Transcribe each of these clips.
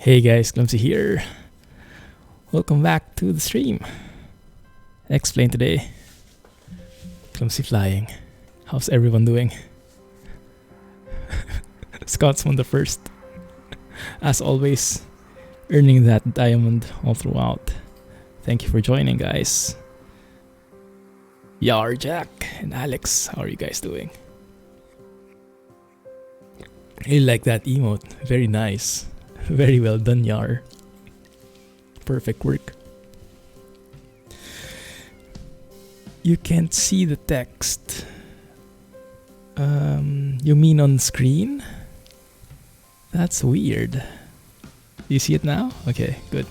Hey guys, Clumsy here. Welcome back to the stream. Explain today. Clumsy flying. How's everyone doing? Scotsman the first. As always, earning that diamond all throughout. Thank you for joining, guys. Yar, Jack, and Alex, how are you guys doing? I really like that emote. Very nice. Very well done, Yar. Perfect work. You can't see the text. You mean on screen? That's weird. You see it now? Okay, good.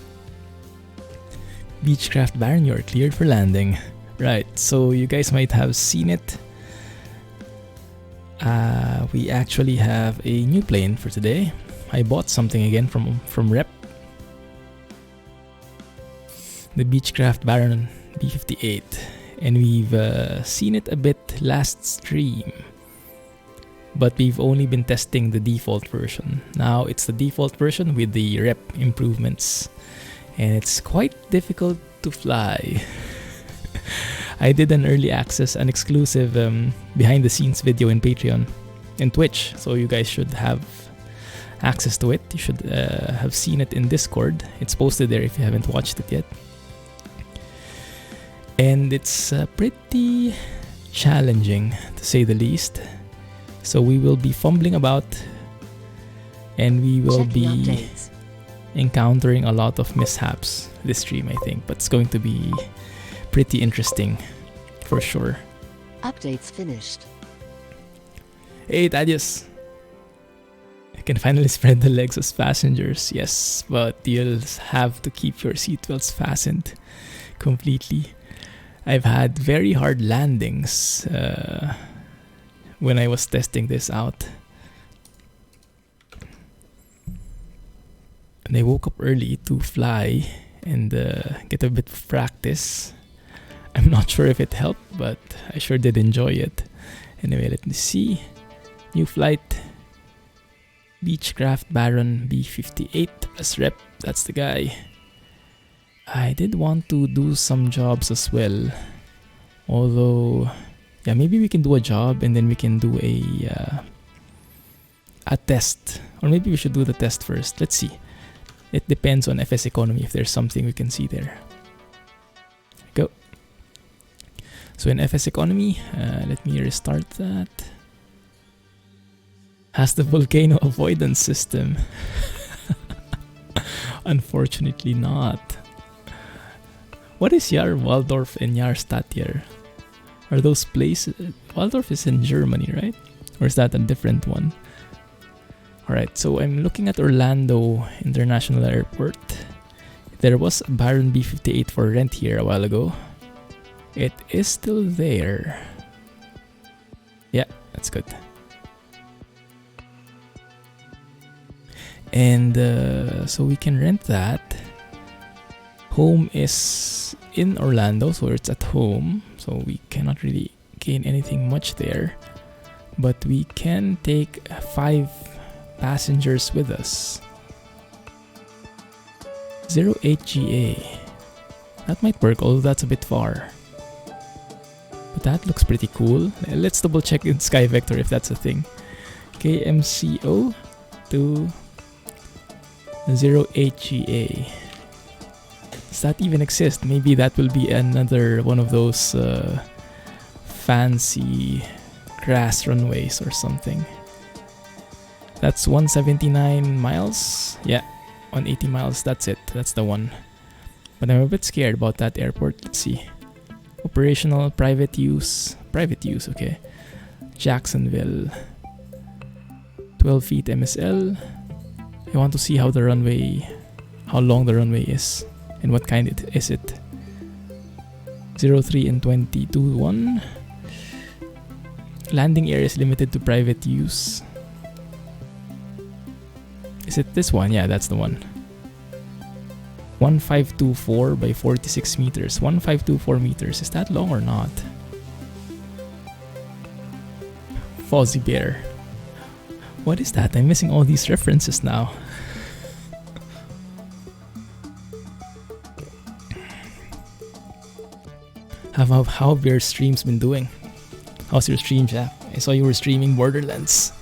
Beechcraft Baron, you're cleared for landing. Right, so you guys might have seen it. We actually have a new plane for today. I bought something again from Rep. The Beechcraft Baron B58. And we've seen it a bit last stream. But we've only been testing the default version. Now it's the default version with the Rep improvements. And it's quite difficult to fly. I did an early access, an exclusive behind the scenes video in Patreon and Twitch. So you guys should have access to it. You should have seen it in Discord. It's posted there if you haven't watched it yet. And it's pretty challenging, to say the least. So we will be fumbling about, and we will be encountering a lot of mishaps this stream, I think. But it's going to be pretty interesting, for sure. Updates finished. Hey, Thaddeus. You can finally spread the legs as passengers, yes, but you'll have to keep your seatbelts fastened completely. I've had very hard landings when I was testing this out. And I woke up early to fly and get a bit of practice. I'm not sure if it helped, but I sure did enjoy it. Anyway, let me see. New flight. Beechcraft Baron B58 as Rep. That's the guy. I did want to do some jobs as well. Although, yeah, maybe we can do a job and then we can do a test. Or maybe we should do the test first. Let's see. It depends on FS Economy if there's something we can see there. Go. So in FS Economy, let me restart that. Has the volcano avoidance system? Unfortunately not. What is Yar Waldorf and Yar Stadtier? Are those places? Waldorf is in Germany, right? Or is that a different one? Alright, so I'm looking at Orlando International Airport. There was a Baron B58 for rent here a while ago. It is still there. Yeah, that's good. And so we can rent that. Home is in Orlando, so it's at home. So we cannot really gain anything much there. But we can take 5 passengers with us. 08GA. That might work, although that's a bit far. But that looks pretty cool. Let's double check in Sky Vector if that's a thing. KMCO to 08GA. Does that even exist? Maybe that will be another one of those fancy grass runways or something. That's 179 miles. Yeah, 180 miles. That's it. That's the one. But I'm a bit scared about that airport. Let's see. Operational, private use. Private use, okay. Jacksonville. 12 feet MSL. I want to see how the runway, how long the runway is and what kind it is it. 03 and 22.1. Landing area is limited to private use. Is it this one? Yeah, that's the one. 1524 by 46 meters. 1524 meters. Is that long or not? Fuzzy Bear. What is that? I'm missing all these references now. How have your streams been doing? How's your stream, Jack? I saw you were streaming Borderlands.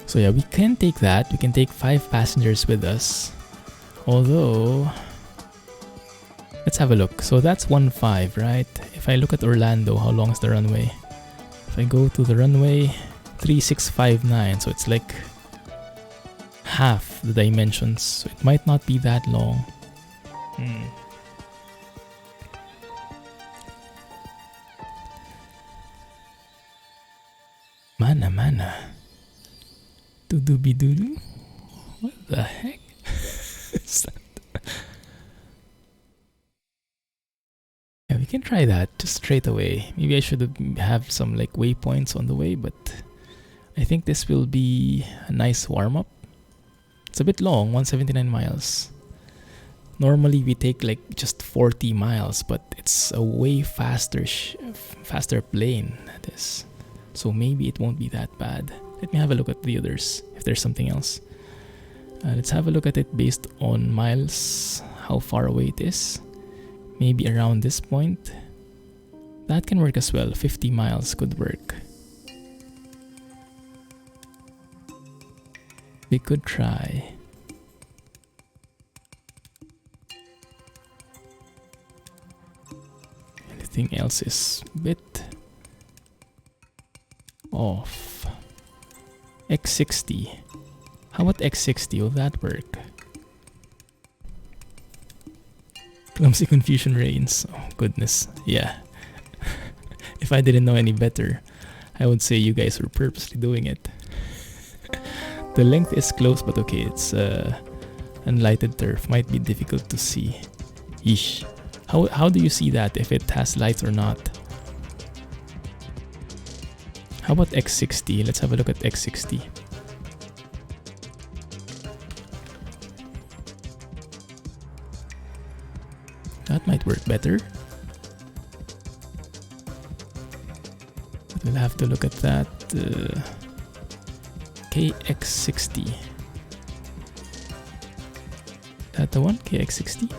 So yeah, we can take that. We can take 5 passengers with us. Although, let's have a look. So that's 1.5, right? If I look at Orlando, how long is the runway? If I go to the runway, 3659. So it's like half the dimensions. So it might not be that long. Mana. Doodoo-be-doodoo? What the heck is that? Yeah, we can try that just straight away. Maybe I should have some like waypoints on the way, but I think this will be a nice warm-up. It's a bit long, 179 miles. Normally we take like just 40 miles, but it's a way faster plane, that is. So maybe it won't be that bad. Let me have a look at the others, if there's something else. Let's have a look at it based on miles, how far away it is. Maybe around this point. That can work as well, 50 miles could work. We could try. Anything else is a bit off. X60. How about X60? Will that work? Clumsy confusion reigns. Oh goodness. Yeah. If I didn't know any better, I would say you guys were purposely doing it. The length is close, but okay, it's unlighted turf. Might be difficult to see. Yeesh. How do you see that, if it has lights or not? How about X60? Let's have a look at X60. That might work better. But we'll have to look at that. KX60. That the one? KX60?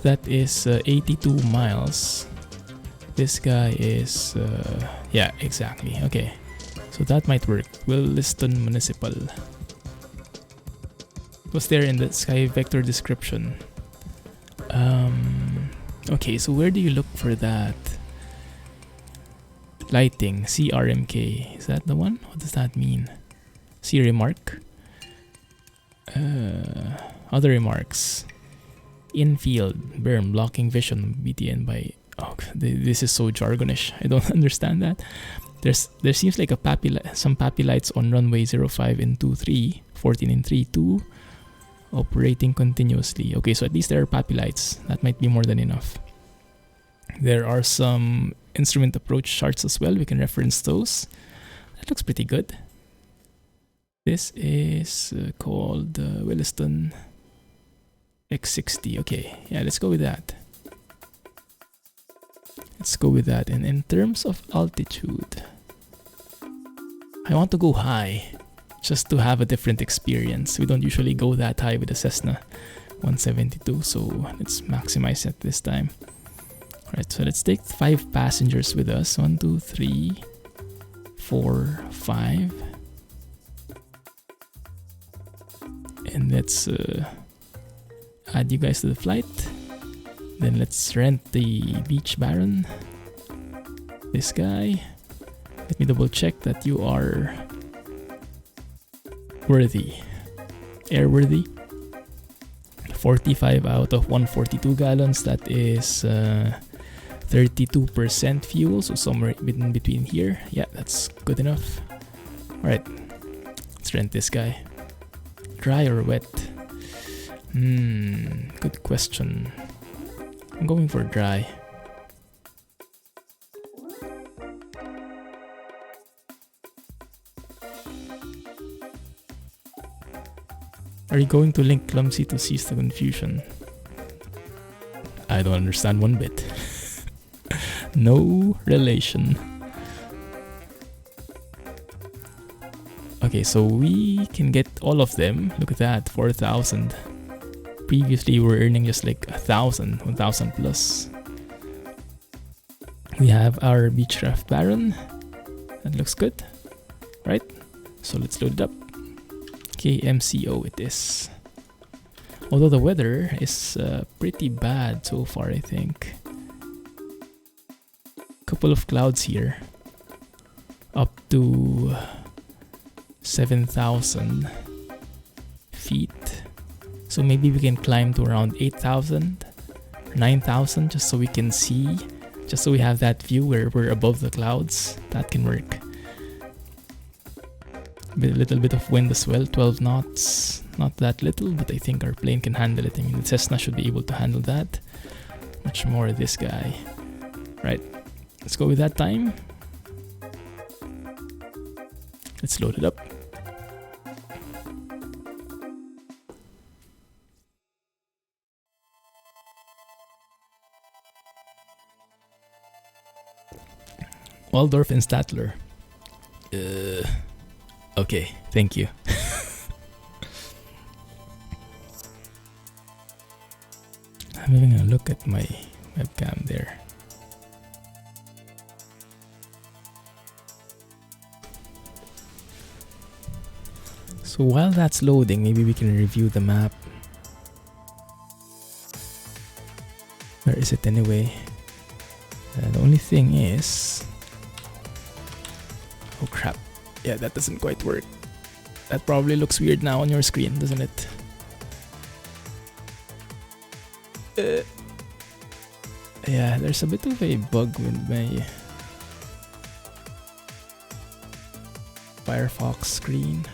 That is 82 miles. This guy is... yeah, exactly. Okay. So that might work. Williston Municipal. It was there in the Sky Vector description. Okay, so where do you look for that? Lighting, CRMK. Is that the one? What does that mean? See remark? Other remarks. Infield, berm, blocking vision, BTN by... Oh, this is so jargonish. I don't understand that. There seems like some PAPI lights on runway 05 and 23, 14 and 32, operating continuously. Okay, so at least there are PAPI lights. That might be more than enough. There are some instrument approach charts as well. We can reference those. That looks pretty good. This is called Williston X60. Okay, yeah, let's go with that. Let's go with that. And in terms of altitude, I want to go high just to have a different experience. We don't usually go that high with the Cessna 172, so let's maximize it this time. Alright, so let's take 5 passengers with us. 1, 2, 3, 4, 5. And let's add you guys to the flight. Then let's rent the Beach Baron. This guy. Let me double check that you are worthy. Airworthy. 45 out of 142 gallons. That is 32% fuel. So somewhere in between here. Yeah, that's good enough. Alright. Let's rent this guy. Dry or wet? Good question. I'm going for dry. Are you going to link Clumsy to cease the confusion? I don't understand one bit. No relation. Okay, so we can get all of them. Look at that, 4,000. Previously, we were earning just like 1,000 plus. We have our Beechcraft Baron. That looks good, right? So let's load it up. KMCO it is. Although the weather is pretty bad so far, I think. Couple of clouds here. Up to 7,000 feet. So maybe we can climb to around 8,000, 9,000 just so we can see. Just so we have that view where we're above the clouds. That can work. A little bit of wind as well, 12 knots. Not that little, but I think our plane can handle it. I mean, the Cessna should be able to handle that. Much more this guy. Right, let's go with that time. Let's load it up. Waldorf and Statler. Okay, thank you. I'm having a look at my webcam there. So while that's loading, maybe we can review the map. Where is it anyway? The only thing is... Oh crap. Yeah, that doesn't quite work. That probably looks weird now on your screen, doesn't it? Yeah, there's a bit of a bug with my Firefox screen.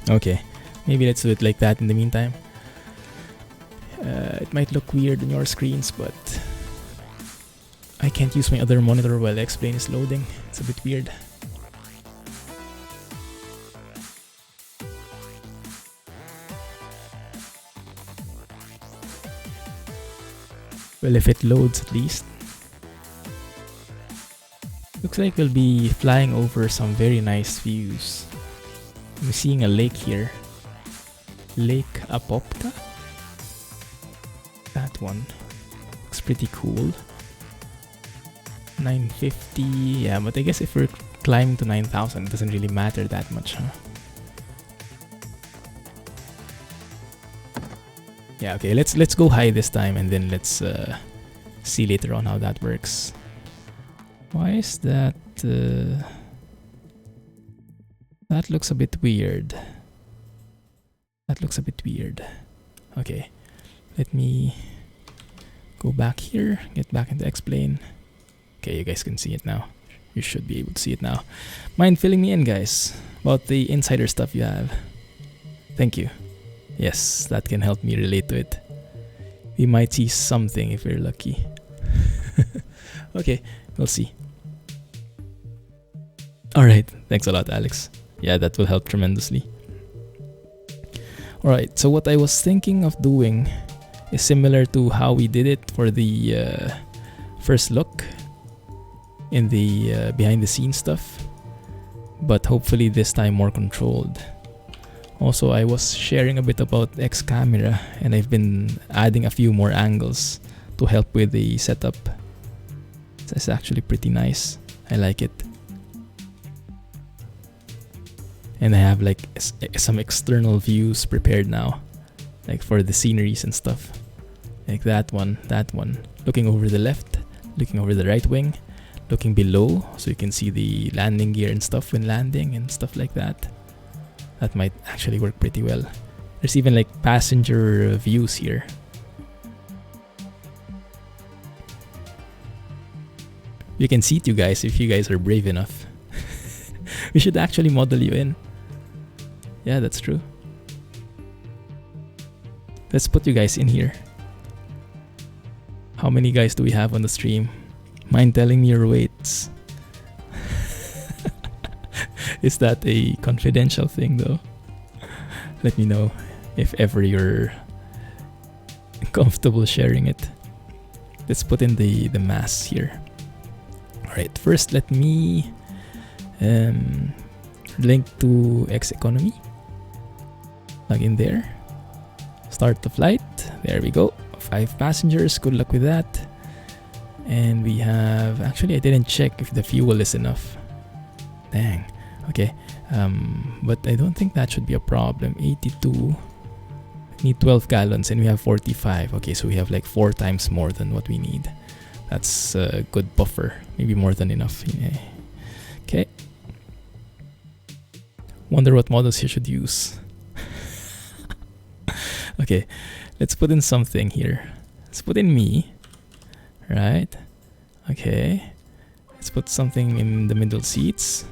Okay, maybe let's do it like that in the meantime. It might look weird on your screens, but I can't use my other monitor while X-Plane is loading. It's a bit weird. Well, if it loads at least. Looks like we'll be flying over some very nice views. I'm seeing a lake here. Lake Apopka? That one looks pretty cool. 950, yeah, but I guess if we're climbing to 9,000, it doesn't really matter that much, huh? Yeah, okay, let's go high this time, and then let's see later on how that works. Why is that? That looks a bit weird. That looks a bit weird. Okay. Let me go back here, get back into X-Plane. Okay, you guys can see it now. You should be able to see it now. Mind filling me in, guys, about the insider stuff you have? Thank you. Yes, that can help me relate to it. We might see something if we're lucky. Okay, we'll see. Alright, thanks a lot, Alex. Yeah, that will help tremendously. Alright, so what I was thinking of doing is similar to how we did it for the first look in the behind the scenes stuff, but hopefully this time more controlled. Also, I was sharing a bit about X camera, and I've been adding a few more angles to help with the setup. It's actually pretty nice. I like it. And I have like some external views prepared now, like for the sceneries and stuff. Like that one, looking over the left, looking over the right wing, looking below so you can see the landing gear and stuff when landing and stuff like that. That might actually work pretty well. There's even like passenger views here. We can seat you guys if you guys are brave enough. We should actually model you in. Yeah, that's true. Let's put you guys in here. How many guys do we have on the stream? Mind telling me your weights? Is that a confidential thing though? Let me know if ever you're comfortable sharing it. Let's put in the mass here. Alright, first let me link to X economy. Plug in there. Start the flight. There we go. 5 passengers. Good luck with that. And we have... Actually, I didn't check if the fuel is enough. Dang. Okay. But I don't think that should be a problem. 82. Need 12 gallons and we have 45. Okay, so we have like 4 times more than what we need. That's a good buffer. Maybe more than enough. Okay. Wonder what models you should use. Okay, let's put in something here. Let's put in me. Right. Okay. Let's put something in the middle seats.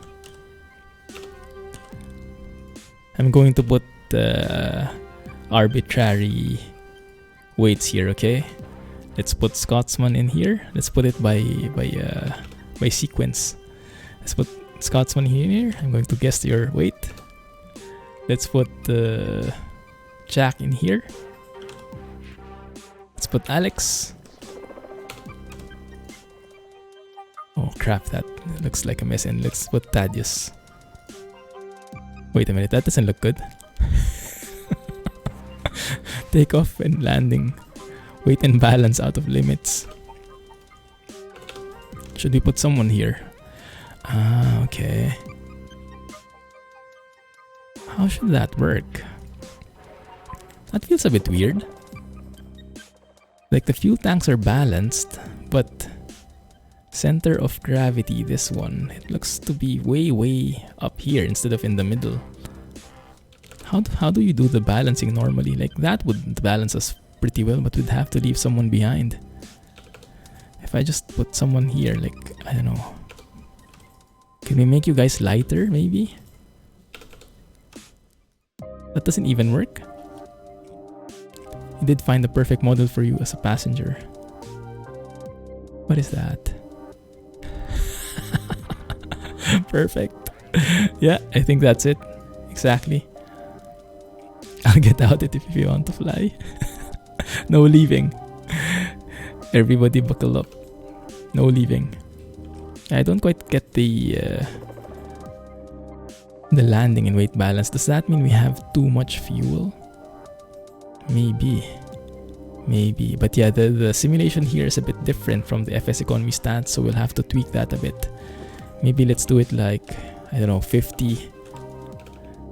I'm going to put arbitrary weights here, okay? Let's put Scotsman in here. Let's put it by sequence. Let's put Scotsman here. I'm going to guess your weight. Let's put Jack in here. Let's put Alex. Oh crap, that looks like a mess. And let's put Thaddeus. Wait a minute, that doesn't look good. Takeoff and landing. Weight and balance out of limits. Should we put someone here? Ah, okay. How should that work? That feels a bit weird. Like the fuel tanks are balanced, but center of gravity, this one, it looks to be way up here instead of in the middle. How do you do the balancing normally? Like that would balance us pretty well, but we'd have to leave someone behind. If I just put someone here, like, I don't know. Can we make you guys lighter, maybe? That doesn't even work. You did find the perfect model for you as a passenger. What is that? Perfect. Yeah, I think that's it. Exactly. I'll get out it if you want to fly. No leaving. Everybody buckle up. No leaving. I don't quite get the landing and weight balance. Does that mean we have too much fuel? Maybe. But yeah, the simulation here is a bit different from the FS economy stats, so we'll have to tweak that a bit. Maybe let's do it like, I don't know, 50.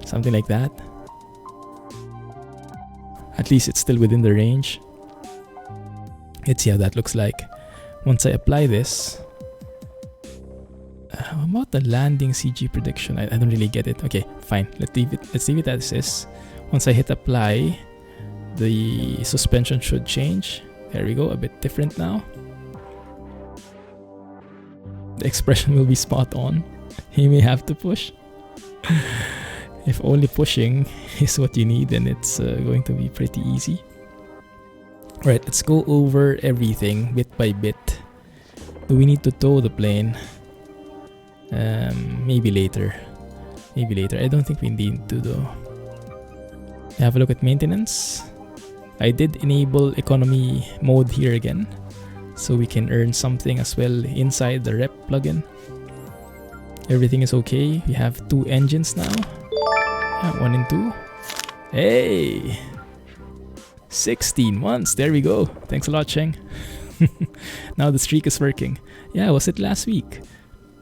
Something like that. At least it's still within the range. Let's see how that looks like. Once I apply this... how about the landing CG prediction? I don't really get it. Okay, fine. Let's leave it as is. Once I hit apply, the suspension should change. There we go, a bit different now. The expression will be spot on. He may have to push. If only pushing is what you need, then it's going to be pretty easy. Alright, let's go over everything bit by bit. Do we need to tow the plane? Maybe later. I don't think we need to though. Have a look at maintenance. I did enable economy mode here again, so we can earn something as well inside the rep plugin. Everything is okay. We have 2 engines now. 1 and 2. Hey! 16 months. There we go. Thanks a lot, Cheng. Now the streak is working. Yeah, was it last week?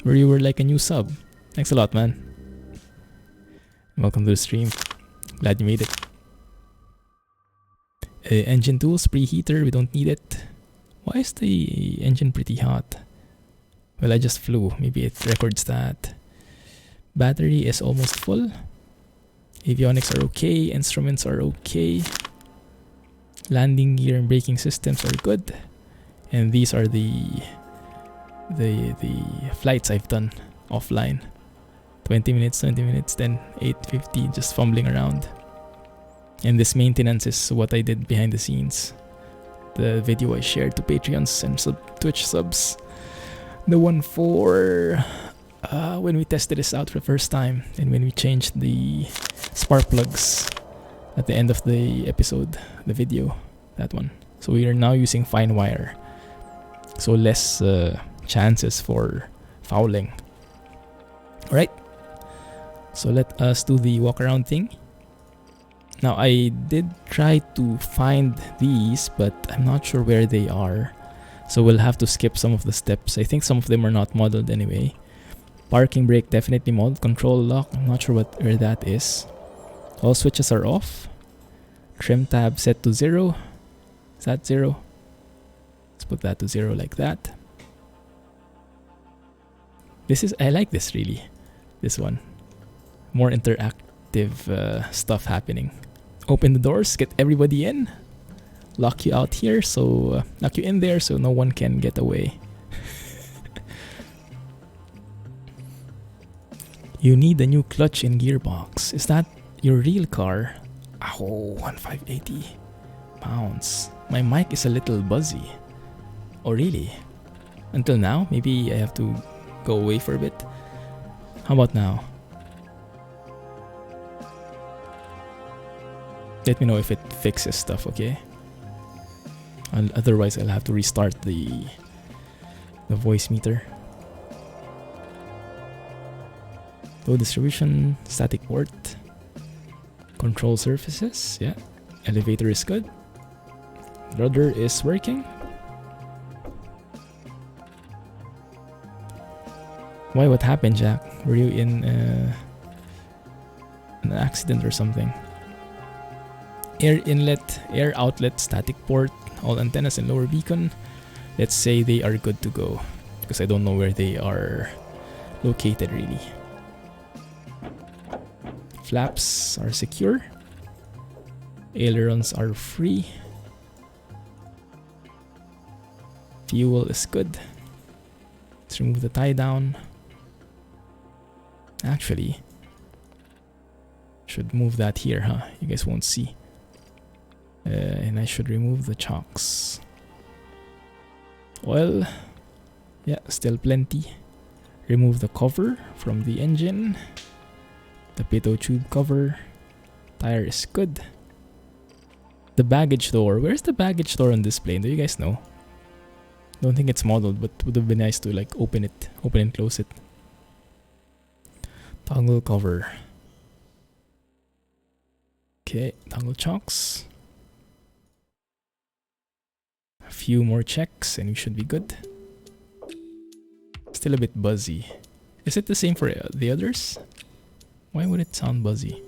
Where you were like a new sub. Thanks a lot, man. Welcome to the stream. Glad you made it. Engine tools, preheater, we don't need it. Why is the engine pretty hot? Well, I just flew. Maybe it records that. Battery is almost full. Avionics are okay. Instruments are okay. Landing gear and braking systems are good. And these are the flights I've done offline. 20 minutes, then 8:50, just fumbling around. And this maintenance is what I did behind the scenes. The video I shared to Patreons and Twitch subs. The one for when we tested this out for the first time and when we changed the spark plugs at the end of the episode, the video, that one. So we are now using fine wire. So less chances for fouling. Alright, so let us do the walk around thing. Now I did try to find these, but I'm not sure where they are. So we'll have to skip some of the steps. I think some of them are not modeled anyway. Parking brake definitely modeled. Control lock, I'm not sure where that is. All switches are off. Trim tab set to 0. Is that 0? Let's put that to 0 like that. I like this really. This one. More interactive stuff happening. Open the doors, get everybody in. Lock you out here, so lock you in there so no one can get away. You need a new clutch and gearbox. Is that your real car? Oh, 1580 pounds. My mic is a little buzzy. Oh, really? Until now? Maybe I have to go away for a bit. How about now? Let me know if it fixes stuff, okay? Otherwise, I'll have to restart the voice meter. Low distribution, static port, control surfaces, yeah. Elevator is good. Rudder is working. Why? What happened, Jack? Were you in an accident or something? Air inlet, air outlet, static port, all antennas and lower beacon. Let's say they are good to go, because I don't know where they are located really. Flaps are secure. Ailerons are free. Fuel is good. Let's remove the tie down. Actually, should move that here, huh? You guys won't see. And I should remove the chocks. Oil, yeah, still plenty. Remove the cover from the engine. The pitot tube cover. Tire is good. The baggage door. Where's the baggage door on this plane? Do you guys know? Don't think it's modeled, but would have been nice to like open and close it. Toggle cover. Okay, toggle chocks. A few more checks and we should be good. Still a bit buzzy. Is it the same for the others? Why would it sound buzzy?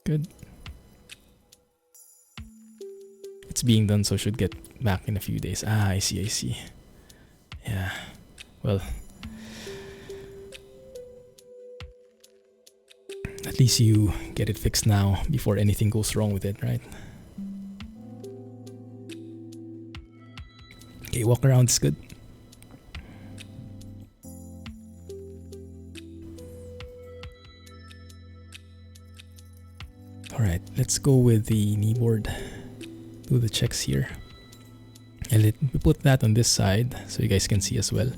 Good. It's being done, so should get back in a few days. Ah, I see. Yeah. Well, at least you get it fixed now before anything goes wrong with it, right? Okay, walk around is good. Alright, let's go with the kneeboard. Do the checks here. And let me put that on this side so you guys can see as well.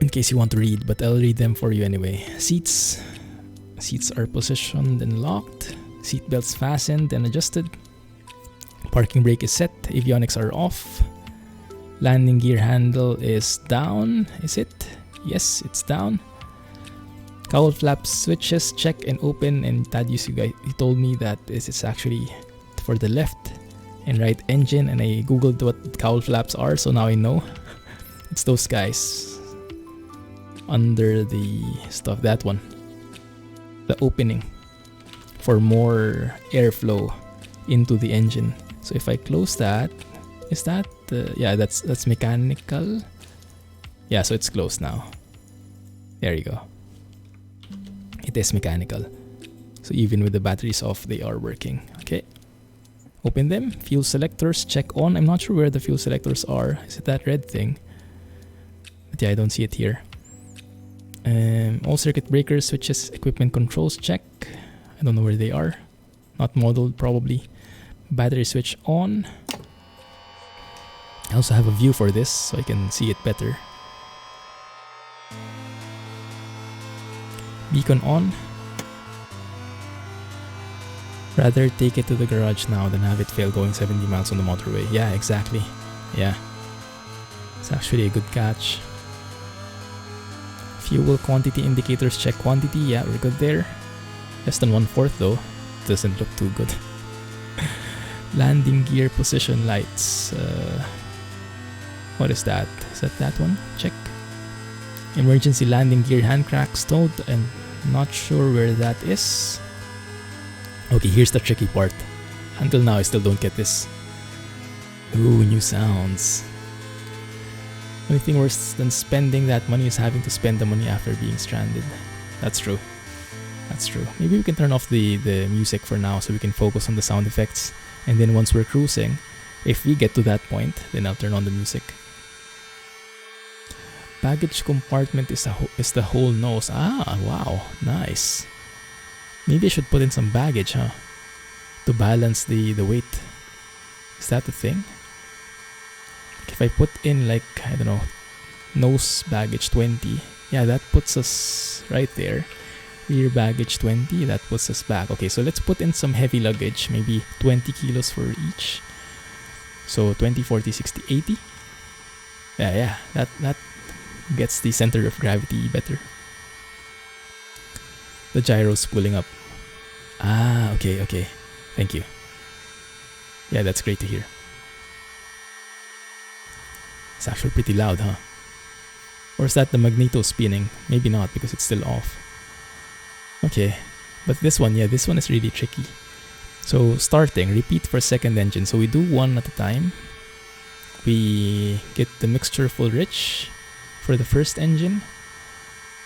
In case you want to read, but I'll read them for you anyway. Seats are positioned and locked. Seat belts fastened and adjusted. Parking brake is set. Avionics are off. Landing gear handle is down. Is it? Yes, it's down. Cowl flap switches check and open, and Thaddeus, you told me that this is actually for the left and right engine, and I googled what cowl flaps are, so now I know. It's those guys under the stuff, that one, the opening for more airflow into the engine. So if I close that, is that yeah, that's mechanical. Yeah, so it's closed now. There you go. It is mechanical. So even with the batteries off, they are working. Okay. Open them. Fuel selectors, check on. I'm not sure where the fuel selectors are. Is it that red thing? But yeah, I don't see it here. All circuit breakers, switches, equipment controls, check. I don't know where they are. Not modeled, probably. Battery switch on. I also have a view for this, so I can see it better. Beacon on. Rather take it to the garage now than have it fail going 70 miles on the motorway. Yeah, exactly. Yeah. It's actually a good catch. Fuel quantity indicators check quantity. Yeah, we're good there. Less than 1/4 though. Doesn't look too good. Landing gear position lights. What is that? Is that one? Check. Emergency landing gear hand crank stowed, and not sure where that is. Okay, here's the tricky part. Until now, I still don't get this. Ooh, new sounds. Only thing worse than spending that money is having to spend the money after being stranded. That's true. That's true. Maybe we can turn off the music for now so we can focus on the sound effects. And then once we're cruising, if we get to that point, then I'll turn on the music. Baggage compartment is the whole nose. Ah, wow. Nice. Maybe I should put in some baggage, huh? To balance the weight. Is that the thing? If I put in like, I don't know, nose baggage 20. Yeah, that puts us right there. Rear baggage 20, that puts us back. Okay, so let's put in some heavy luggage. Maybe 20 kilos for each. So 20, 40, 60, 80. Yeah, that gets the center of gravity better. The gyro's pulling up. Ah, okay. Thank you. Yeah, that's great to hear. It's actually pretty loud, huh? Or is that the magneto spinning? Maybe not, because it's still off. Okay, but this one is really tricky. So starting, repeat for second engine. So we do one at a time. We get the mixture full rich for the first engine.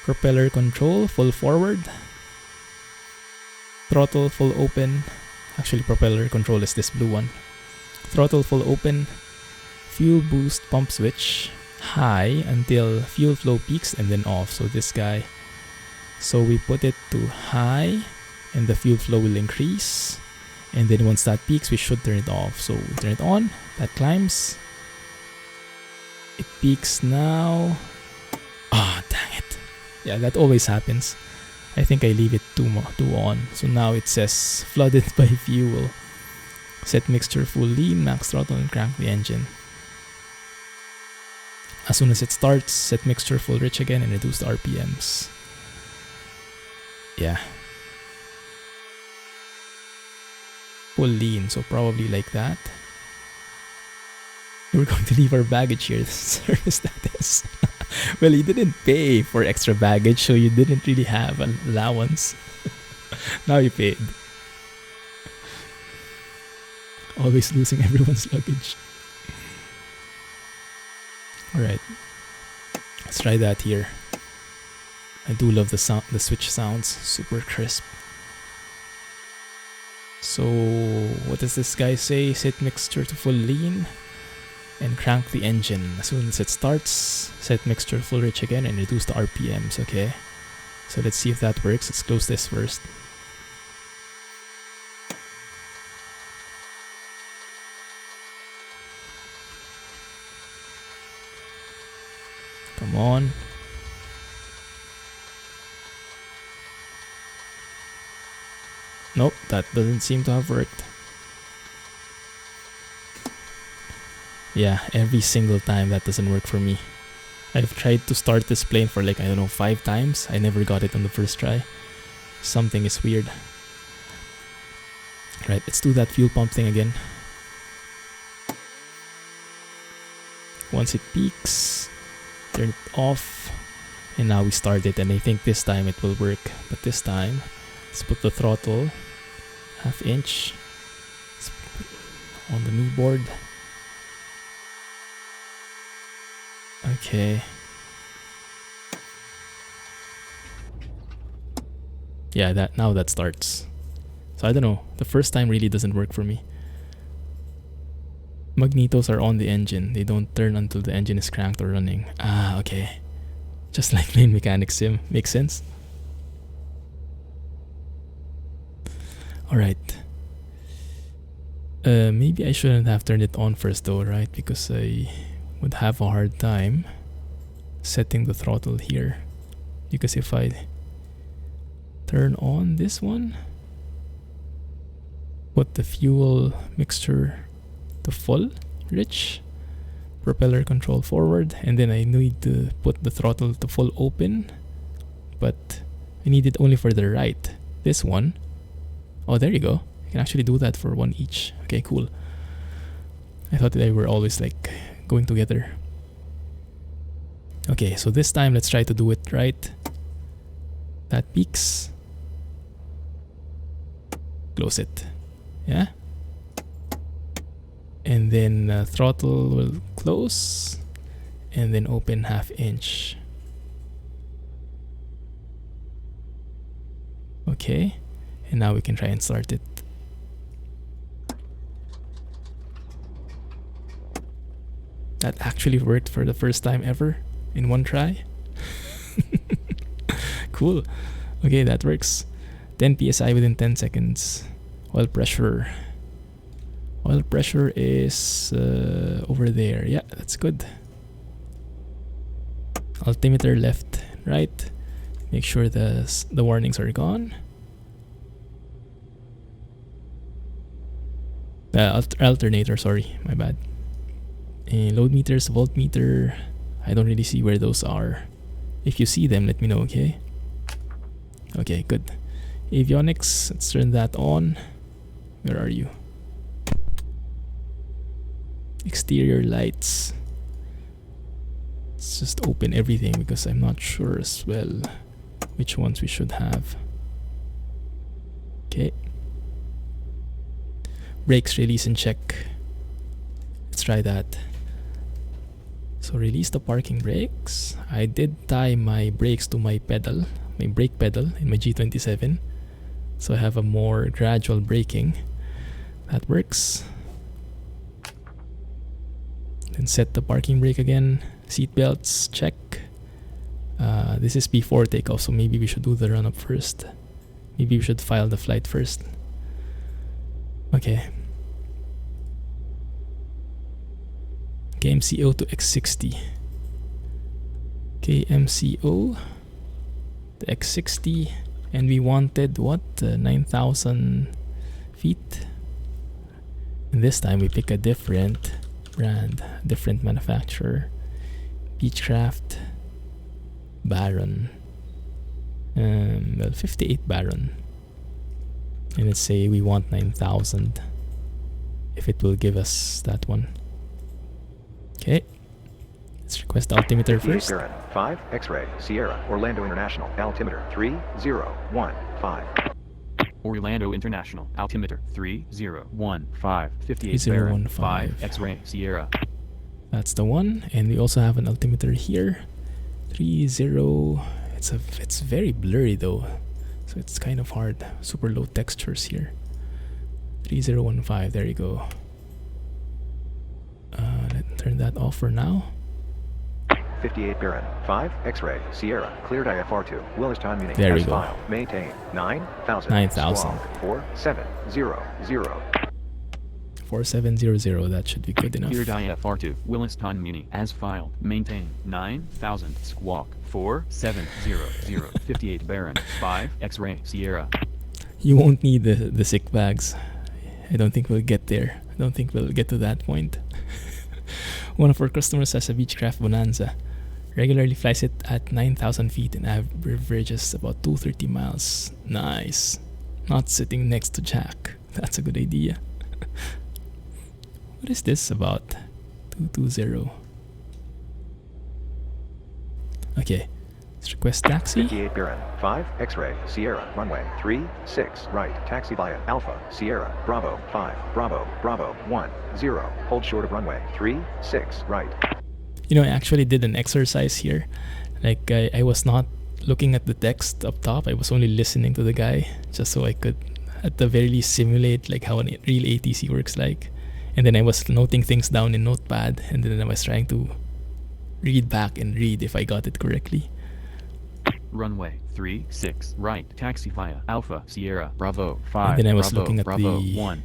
Propeller control, full forward. Throttle full open. Actually, propeller control is this blue one. Throttle full open. Fuel boost pump switch high until fuel flow peaks and then off. So this guy. So we put it to high and the fuel flow will increase. And then once that peaks, we should turn it off. So we turn it on. That climbs. It peaks now. Ah, dang it. Yeah, that always happens. I think I leave it too on. So now it says flooded by fuel. Set mixture full lean, max throttle, and crank the engine. As soon as it starts, set mixture full rich again and reduce the RPMs. Yeah. Full lean, so probably like that. We're going to leave our baggage here. The service that is. Well, you didn't pay for extra baggage, so you didn't really have an allowance. Now you paid. Always losing everyone's luggage. Alright. Let's try that here. I do love the sound, the switch sounds. Super crisp. So, what does this guy say? Set mixture to full lean. And crank the engine. As soon as it starts, set mixture full rich again and reduce the RPMs, okay? So let's see if that works. Let's close this first. Come on. Nope, that doesn't seem to have worked. Yeah, every single time that doesn't work for me. I've tried to start this plane for like, I don't know, 5 times. I never got it on the first try. Something is weird. Right, let's do that fuel pump thing again. Once it peaks, turn it off. And now we start it, and I think this time it will work. But this time, let's put the throttle 1/2 inch on the knee board. Okay. Yeah, now that starts. So I don't know. The first time really doesn't work for me. Magnetos are on the engine. They don't turn until the engine is cranked or running. Ah, okay. Just like Plane Mechanics Sim. Makes sense. Alright. Maybe I shouldn't have turned it on first though, right? Because I would have a hard time setting the throttle here, because if I turn on this one, put the fuel mixture to full, rich, propeller control forward, and then I need to put the throttle to full open, but I need it only for the right. This one, oh, there you go. You can actually do that for one each. Okay, cool. I thought they were always like going together. Okay, so this time let's try to do it right. That peaks. Close it. Yeah. And then throttle will close and then open 1/2 inch. Okay, and now we can try and start it. That actually worked for the first time ever in one try. Cool. Okay, that works. 10 psi within 10 seconds. Oil pressure. Oil pressure is over there. Yeah, that's good. Altimeter left, right. Make sure the warnings are gone. Alternator, sorry, my bad. And load meters, voltmeter. I don't really see where those are. If you see them, let me know, okay? Okay, good. Avionics, let's turn that on. Where are you? Exterior lights. Let's just open everything because I'm not sure as well which ones we should have. Okay. Brakes, release and check. Let's try that. So release the parking brakes. I did tie my brakes to my pedal, my brake pedal in my G27. So I have a more gradual braking. That works. Then set the parking brake again. Seat belts, check. This is before takeoff, so maybe we should do the run-up first. Maybe we should file the flight first. Okay. KMCO to X60. KMCO to X60. And we wanted what? 9,000 feet. And this time we pick a different brand, different manufacturer. Beechcraft, Baron. Well, 58 Baron. And let's say we want 9,000. If it will give us that one. Okay. Let's request the altimeter first. Baron 5 X-ray Sierra Orlando International altimeter 3015. Orlando International altimeter 3015. 58 Baron 5 X-ray Sierra. That's the one, and we also have an altimeter here. 30. It's very blurry though, so it's kind of hard. Super low textures here. 3015. There you go. Let's turn that off for now. 58 Baron 5 X-ray Sierra cleared IFR2 Willis time Munich. There we go. File. Maintain 9,000. 9,000. 4700. 4700. That should be good enough. Cleared IFR2 Williston Muni as filed. Maintain 9,000. Squawk 4700. 58 Baron 5 X-ray Sierra. You won't need the sick bags. I don't think we'll get there. I don't think we'll get to that point. One of our customers has a Beechcraft Bonanza. Regularly flies it at 9,000 feet and averages about 230 miles. Nice. Not sitting next to Jack. That's a good idea. What is this about? 220. Okay. Let's request taxi. 58 Baron 5 X-ray Sierra runway 36 right. Taxi via Alpha Sierra Bravo 5 Bravo Bravo 10. Hold short of runway 36 right. You know, I actually did an exercise here. Like, I was not looking at the text up top. I was only listening to the guy just so I could, at the very least, simulate like how a real ATC works like. And then I was noting things down in Notepad, and then I was trying to read back and read if I got it correctly. Runway 36 right. Taxi via Alpha Sierra Bravo 5 And then I was Bravo, looking at Bravo the 10.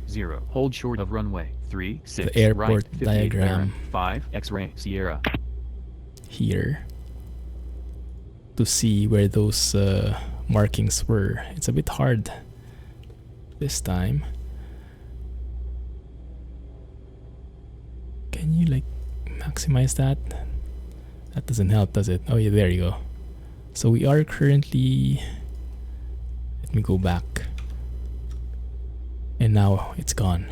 Hold short of runway 36 the airport right. 58 diagram. Baron 5 X-ray Sierra. Here to see where those markings were. It's a bit hard this time. Can you like maximize that? That doesn't help, does it? Oh yeah, there you go. So we are currently, let me go back, and now it's gone.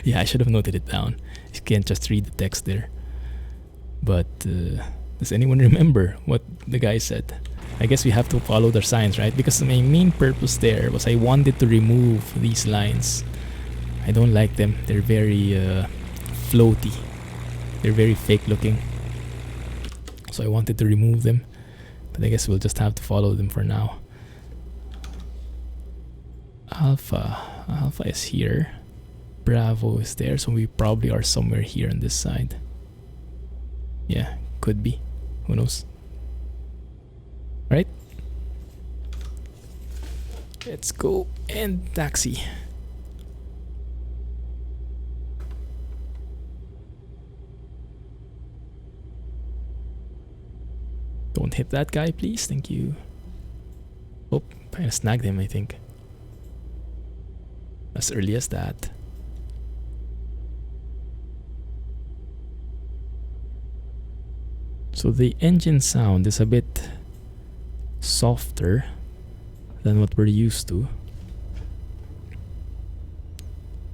Yeah, I should have noted it down. You can't just read the text there. But does anyone remember what the guy said? I guess we have to follow their signs, right? Because my main purpose there was I wanted to remove these lines. I don't like them. They're very floaty. They're very fake looking. So I wanted to remove them. But I guess we'll just have to follow them for now. Alpha is here. Bravo is there. So we probably are somewhere here on this side. Yeah, could be. Who knows? Right? Let's go and taxi. Don't hit that guy, please. Thank you. Oh, I snagged him, I think. As early as that. So the engine sound is a bit softer than what we're used to.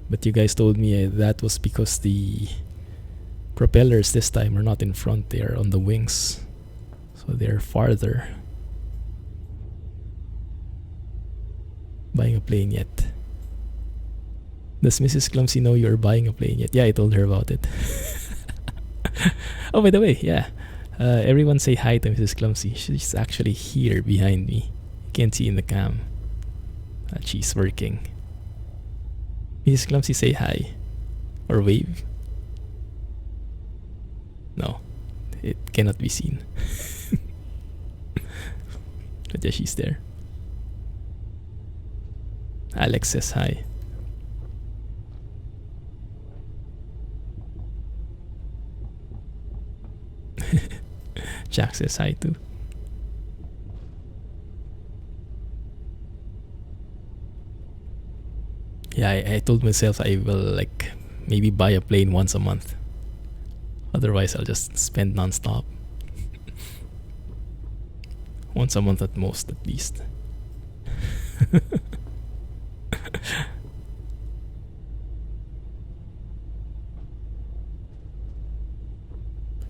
But you guys told me that was because the propellers this time are not in front, they are on the wings. So they're farther. Buying a plane yet? Does Mrs. Clumsy know you're buying a plane yet? Yeah, I told her about it. Oh, by the way, yeah. Everyone say hi to Mrs. Clumsy. She's actually here behind me. You can't see in the cam. She's working. Mrs. Clumsy, say hi. Or wave. No. It cannot be seen. But yeah, she's there. Alex says hi. Jack says hi too. Yeah, I told myself I will like maybe buy a plane once a month. Otherwise I'll just spend non-stop. Once a month at most, at least.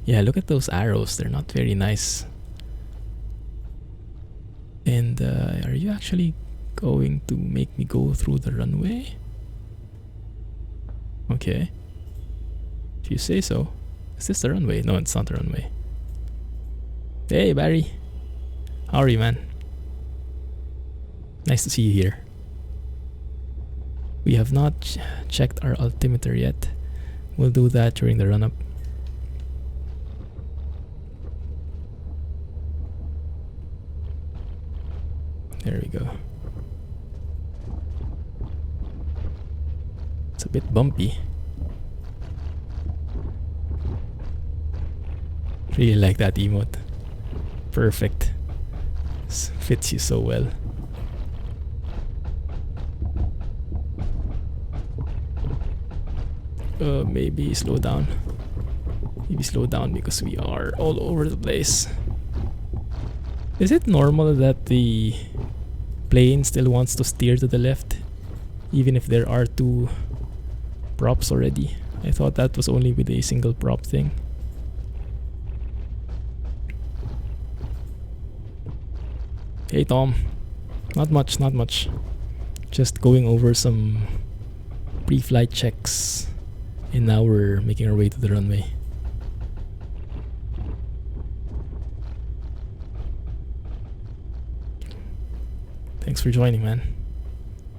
Yeah, look at those arrows. They're not very nice. And are you actually going to make me go through the runway? Okay. If you say so. Is this the runway? No, it's not the runway. Hey, Barry. How are you, man? Nice to see you here. We have not checked our altimeter yet. We'll do that during the run-up. There we go. It's a bit bumpy. Really like that emote. Perfect. Fits you so well. Maybe slow down. Maybe slow down because we are all over the place. Is it normal that the plane still wants to steer to the left even if there are two props already? I thought that was only with a single prop thing. Hey Tom. Not much, not much. Just going over some pre-flight checks. And now we're making our way to the runway. Thanks for joining, man.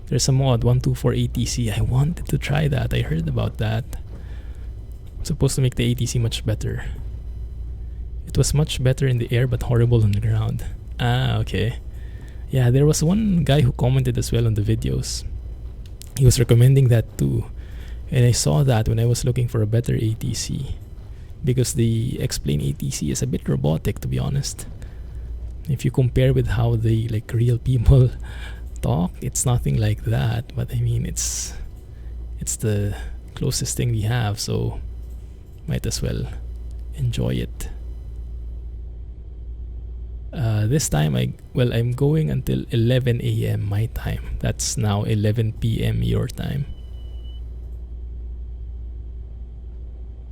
There's a mod 124 ATC. I wanted to try that. I heard about that. It's supposed to make the ATC much better. It was much better in the air but horrible on the ground. Ah, okay. Yeah, there was one guy who commented as well on the videos. He was recommending that too. And I saw that when I was looking for a better ATC. Because the X-Plane ATC is a bit robotic, to be honest. If you compare with how the like real people talk, it's nothing like that. But I mean, it's the closest thing we have, so might as well enjoy it. This time I'm going until 11 a.m. my time. That's now 11 p.m. your time.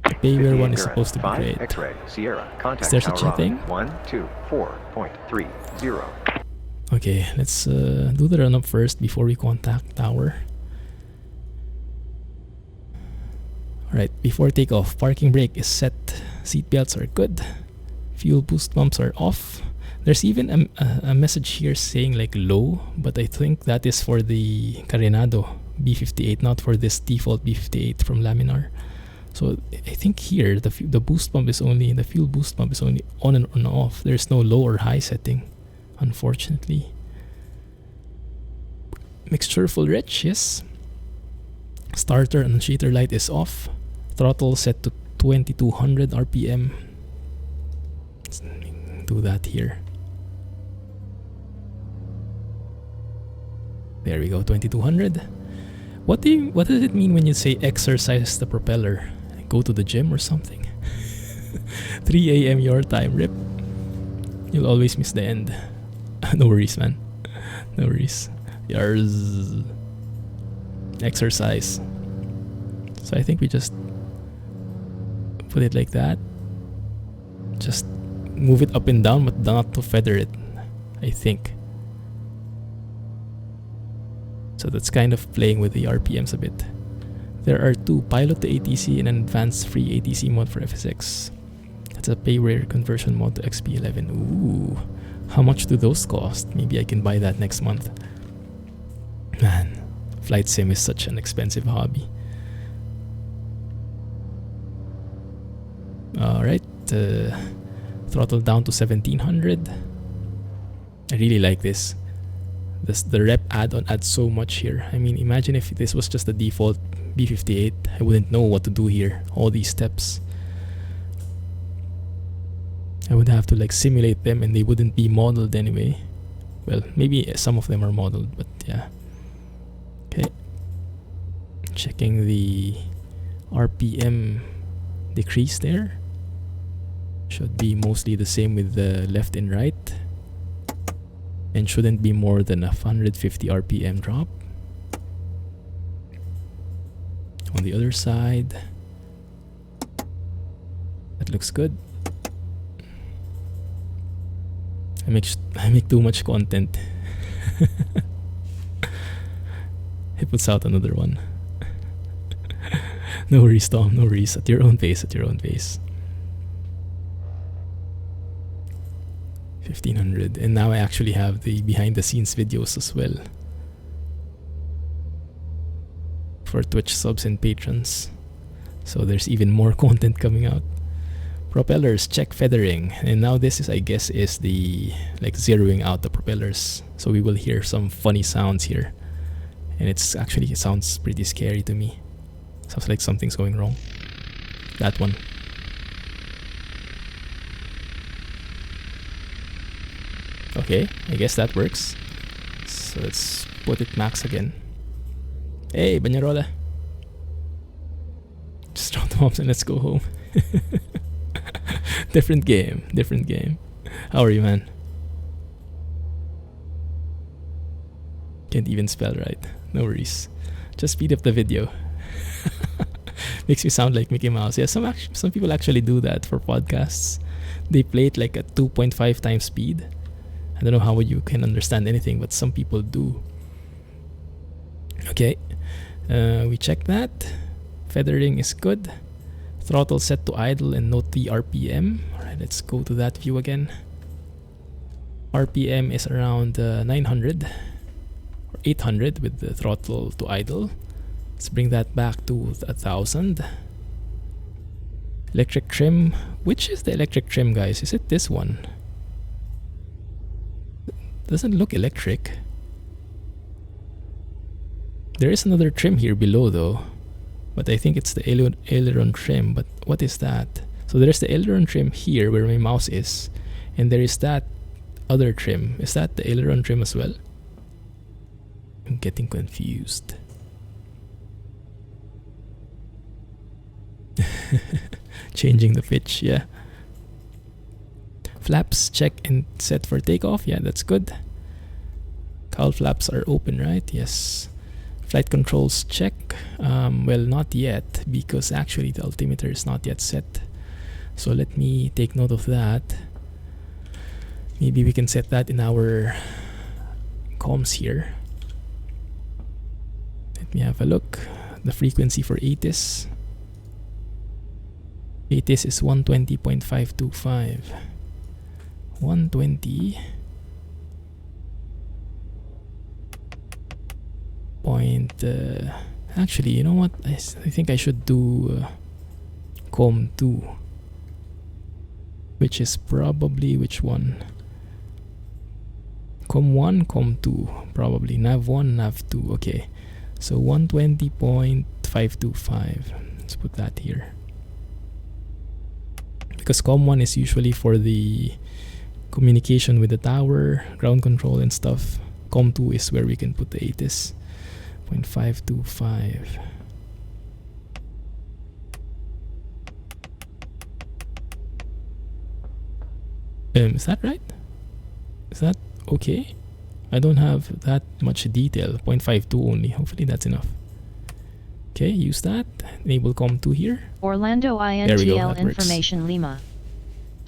The payware one is supposed to be great. X-ray Sierra. Contact Is there such a tower thing? 124.30. Okay, let's do the run up first before we contact tower. Alright, before takeoff, parking brake is set. Seatbelts are good. Fuel boost pumps are off. There's even a message here saying like low, but I think that is for the Carenado B58, not for this default B58 from Laminar. So I think here the fuel boost pump is only on and off. There's no low or high setting, unfortunately. Mixture full rich, yes. Starter and cheater light is off. Throttle set to 2200 RPM. Let's do that here. There we go, 2200. What does it mean when you say exercise the propeller? Go to the gym or something? 3 a.m. your time, rip. You'll always miss the end. No worries, man. No worries. Yours. Exercise. So I think we just put it like that. Just move it up and down, but not to feather it, I think. So that's kind of playing with the RPMs a bit. There are two, pilot to ATC and an advanced free ATC mod for FSX. That's a payware conversion mod to XP11. Ooh, how much do those cost? Maybe I can buy that next month. Man, flight sim is such an expensive hobby. Alright, throttle down to 1700. I really like this. The rep add-on adds so much here. I mean, imagine if this was just the default B58. I wouldn't know what to do here. All these steps. I would have to like simulate them and they wouldn't be modeled anyway. Well, maybe some of them are modeled, but yeah. Okay. Checking the RPM decrease there. Should be mostly the same with the left and right. And shouldn't be more than a 150 RPM drop. On the other side, that looks good. I make too much content. He puts out another one. No worries, Tom. No worries. At your own pace. At your own pace. 1500, and now I actually have the behind the scenes videos as well for Twitch subs and patrons, so there's even more content coming out. Propellers, check feathering, and now this is, I guess, is the like zeroing out the propellers, so we will hear some funny sounds here, and it sounds pretty scary to me. Sounds like something's going wrong. That one. Okay, I guess that works. So let's put it max again. Hey, Banyarola. Just drop the bombs and let's go home. Different game. How are you, man? Can't even spell right. No worries. Just speed up the video. Makes me sound like Mickey Mouse. Yeah, some people actually do that for podcasts. They play it like at 2.5 times speed. I don't know how you can understand anything, but some people do. Okay, we check that. Feathering is good. Throttle set to idle and note the RPM. Alright, let's go to that view again. RPM is around 900 or 800 with the throttle to idle. Let's bring that back to 1000. Electric trim. Which is the electric trim, guys? Is it this one? Doesn't look electric. There is another trim here below though, but I think it's the aileron trim. But what is that? So there's the aileron trim here where my mouse is, and there is that other trim. Is that the aileron trim as well? I'm getting confused. Changing the pitch, yeah. Flaps check and set for takeoff. Yeah, that's good. Cowl flaps are open, right? Yes. Flight controls check. Well, not yet, because actually the altimeter is not yet set. So let me take note of that. Maybe we can set that in our comms here. Let me have a look. The frequency for ATIS. ATIS is 120.525. 120. Actually, you know what? I think I should do COM 2, which is probably which one? COM 1, COM 2, probably nav 1, nav 2. Okay, so 120.525. Let's put that here, because COM 1 is usually for the communication with the tower, ground control and stuff. COM 2 is where we can put the ATIS. 0.525. Is that right? Is that okay? I don't have that much detail. 0.52 only. Hopefully that's enough. Okay, use that. Enable COM 2 here. Orlando There we go, INTL that works. information Lima.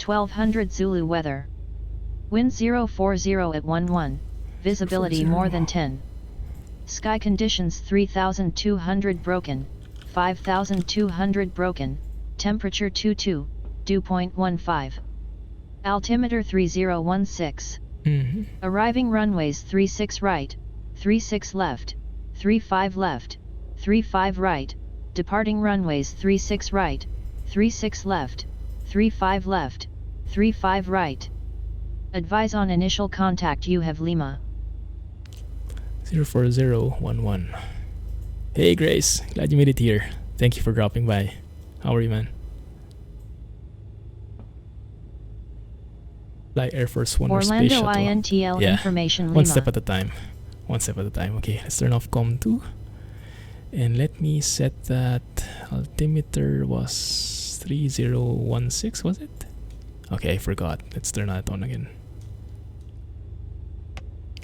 1200 Zulu weather. Wind 040 at 11. Visibility 040. more than 10. Sky conditions 3200 broken. 5200 broken. Temperature 22. Dew point 15. Altimeter 3016. Arriving runways 36 right, 36 left, 35 left, 35 right. Departing runways 36 right, 36 left, 35 left, 35 right. Advise on initial contact. You have Lima. 04011. Hey Grace, glad you made it here. Thank you for dropping by. How are you, man? Fly Air Force One or Space Orlando Shuttle. INTL Yeah, information Lima. one step at a time. One step at a time. Okay, let's turn off COM 2. And let me set that altimeter was 3016, was it? Okay, I forgot. Let's turn that on again.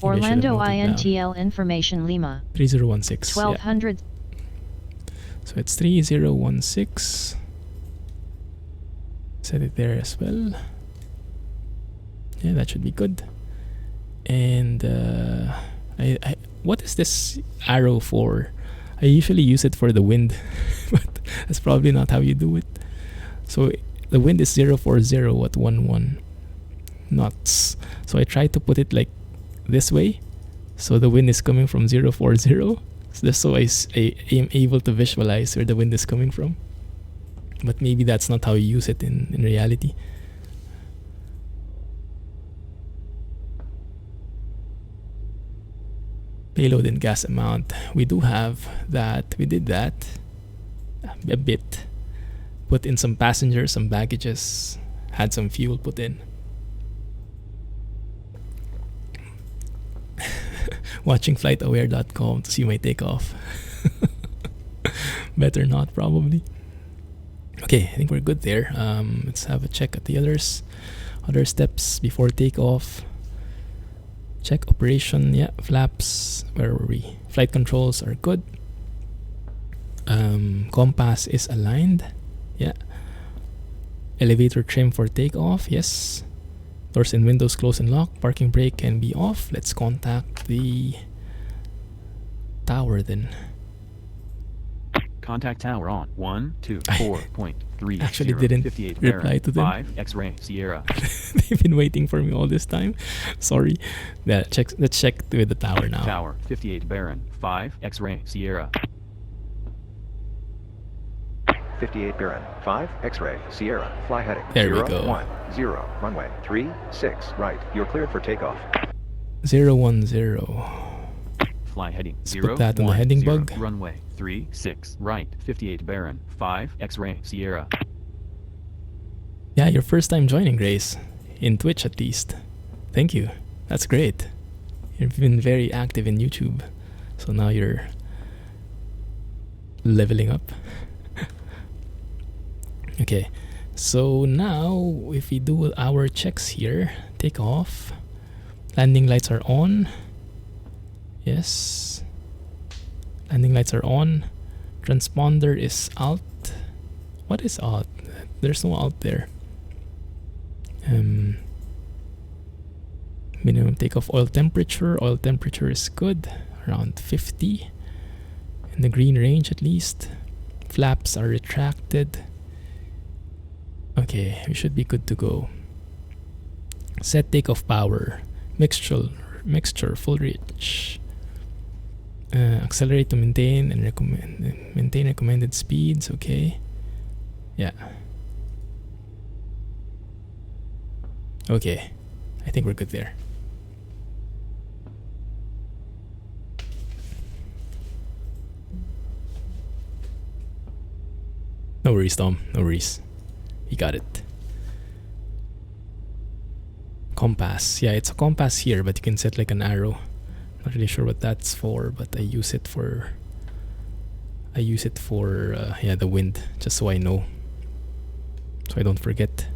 Maybe I should have Orlando noted down. INTL information Lima. 3016. 1200. Yeah. So it's 3016. Set it there as well. Yeah, that should be good. And what is this arrow for? I usually use it for the wind, but that's probably not how you do it. So the wind is 040 at 11 knots. So I try to put it like this way, so the wind is coming from 040. Just so I am able to visualize where the wind is coming from. But maybe that's not how you use it in reality. Payload and gas amount. We do have that. We did that a bit. Put in some passengers, some baggages, had some fuel put in. Watching flightaware.com to see my takeoff. Better not, probably. Okay, I think we're good there. Let's have a check at the other steps before takeoff. Check operation. Yeah, flaps. Where were we? Flight controls are good. Compass is aligned. Yeah. Elevator trim for takeoff. Yes. Doors and windows close and lock. Parking brake can be off. Let's contact the tower then. Contact tower on 124.3. Actually didn't 58 reply to them. 5 X-ray Sierra. They've been waiting for me all this time. Sorry. Yeah, let's check with the tower now. Tower 58 Baron 5 X-ray Sierra. 58 Baron, 5 X-ray Sierra, fly heading There we go. 010, runway 36 right. You're cleared for takeoff. 010. Fly heading Let's 0 put that on the heading bug. Runway 36 right. 58 Baron 5 X-ray Sierra. Yeah, your first time joining, Grace. In Twitch at least. Thank you. That's great. You've been very active in YouTube. So now you're leveling up. Okay, so now if we do our checks here, take off, landing lights are on. Yes, landing lights are on. Transponder is out. What is out? There's no out there. Minimum takeoff oil temperature. Oil temperature is good, around 50 in the green range at least. Flaps are retracted. Okay, we should be good to go. Set takeoff power. Mixture full reach. Accelerate to maintain and maintain recommended speeds. Okay. Yeah. Okay. I think we're good there. No worries, Tom. No worries. You got it. Compass. Yeah, it's a compass here, but you can set like an arrow. Not really sure what that's for, but I use it for yeah, the wind, just so I know, so I don't forget.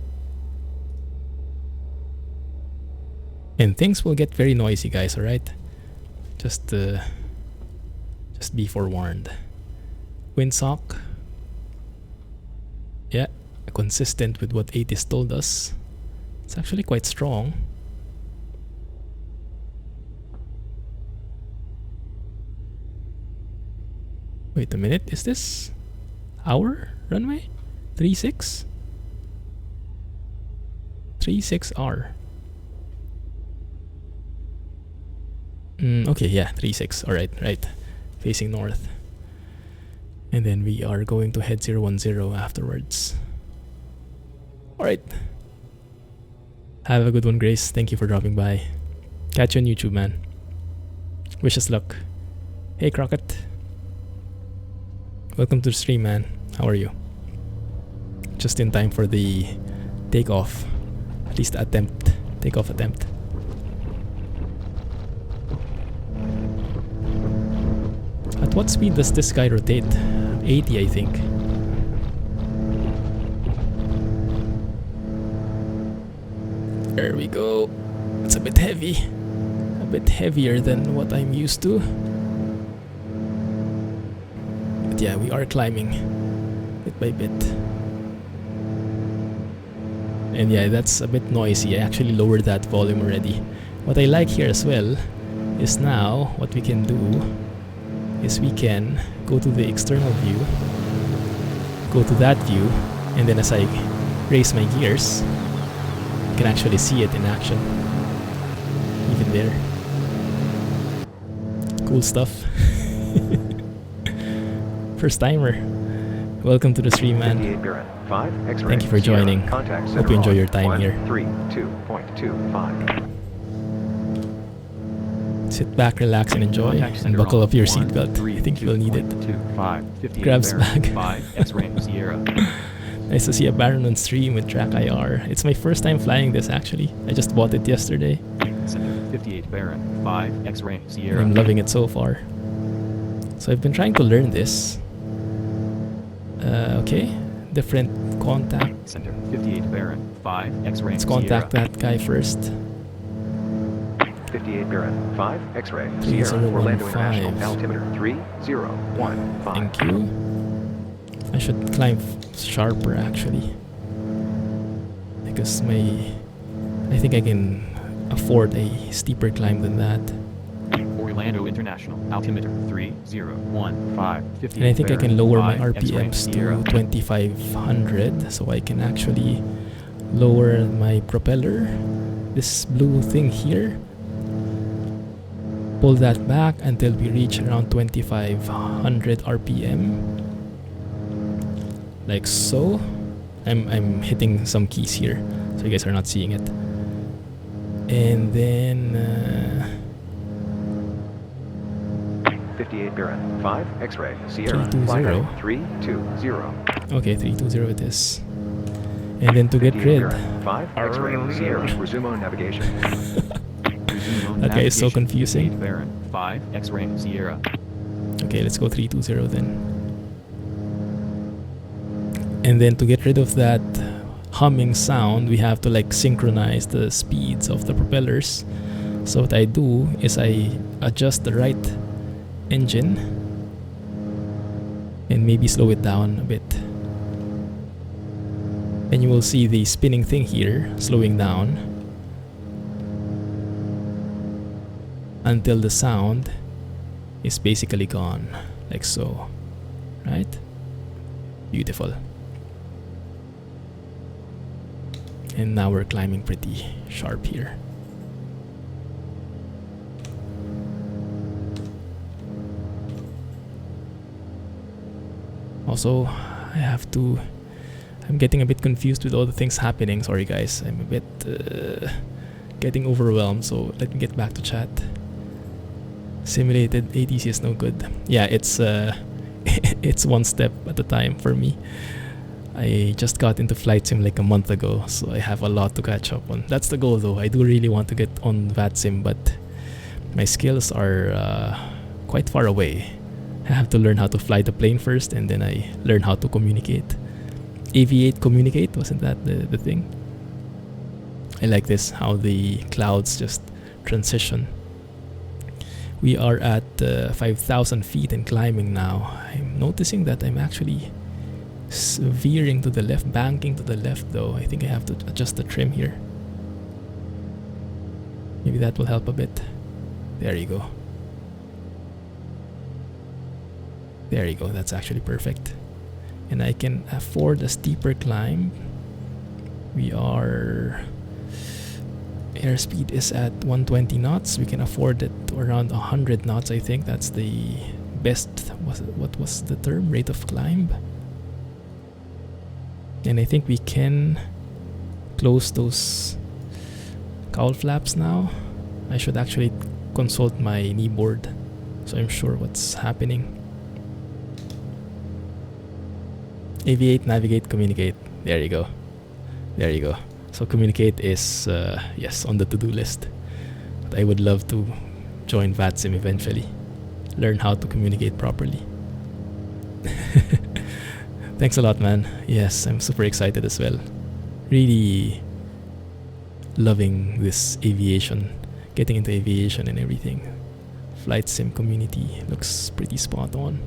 And things will get very noisy, guys. All right, just be forewarned. Windsock. Yeah, consistent with what ATIS told us. It's actually quite strong. Wait a minute, is this our runway? 36? 36R. Okay, yeah, 36. Alright, right. Facing north. And then we are going to head 010 afterwards. Alright. Have a good one, Grace. Thank you for dropping by. Catch you on YouTube, man. Wish us luck. Hey, Crockett. Welcome to the stream, man. How are you? Just in time for the takeoff. At least attempt. Takeoff attempt. At what speed does this guy rotate? 80, I think. There we go. It's a bit heavy. A bit heavier than what I'm used to. But yeah, we are climbing bit by bit. And yeah, that's a bit noisy. I actually lowered that volume already. What I like here as well is now what we can do is we can go to the external view, go to that view, and then as I raise my gears, you can actually see it in action. Even there. Cool stuff. First timer. Welcome to the stream, man. Thank you for joining. Hope you enjoy your time here. 32.25. Sit back, relax, and enjoy, and buckle up your seatbelt. I think you will need it. Grabs bag. Nice to see a Baron on stream with Track IR. It's my first time flying this, actually. I just bought it yesterday. 58 Baron 5 X-ray Sierra. I'm loving it so far. So I've been trying to learn this. Okay, different contact. Center 58 Baron 5 X-ray. Let's contact that guy first. 58 Baron 5 X-ray Sierra Orlando International altimeter 3015. Thank you. I should climb sharper actually, because I think I can afford a steeper climb than that. Orlando International altimeter 3015. And I think I can lower my RPMs to 2500, so I can actually lower my propeller. This blue thing here. Pull that back until we reach around 2500 RPM. Like so. I'm hitting some keys here, so you guys are not seeing it. And then 58 Baron 5 X-ray Sierra 320. 320. Okay, 320 it is. And then to get rid. 5 X-ray Sierra resume on navigation. That guy is so confusing. Baron 5 X-ray Sierra. Okay, let's go 320 then. And then to get rid of that humming sound, we have to like synchronize the speeds of the propellers. So what I do is I adjust the right engine and maybe slow it down a bit. And you will see the spinning thing here slowing down until the sound is basically gone, like so, right? Beautiful. And now we're climbing pretty sharp here. Also, I'm getting a bit confused with all the things happening. Sorry guys, I'm a bit getting overwhelmed, so let me get back to chat. Simulated ATC is no good. Yeah, it's it's one step at a time for me. I just got into flight sim like a month ago, so I have a lot to catch up on. That's the goal though. I do really want to get on VAT sim, but my skills are quite far away. I have to learn how to fly the plane first, and then I learn how to communicate. Aviate, communicate, wasn't that the thing? I like this, how the clouds just transition. We are at 5,000 feet and climbing now. I'm noticing that I'm actually veering to the left, banking to the left though. I think I have to adjust the trim here. Maybe that will help a bit. There you go. There you go, that's actually perfect. And I can afford a steeper climb. We are... airspeed is at 120 knots. We can afford it to around 100 knots, I think. That's the best... what was the term? Rate of climb? And I think we can close those cowl flaps now. I should actually consult my knee board so I'm sure what's happening. Aviate, navigate, communicate. There you go. There you go. So communicate is, yes, on the to-do list. But I would love to join VATSIM eventually. Learn how to communicate properly. Thanks a lot, man. Yes, I'm super excited as well. Really loving this aviation, getting into aviation and everything. Flight sim community looks pretty spot on.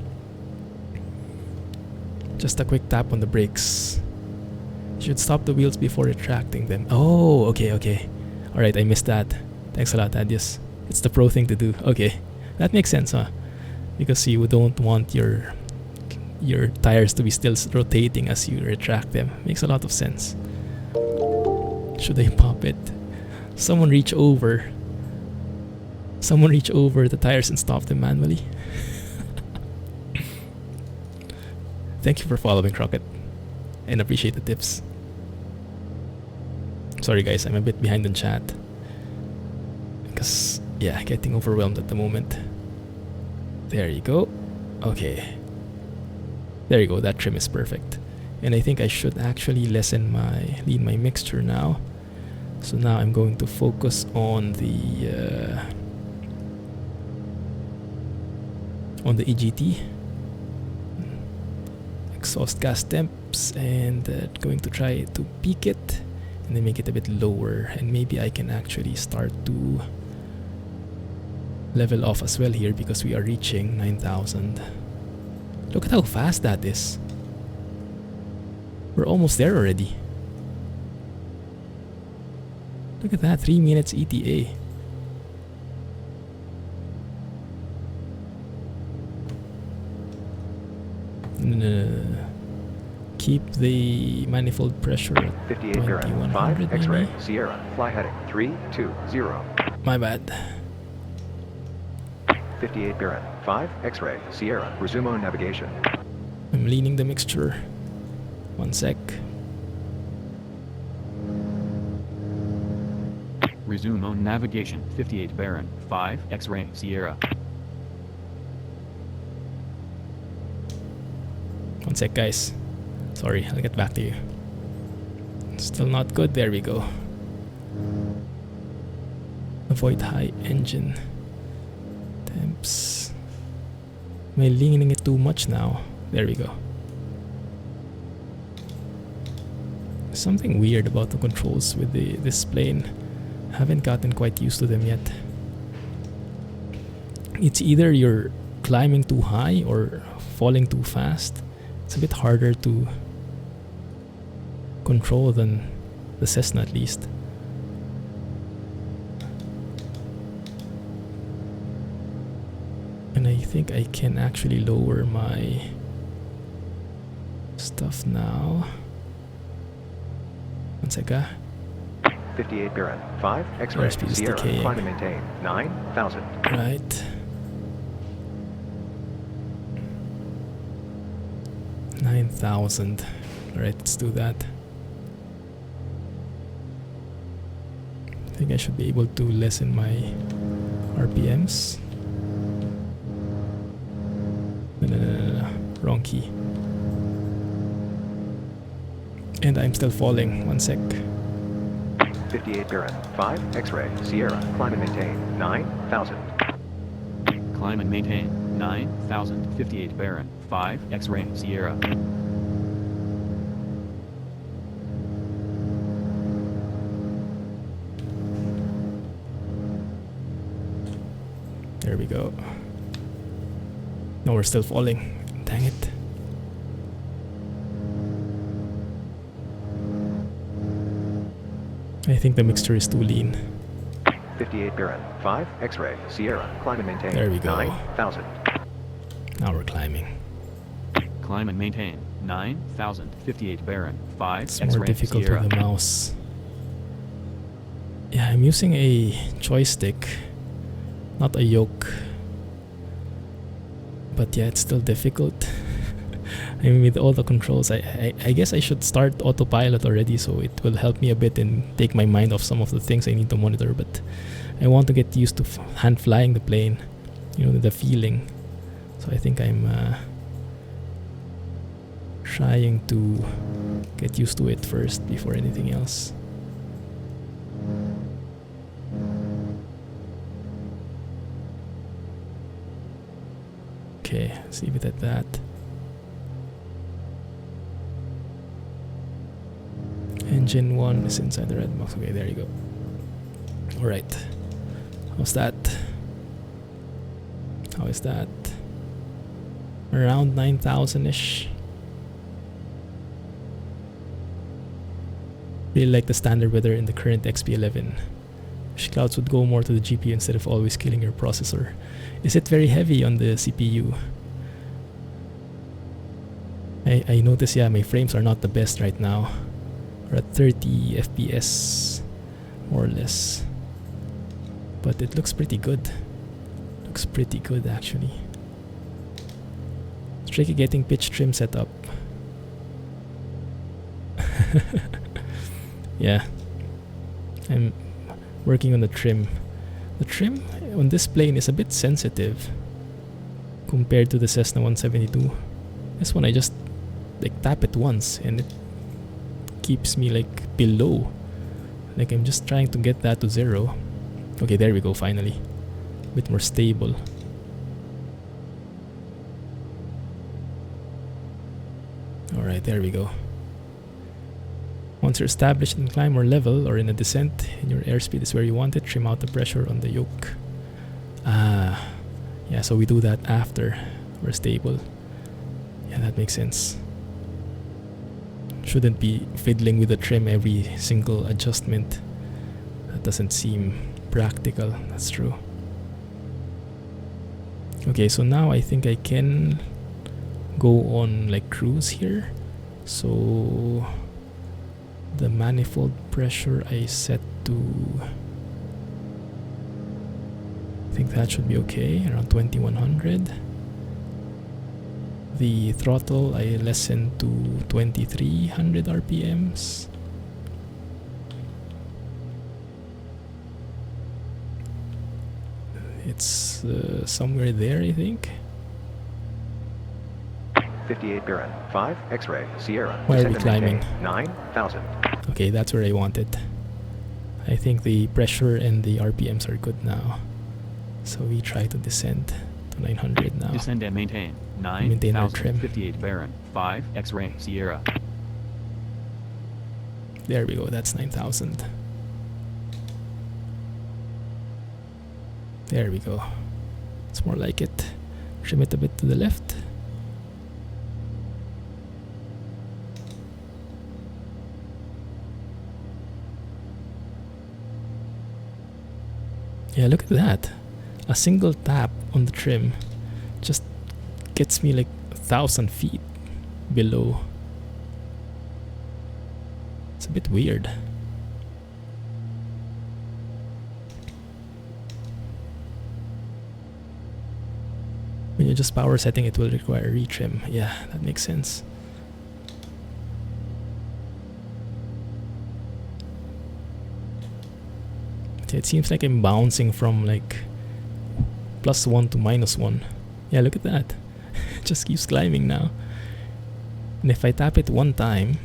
Just a quick tap on the brakes. You should stop the wheels before retracting them. Oh, okay, okay. Alright, I missed that. Thanks a lot, Adius. It's the pro thing to do. Okay, that makes sense, huh? Because you don't want your tires to be still rotating as you retract them. Makes a lot of sense. Should I pop it? Someone reach over the tires and stop them manually. Thank you for following, Crockett, and appreciate the tips. Sorry guys, I'm a bit behind on chat because, yeah, getting overwhelmed at the moment. There you go. Okay. There you go, that trim is perfect. And I think I should actually lean my mixture now. So now I'm going to focus on the EGT. Exhaust gas temps, and going to try to peak it and then make it a bit lower, and maybe I can actually start to level off as well here because we are reaching 9,000. Look at how fast that is. We're almost there already. Look at that, 3 minutes ETA. Keep the manifold pressure at 58 Baron, 5 X-ray, Sierra, fly heading 320. My bad. 58 Baron, 5 X-ray, Sierra, resume on navigation. I'm leaning the mixture. 1 sec. Resume on navigation. 58 Baron, 5 X-ray, Sierra. 1 sec, guys. Sorry, I'll get back to you. Still not good. There we go. Avoid high engine temps. Am I leaning it too much now? There we go. Something weird about the controls with this plane. Haven't gotten quite used to them yet. It's either you're climbing too high or falling too fast. It's a bit harder to control than the Cessna at least. And I think I can actually lower my stuff now. One second. 58 Baron, 5 X-ray, Airspeed is Sierra, decaying. climb and maintain, 9,000. Right. 9,000. Alright, let's do that. I think I should be able to lessen my RPMs. No. Wrong key. And I'm still falling. One sec. 58 Baron, 5 X-ray, Sierra, climb and maintain, 9,000. Climb and maintain, 9,000. 58 Baron, 5 X-ray, Sierra. There we go. No, we're still falling. Dang it. I think the mixture is too lean. 58 Baron, 5 X-ray, Sierra, climb and maintain, There we go. 9,000. Now we're climbing. Climb and maintain, 9,000. 58 Baron, 5 It's more X-ray, difficult Sierra. with the mouse. Yeah, I'm using a joystick, not a yoke. But yeah, it's still difficult. I mean, with all the controls, I guess I should start autopilot already, so it will help me a bit and take my mind off some of the things I need to monitor. But I want to get used to hand flying the plane, you know, the feeling. So I think I'm trying to get used to it first before anything else. Okay, let's leave it at that. Engine 1 is inside the red box. Okay, there you go. Alright. How's that? How is that? Around 9,000-ish. Really like the standard weather in the current XP11. Wish clouds would go more to the GPU instead of always killing your processor. Is it very heavy on the CPU? I notice, yeah, my frames are not the best right now. We're at 30 FPS, more or less. But it looks pretty good. Looks pretty good, actually. It's tricky getting pitch trim set up. Yeah. I'm working on the trim. The trim on this plane is a bit sensitive compared to the Cessna 172. This one I just like tap it once and it keeps me like below. Like I'm just trying to get that to 0. Okay, there we go, finally. A bit more stable. Alright, there we go. Once you're established in climb or level or in a descent and your airspeed is where you want it, trim out the pressure on the yoke. Yeah, so we do that after we're stable. Yeah, that makes sense. Shouldn't be fiddling with the trim every single adjustment. That doesn't seem practical. That's true. Okay, so now I think I can go on like cruise here. So the manifold pressure I set to, I think that should be okay, around 2100. The throttle I lessen to 2300 RPMs. It's somewhere there, I think. 58 Baron, 5 X-ray, Sierra, Why are we descend and maintain, climbing? 9,000. Okay, that's where I want it. I think the pressure and the RPMs are good now. So we try to descend to 900 now. Descend and maintain, Maintain our 9,000. trim. 58 Baron, 5 X-ray, Sierra. There we go, that's 9,000. There we go. It's more like it. Trim it a bit to the left. Yeah, look at that. A single tap on the trim just gets me like 1,000 feet below. It's a bit weird. When you're just power setting, it will require retrim. Yeah, that makes sense. It seems like I'm bouncing from like +1 to -1. Yeah, look at that. It just keeps climbing now. And if I tap it one time,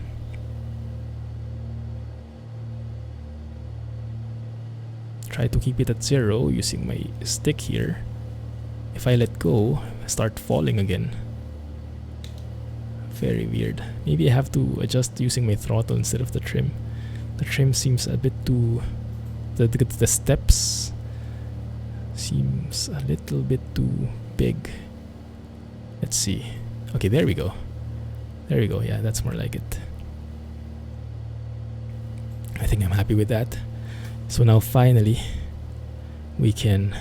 try to keep it at 0 using my stick here. If I let go, I start falling again. Very weird. Maybe I have to adjust using my throttle instead of the trim. The trim seems a bit too... The steps seems a little bit too big. Let's see. Okay, there we go. There we go. Yeah, that's more like it. I think I'm happy with that. So now finally we can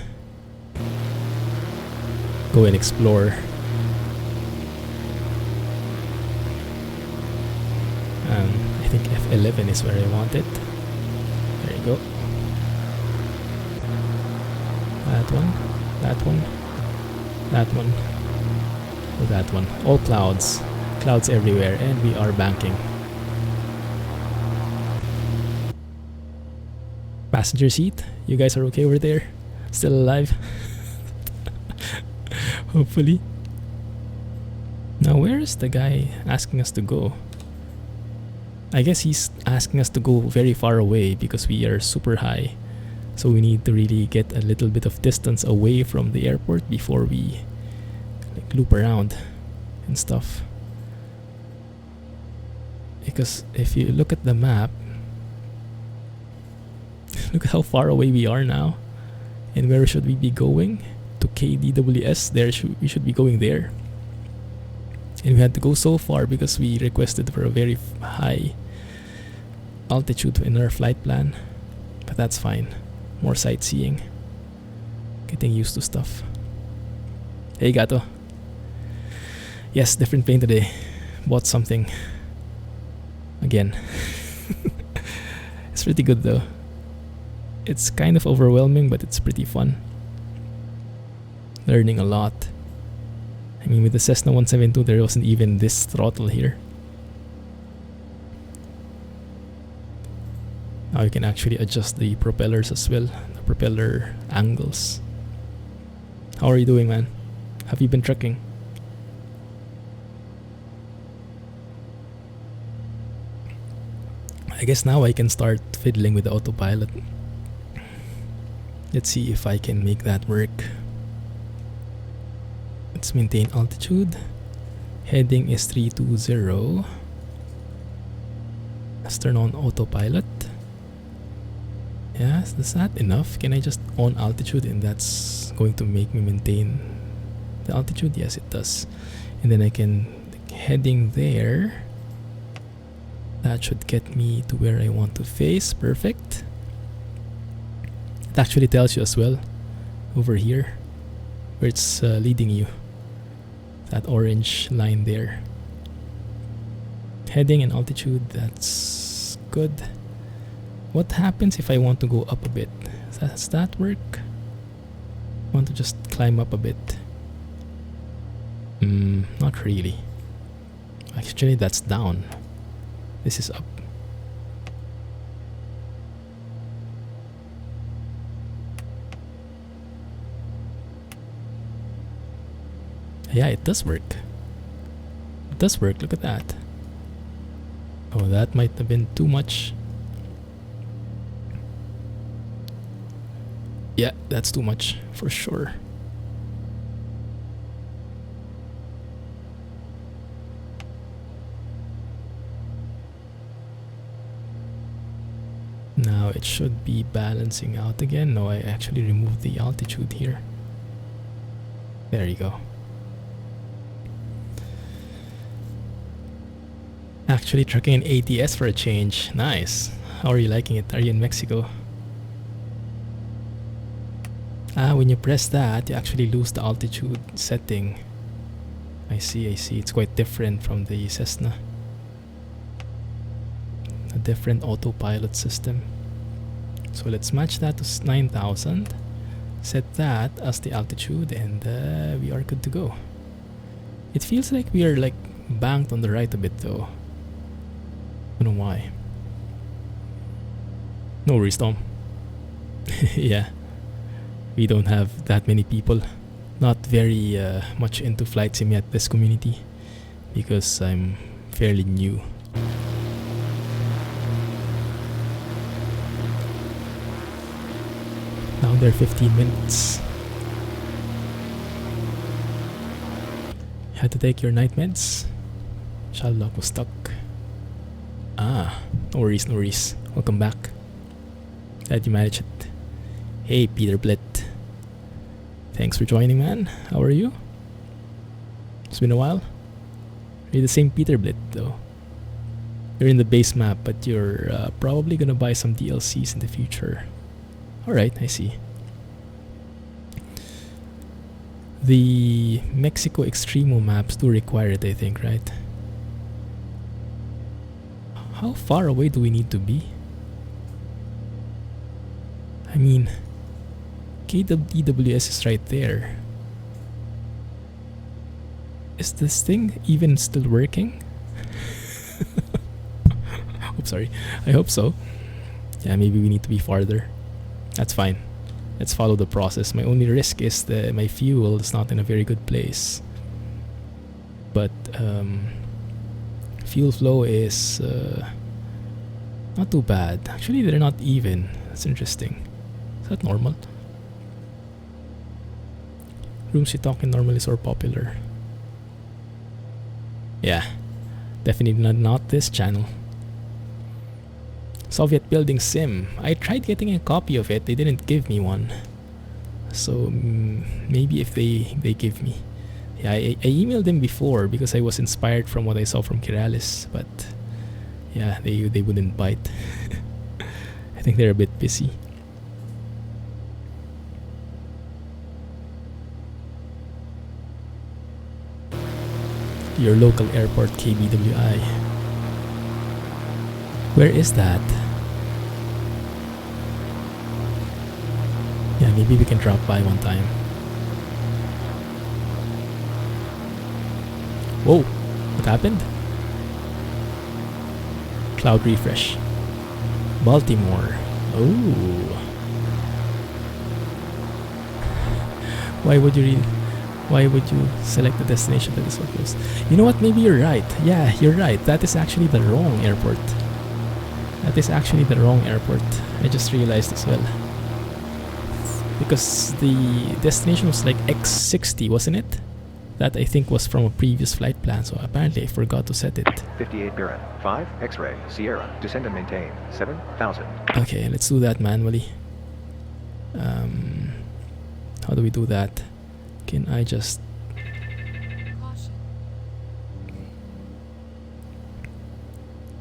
go and explore. I think F11 is where I want it. There you go. That one, that one, that one, or that one. All clouds. Clouds everywhere, and we are banking. Passenger seat, you guys are okay over there? Still alive? Hopefully. Now where is the guy asking us to go? I guess he's asking us to go very far away because we are super high. So we need to really get a little bit of distance away from the airport before we like loop around and stuff. Because if you look at the map, look at how far away we are now. And where should we be going? To KDWS, we should be going there. And we had to go so far because we requested for a very high altitude in our flight plan. But that's fine. More sightseeing. Getting used to stuff. Hey Gato. Yes, different paint today. Bought something. Again. It's pretty good though. It's kind of overwhelming, but it's pretty fun. Learning a lot. I mean, with the Cessna 172, there wasn't even this throttle here. Now you can actually adjust the propellers as well, the propeller angles. How are you doing, man? Have you been trekking? I guess now I can start fiddling with the autopilot. Let's see if I can make that work. Let's maintain altitude. Heading is 320. Let's turn on autopilot. Yes, is that enough? Can I just on altitude and that's going to make me maintain the altitude? Yes, it does. And then I can heading there. That should get me to where I want to face. Perfect. It actually tells you as well over here where it's leading you. That orange line there. Heading and altitude, that's good. What happens if I want to go up a bit? Does that work? I want to just climb up a bit. Not really. Actually, that's down. This is up. Yeah, it does work. It does work, look at that. Oh, that might have been too much. Yeah, that's too much for sure. Now it should be balancing out again. No, I actually removed the altitude here. There you go. Actually trucking an ATS for a change. Nice. How are you liking it? Are you in Mexico? Ah, when you press that, you actually lose the altitude setting. I see, I see. It's quite different from the Cessna. A different autopilot system. So let's match that to 9,000. Set that as the altitude, and we are good to go. It feels like we are like banked on the right a bit though. I don't know why. No worries, Tom. Yeah. We don't have that many people. Not very much into flight sim yet, this community, because I'm fairly new. Down there 15 minutes. Had to take your night meds. Child lock was stuck. Ah, no worries, no worries. Welcome back. Glad you managed it. Hey, Peter Blitt. Thanks for joining, man. How are you? It's been a while. You're the same Peter Blitt, though. You're in the base map, but you're probably gonna buy some DLCs in the future. Alright, I see. The Mexico Extremo maps do require it, I think, right? How far away do we need to be? I mean, KWS is right there. Is this thing even still working? Oops, sorry. I hope so. Yeah, maybe we need to be farther. That's fine. Let's follow the process. My only risk is that my fuel is not in a very good place. But fuel flow is not too bad. Actually, they're not even. That's interesting. Is that normal? Rooms you talk in normal is or popular. Yeah, definitely not this channel. Soviet Building Sim. I tried getting a copy of it. They didn't give me one. So maybe if they give me. Yeah, I emailed them before because I was inspired from what I saw from Kiralis. But yeah, they wouldn't bite. I think they're a bit busy. Your local airport, KBWI. Where is that? Yeah, maybe we can drop by one time. Whoa, what happened? Cloud refresh. Baltimore. Oh. Why would you select the destination that is so close? You know what, maybe you're right. Yeah, you're right. That is actually the wrong airport. That is actually the wrong airport. I just realized as well. Because the destination was like X60, wasn't it? That I think was from a previous flight plan, so apparently I forgot to set it. 58 Baron, 5 X-ray, Sierra, descend and maintain, 7,000. Okay, let's do that manually. How do we do that? Can I just...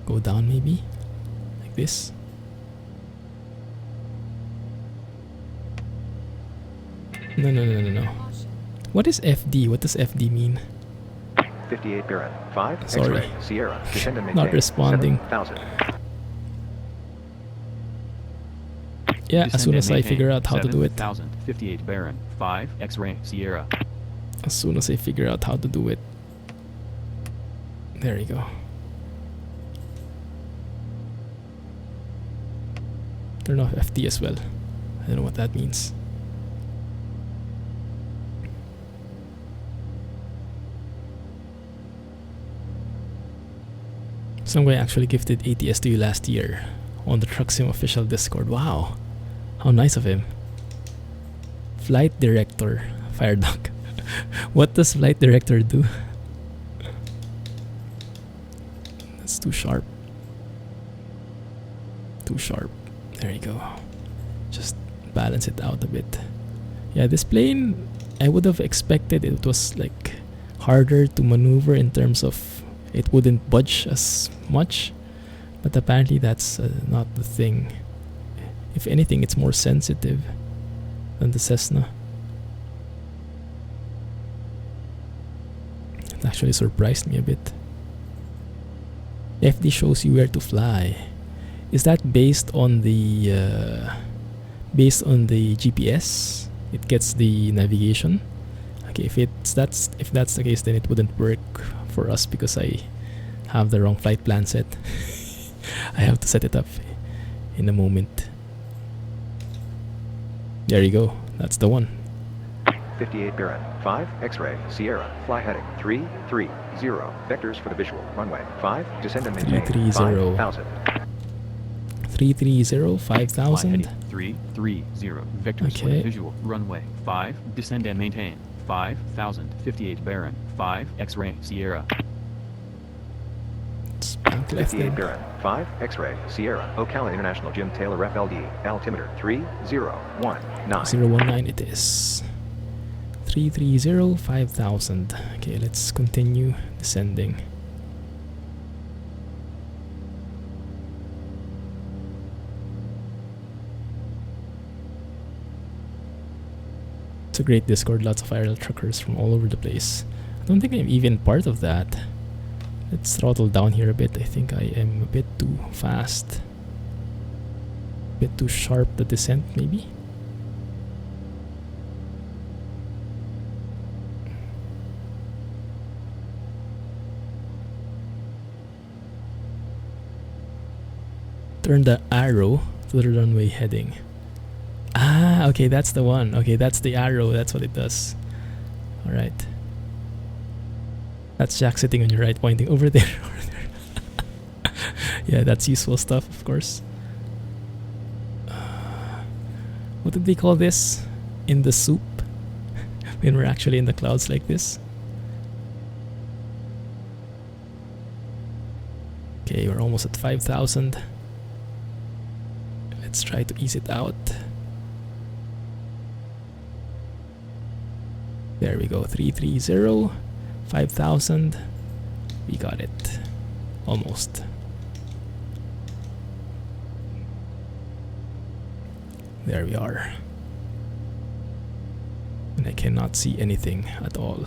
go down maybe? Like this? No. What is FD? What does FD mean? 58 Baron, 5 Sorry. X-ray, Sierra, descend and maintain, Not responding. 7,000. Yeah, as soon as I figure out how to do it. 58 Baron, 5 X-ray, Sierra. As soon as I figure out how to do it. There you go. Turn off FD as well. I don't know what that means. Some guy actually gifted ATS to you last year on the Truck Sim official Discord. Wow, how nice of him. Flight Director, Fireduck. What does Flight Director do? That's too sharp. Too sharp. There you go. Just balance it out a bit. Yeah, this plane, I would have expected it was like harder to maneuver in terms of it wouldn't budge as much, but apparently that's not the thing. If anything, it's more sensitive than the Cessna. It actually surprised me a bit. FD shows you where to fly. Is that based on the GPS? It gets the navigation. Okay, if that's the case, then it wouldn't work for us because I have the wrong flight plan set. I have to set it up in a moment. There you go. That's the one. 58 Baron, 5 X-ray, Sierra, fly heading 330, vectors for the visual, runway 5, descend and maintain 330. 5,000. 330, Fly 5,000. heading 330, vectors for Okay. the visual, runway 5, descend and maintain 5,000, 58 Baron, 5 X-ray, Sierra. It's back left 58 then. Baron, 5 X-ray, Sierra, Ocala International Jim Taylor FLD, altimeter 3019. 019 it is. 330, 5,000. Okay, let's continue descending. It's a great Discord, lots of IRL truckers from all over the place. I don't think I'm even part of that. Let's throttle down here a bit. I think I am a bit too fast. A bit too sharp, the descent maybe. Turn the arrow to the runway heading. Ah, okay, that's the one. Okay, that's the arrow. That's what it does. Alright. That's Jack sitting on your right, pointing over there. Yeah, that's useful stuff, of course. What did they call this? In the soup? When we're actually in the clouds like this? Okay, we're almost at 5,000. Let's try to ease it out. There we go, 330, 5,000. We got it. Almost. There we are. And I cannot see anything at all.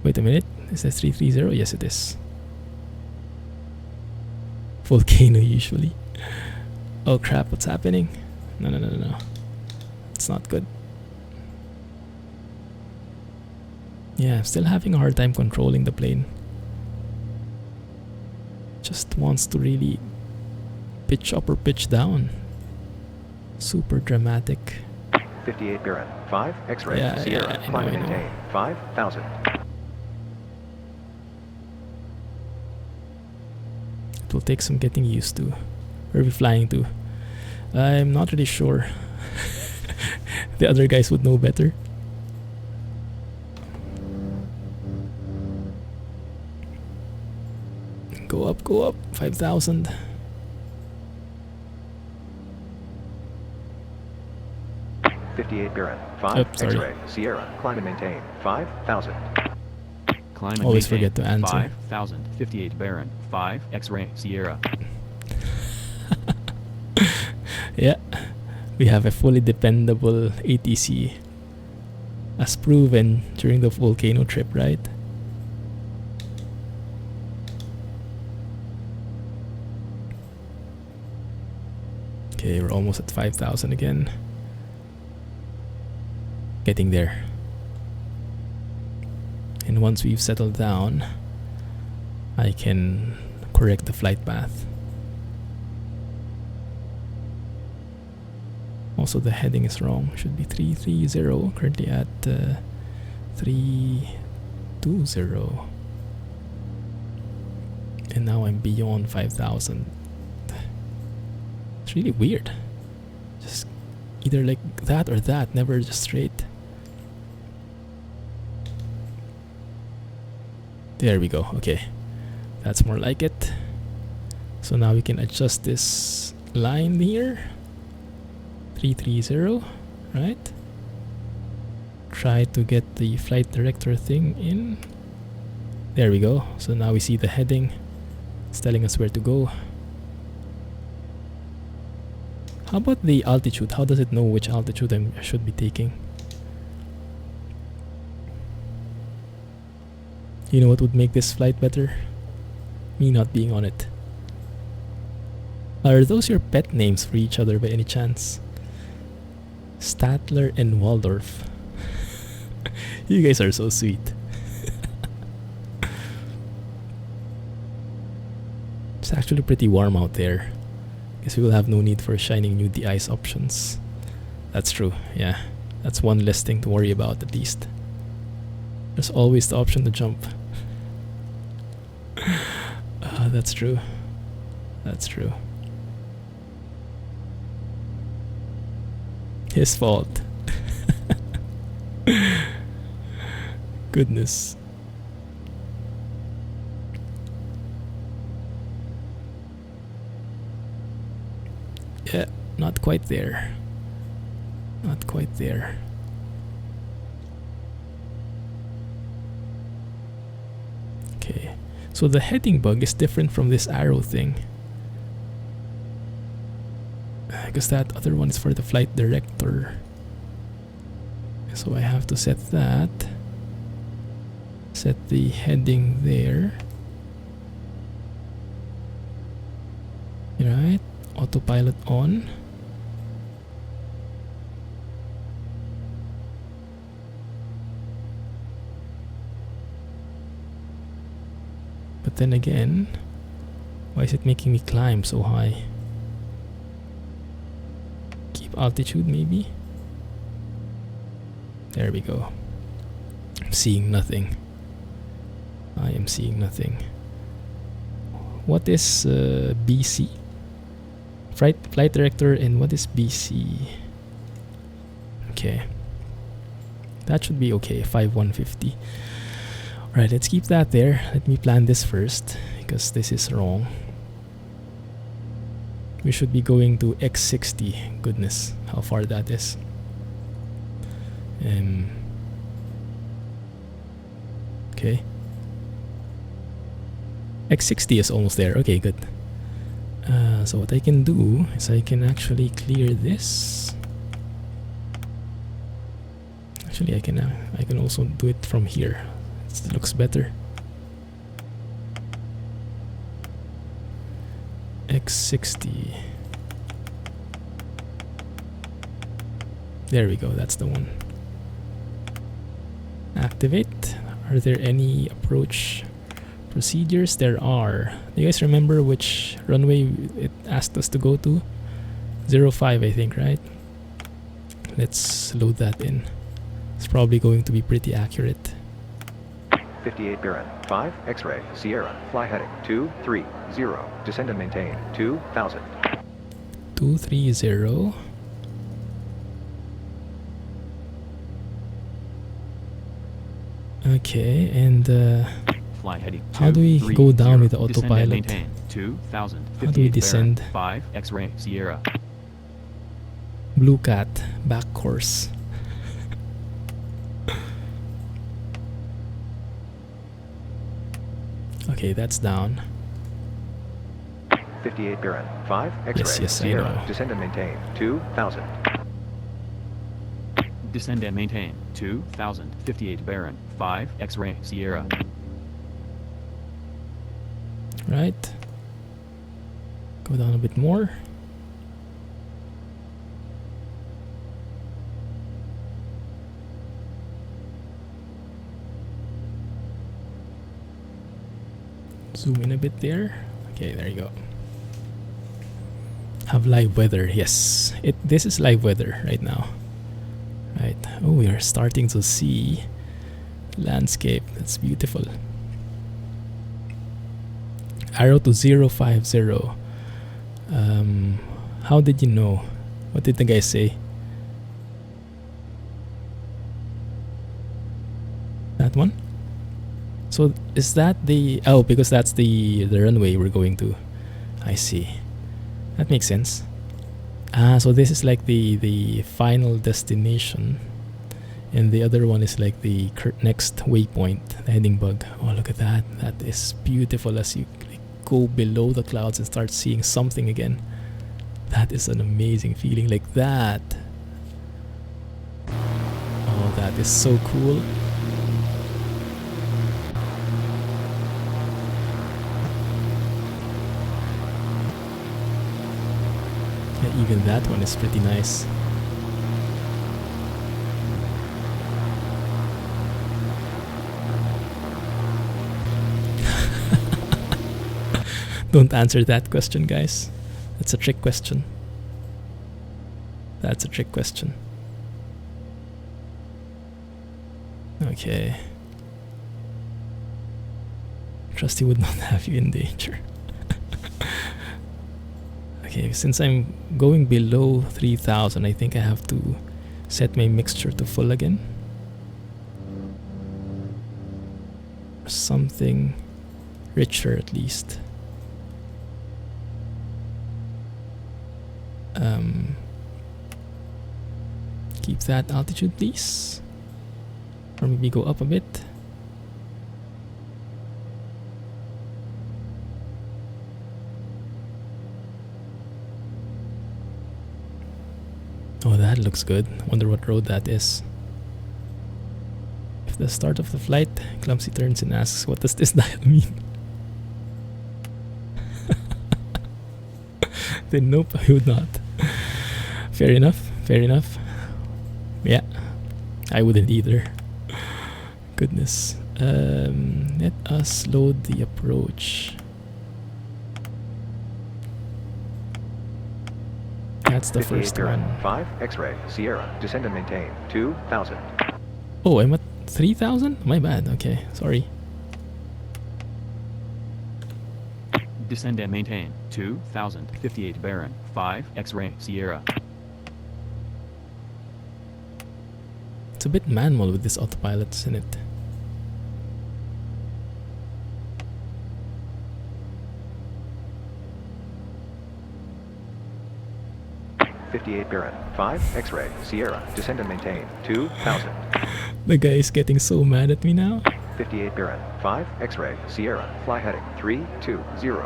Wait a minute, is that 330? Yes, it is. Volcano usually. Oh crap, what's happening? No. It's not good. Yeah, I'm still having a hard time controlling the plane. Just wants to really pitch up or pitch down. Super dramatic. 58 Baron, 5 X-ray, Yeah, Sierra, yeah, I climb and know. maintain 5,000. It will take some getting used to. Where are we flying to? I'm not really sure. The other guys would know better. Go up, 5,000. $58 Baron, 5 Oops, sorry. X-ray, Sierra, climb and maintain 5,000. Climb and Always maintain forget to answer. 5,000, 58 Baron, 5 X-ray, Sierra. Yeah, we have a fully dependable ATC, as proven during the volcano trip, right? Okay, we're almost at 5,000 again. Getting there. And once we've settled down, I can correct the flight path. Also, the heading is wrong. Should be 330. Currently at 320. And now I'm beyond 5,000. It's really weird. Just either like that or that, never just straight. There we go. Okay, that's more like it. So now we can adjust this line here. 330, right? Try to get the flight director thing in. There we go. So now we see the heading. It's telling us where to go. How about the altitude? How does it know which altitude I should be taking? You know what would make this flight better? Me not being on it. Are those your pet names for each other by any chance? Statler and Waldorf. You guys are so sweet. It's actually pretty warm out there. Guess we will have no need for shining new de-ice options. That's true, yeah. That's one less thing to worry about at least. There's always the option to jump. That's true. That's true. His fault. Goodness. Yeah, not quite there. Not quite there. Okay, so the heading bug is different from this arrow thing. Because that other one is for the flight director. So I have to set that. Set the heading there. Right, autopilot on. But then again, why is it making me climb so high? Keep altitude maybe? There we go. I'm seeing nothing. I am seeing nothing. What is BC? Flight director, and what is BC? Okay. That should be okay, 5150. Alright, let's keep that there. Let me plan this first, because this is wrong. We should be going to X60. Goodness, how far that is. Okay. X60 is almost there. Okay, good. So what I can do is I can actually clear this. Actually, I can also do it from here. It looks better. X60. There we go. That's the one. Activate. Are there any approach procedures? There are. Do you guys remember which runway it asked us to go to? 05, I think, right? Let's load that in. It's probably going to be pretty accurate. 58 Baron, 5 X-ray, Sierra, fly heading 230, descend and maintain 2000. 230. Okay, and Fly heading how do we go down with the autopilot? Maintain 2000. How do we descend? 5 X-ray Sierra. Blue cat, back course. Okay, that's down. 58 Baron, 5 X-ray, Yes, I Sierra, know. descend and maintain 2000. Descend and maintain 2000. 58 Baron, 5 X-ray Sierra. Right. Go down a bit more. Zoom in a bit there. Okay, there you go. Have live weather. Yes, this is live weather right now. Right. Oh, we are starting to see landscape. That's beautiful. Arrow to 050. How did you know? What did the guy say? That one? So is that the... Oh, because that's the runway we're going to. I see. That makes sense. So this is like the final destination, and the other one is like the next waypoint, the heading bug. Oh, look at that. That is beautiful as you like, go below the clouds and start seeing something again. That is an amazing feeling like that. Oh, that is so cool. Yeah, even that one is pretty nice. Don't answer that question, guys. That's a trick question. That's a trick question. Okay. Trusty would not have you in danger. Okay, since I'm going below 3000, I think I have to set my mixture to full again. Something richer at least. Keep that altitude, please. Or maybe go up a bit. Oh, that looks good. Wonder what road that is. If the start of the flight, Clumsy turns and asks, what does this dial mean? Then nope, I would not. Fair enough, fair enough. Yeah, I wouldn't either. Goodness. Let us load the approach. That's the first one. 5 X-ray Sierra. Descend and maintain 2000. Oh, I'm at 3000? My bad. Okay, sorry. Descend and maintain 2058 Baron 5 X-ray Sierra. It's a bit manual with this autopilot, isn't it? '58 Baron 5 X-ray Sierra. Descend and maintain 2000. The guy is getting so mad at me now. 58 Baron 5 X-ray Sierra. Fly heading 320.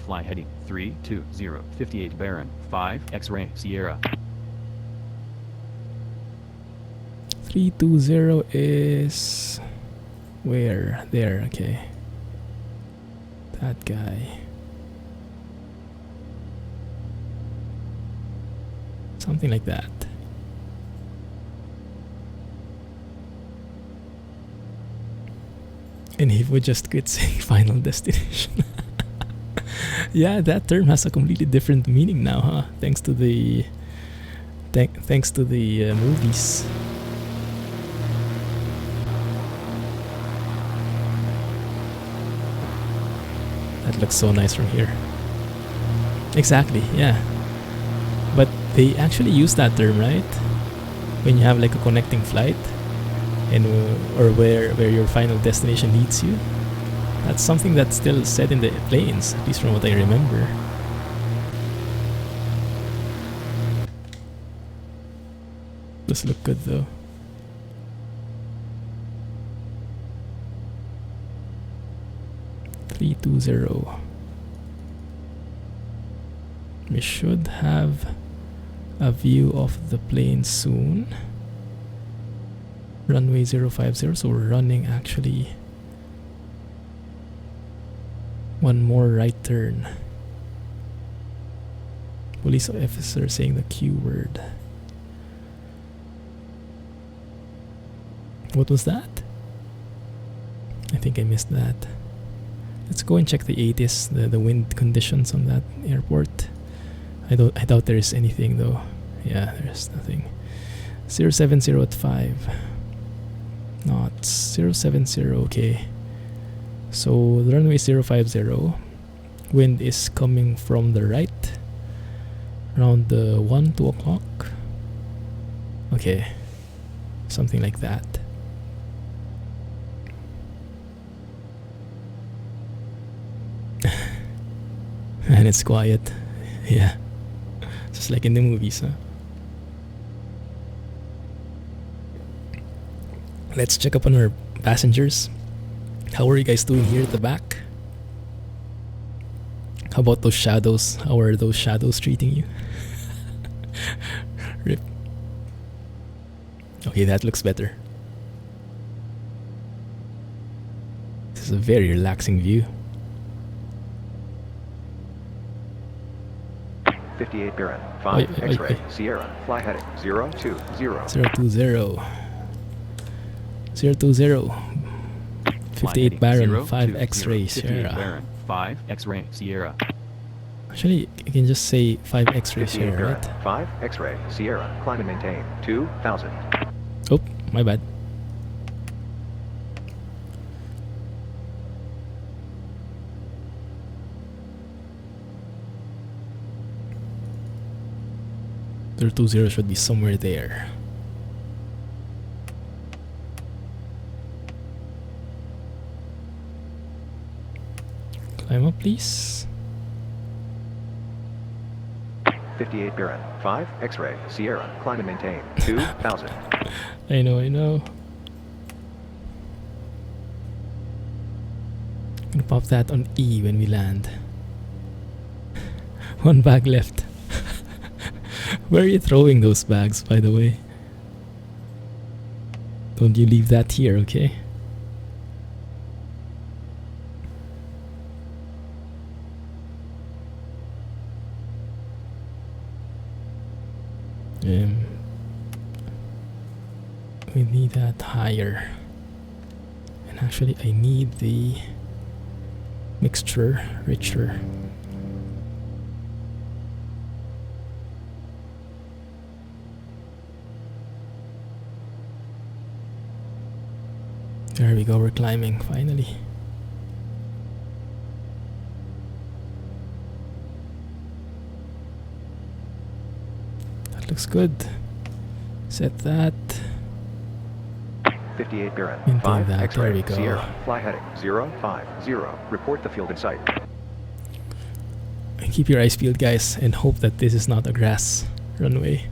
Fly heading 320 58 Baron 5 X-ray Sierra. 320 is where? There, okay. That guy. Something like that. And he would just quit saying final destination. Yeah, that term has a completely different meaning now, huh? Thanks to the movies. That looks so nice from here. Exactly, yeah. But they actually use that term, right? When you have like a connecting flight, and or where your final destination leads you. That's something that's still said in the planes, at least from what I remember. Does look good though. .320. We should have a view of the plane soon. Runway 050, so we're running actually one more right turn. Police officer saying the Q word. What was that? I think I missed that. Let's go and check the 80s, the wind conditions on that airport. I doubt there is anything though. Yeah, there's nothing. 070 at 5. Not 070, okay. So the runway 050. Wind is coming from the right. Around the 2 o'clock. Okay. Something like that. when it's quiet. Yeah. Just like in the movies, huh? Let's check up on our passengers. How are you guys doing here at the back? How about those shadows? How are those shadows treating you? Rip. Okay, that looks better. This is a very relaxing view. 58 Baron, 5 X-ray, Sierra, fly heading 020. 020. 020. 58 Baron, 5 X-ray, Sierra. Baron, 5 X-ray, Sierra. Actually, I can just say 5 X-ray, 58 Sierra, Baron, right? 5 X-ray, Sierra, climb and maintain 2000. Oh, my bad. Their 20 should be somewhere there. Climb up, please. 58 Baron, 5 X-ray, Sierra, climb and maintain 2000. I know. Gonna pop that on E when we land. One bag left. Where are you throwing those bags, by the way? Don't you leave that here, okay? We need that higher. And actually I need the mixture richer. There we go, we're climbing finally. That looks good. Set that. 58 Baron, Maintain 5 that. There we X-ray, go. Sierra, fly heading 050. Report the field in sight. And keep your eyes peeled, guys, and hope that this is not a grass runway.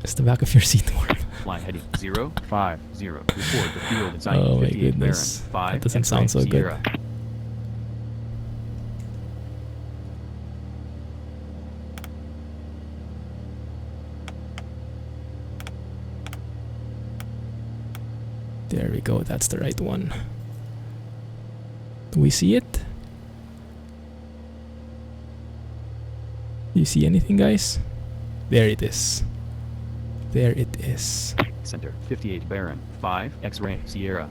Is the back of your seat warm? Fly heading 050. Report the field in sight. Oh my 58 goodness. Baron, 5 That doesn't X-ray, sound so good. Sierra. There we go, that's the right one. Do we see it? Do you see anything, guys? There it is. There it is. Center 58 Baron, 5 X-ray, Sierra.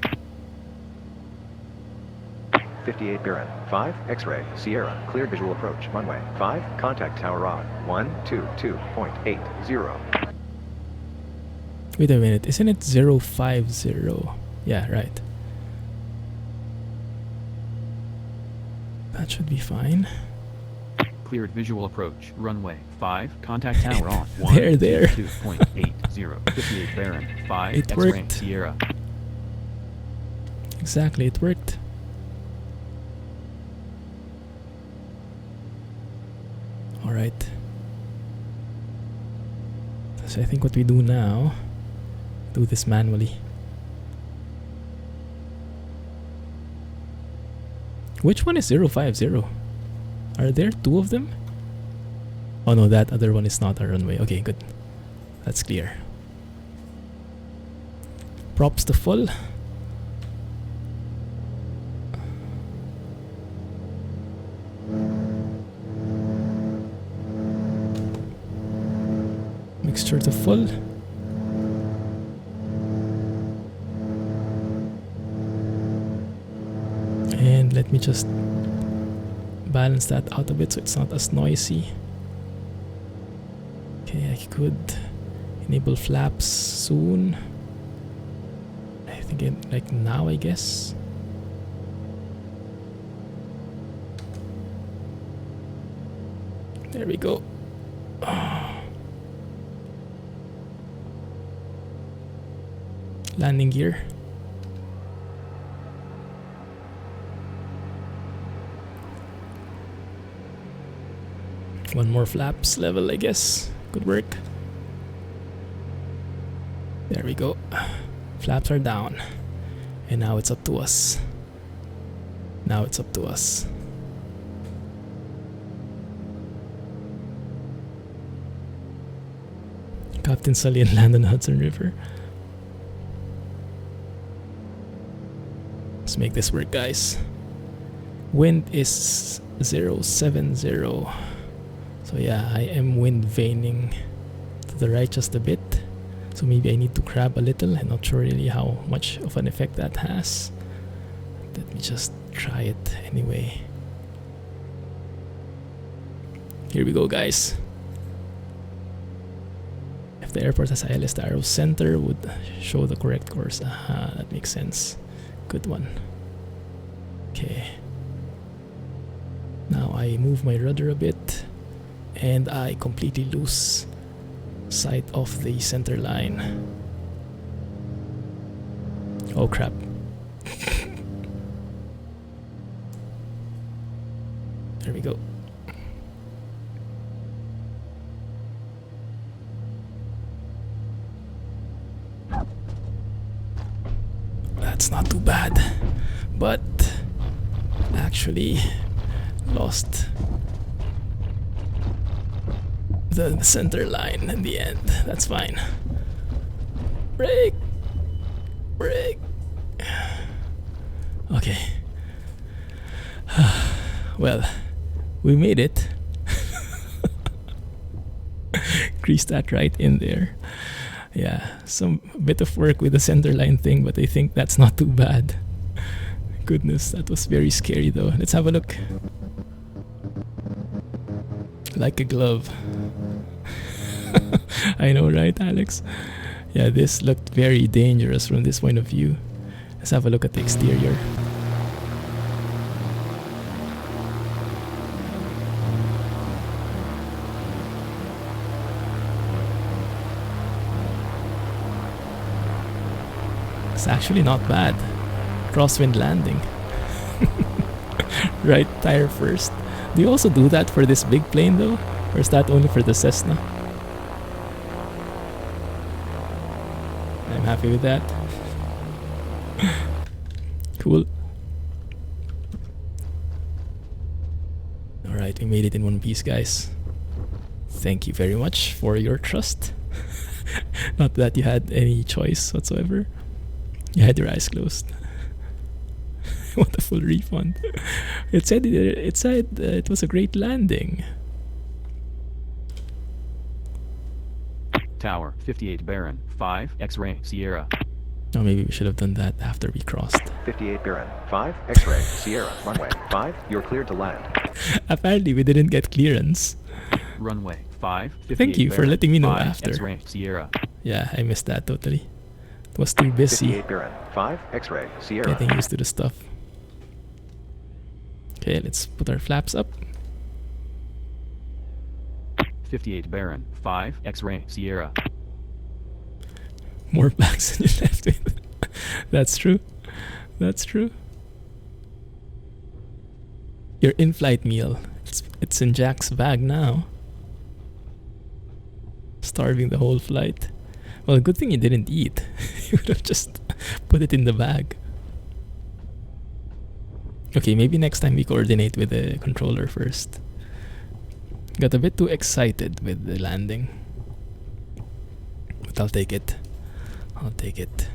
58 Baron, 5 X-ray, Sierra, cleared visual approach, runway 5, contact tower rod 122.80. Wait a minute, isn't it 050? Yeah, right. That should be fine. Cleared visual approach, runway 5, contact tower on There. 122.80. 58 Baron, 5 It X-ray, worked. Sierra. Exactly, it worked. Alright. So I think what we do now, do this manually. Which one is 050? Are there two of them? Oh no, that other one is not a runway. Okay, good. That's clear. Props to full. Mixture to full. And let me just balance that out a bit so it's not as noisy. Okay, I could enable flaps soon. I think like now, I guess. There we go. Landing gear. One more flaps level, I guess. Good work. There we go. Flaps are down. And now it's up to us. Now it's up to us. Captain Sully and land on Hudson River. Let's make this work, guys. Wind is 070. So yeah, I am wind veining to the right just a bit. So maybe I need to crab a little. I'm not sure really how much of an effect that has. Let me just try it anyway. Here we go, guys. If the airport has ILS, the arrow center would show the correct course. Aha, that makes sense. Good one. Okay. Now I move my rudder a bit and I completely lose sight of the center line. Oh crap. There we go. That's not too bad, but actually lost the center line in the end. That's fine. Brake! Brake! Okay. Well, we made it. Crease that right in there. Yeah, some bit of work with the center line thing, but I think that's not too bad. Goodness, that was very scary though. Let's have a look. Like a glove. I know, right, Alex? Yeah, this looked very dangerous from this point of view. Let's have a look at the exterior. It's actually not bad. Crosswind landing. Right tire first. Do you also do that for this big plane though? Or is that only for the Cessna? I'm happy with that. Cool. Alright, we made it in one piece, guys. Thank you very much for your trust. Not that you had any choice whatsoever. You had your eyes closed. What a full refund. It said it was a great landing. Tower 58 Baron 5 X-ray Sierra. Oh, maybe we should have done that after we crossed. 58 Baron 5 X-ray Sierra runway 5. You're cleared to land. Apparently we didn't get clearance. Runway 5 58 Thank you for Baron, letting me know 5 after. X-ray Sierra. Yeah, I missed that totally. It was too busy 58 Baron 5 X-ray Sierra. getting used to the stuff. Okay, let's put our flaps up. 58 Baron 5 X-ray Sierra. More bags than you left with. That's true. That's true. Your in-flight meal. It's in Jack's bag now. Starving the whole flight. Well, good thing you didn't eat. You would have just put it in the bag. Okay, maybe next time we coordinate with the controller first. Got a bit too excited with the landing. But I'll take it. I'll take it.